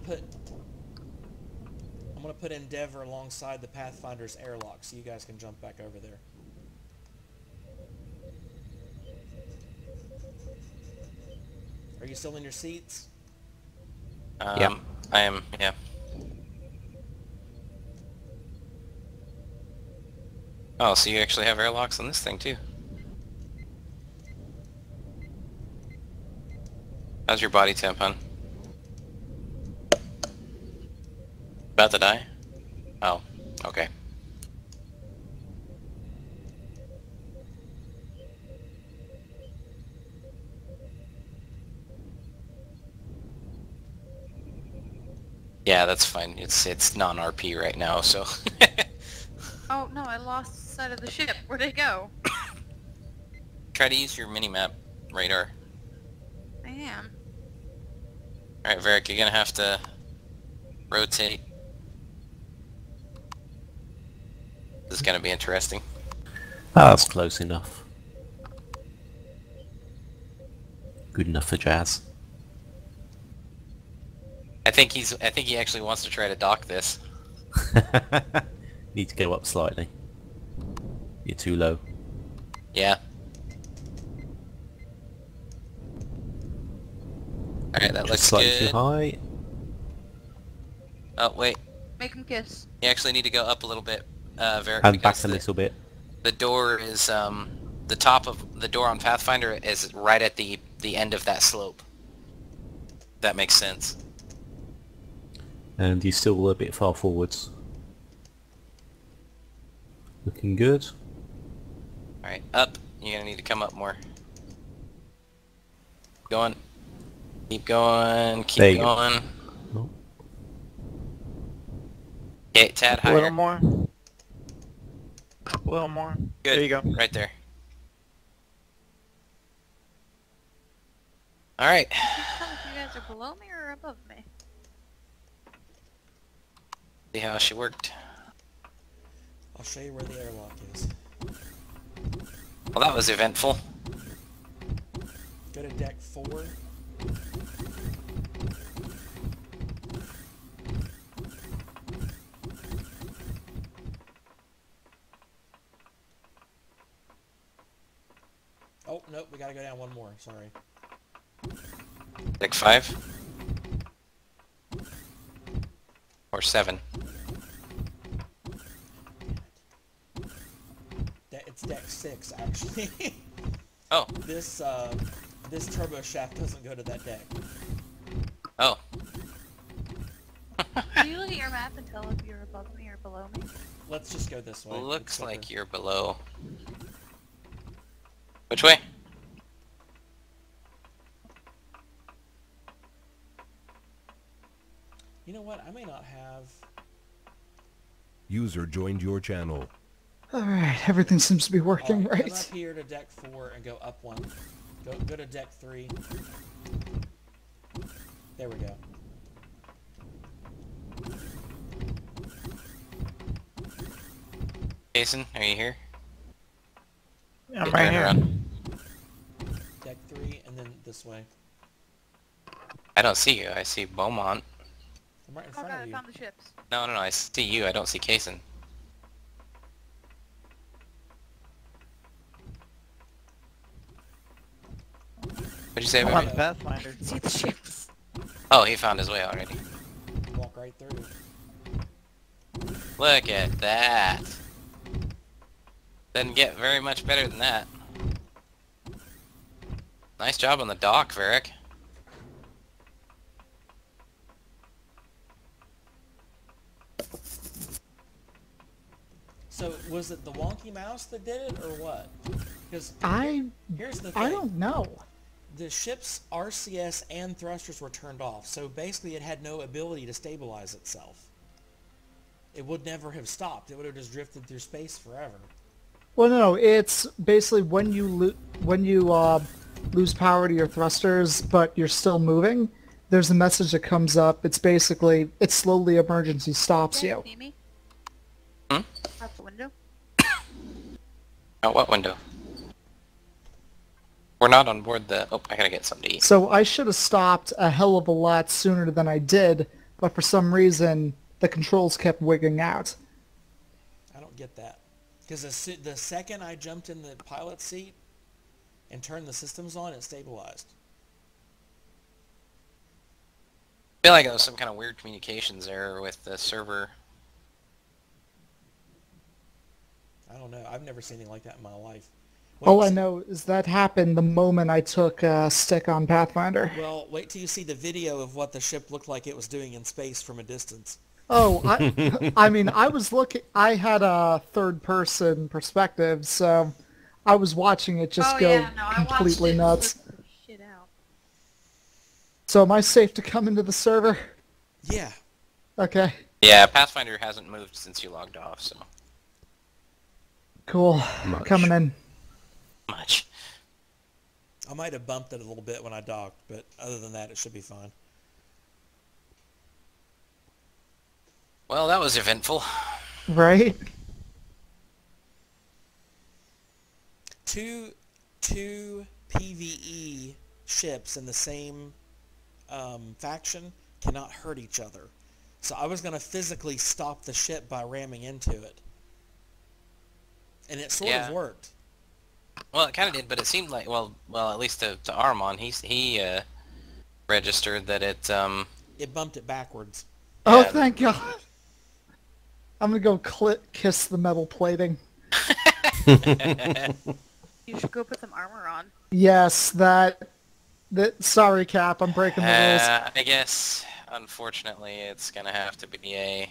put Endeavor alongside the Pathfinder's airlock so you guys can jump back over there. Are you still in your seats? Yeah. I am. Yeah. Oh, so you actually have airlocks on this thing too. How's your body temp, hon? About to die? Oh, okay. Yeah, that's fine. It's non-RP right now, so... Oh no, I lost sight of the ship. Where'd it go? Try to use your mini-map radar. I am. Alright, Varric, you're gonna have to rotate. This is gonna be interesting. Ah, that's close enough. good enough for Jazz. I think he actually wants to try to dock this. Need to go up slightly. You're too low. Yeah. Alright, that Just looks slightly good. too high. Oh, wait. Make him kiss. You actually need to go up a little bit, Varric, And because back a little bit. the door is, the top of the door on Pathfinder is right at the end of that slope. That makes sense. And you're still a bit far forwards. Looking good. Alright, up. You're gonna need to come up more. Going. Keep going. There Keep you go. going. Oh. Okay, tad A little higher. more. A little more. Good. There you go. Right there. Alright. Can you tell if you guys are below me or above me? See how she worked. I'll show you where the airlock is. Well, that was eventful. Go to deck 4. Oh, nope, we gotta go down one more, sorry. Deck 5. Or 7. It's deck 6, actually. Oh. This turbo shaft doesn't go to that deck. Oh. Can you look at your map and tell if you're above me or below me? Let's just go this way. Looks It's like quicker. you're below. Which way? You know what? I may not have... User joined your channel. Alright, everything seems to be working Come right. up here to deck 4 and go up 1. Go to deck 3. There we go. Jason, are you here? I'm Good, right turn here. around. Deck 3 and then this way. I don't see you. I see Beaumont. I'm right in Oh front god, of I you. found the ships. No, I see you. I don't see Kason. What'd you say I'm about on me? the Pathfinder. See the ships. Oh, he found his way already. Walk right through. Look at that. Doesn't get very much better than that. Nice job on the dock, Varric. So, was it the wonky mouse that did it, or what? Because here's the thing. I don't know. The ship's RCS and thrusters were turned off, so basically it had no ability to stabilize itself. It would never have stopped. It would have just drifted through space forever. Well, no, it's basically when you lose power to your thrusters, but you're still moving. There's a message that comes up. It's basically it slowly emergency stops you. See me? Hmm? Out the window? Out what window? We're not on board the... Oh, I gotta get something to eat. So I should have stopped a hell of a lot sooner than I did, but for some reason the controls kept wigging out. I don't get that. Because the second I jumped in the pilot seat and turned the systems on, it stabilized. I feel like it was some kind of weird communications error with the server. I don't know. I've never seen anything like that in my life. All I know is that happened the moment I took a stick on Pathfinder. Well, wait till you see the video of what the ship looked like it was doing in space from a distance. Oh, I mean, I was looking. I had a third-person perspective, so I was watching it just go completely nuts. Shit out. So am I safe to come into the server? Yeah. Okay. Yeah, Pathfinder hasn't moved since you logged off, so... Cool. Much. Coming in. Much. I might have bumped it a little bit when I docked, but other than that, it should be fine. Well, that was eventful. Right? Two PvE ships in the same faction cannot hurt each other. So I was going to physically stop the ship by ramming into it. And it sort of worked. Well, it kind of did, but it seemed like, well, at least to Armon, he registered that it... It bumped it backwards. Oh, thank God. I'm going to go kiss the metal plating. You should go put some armor on. Yes, that sorry, Cap, I'm breaking the rules. I guess, unfortunately, it's going to have to be a...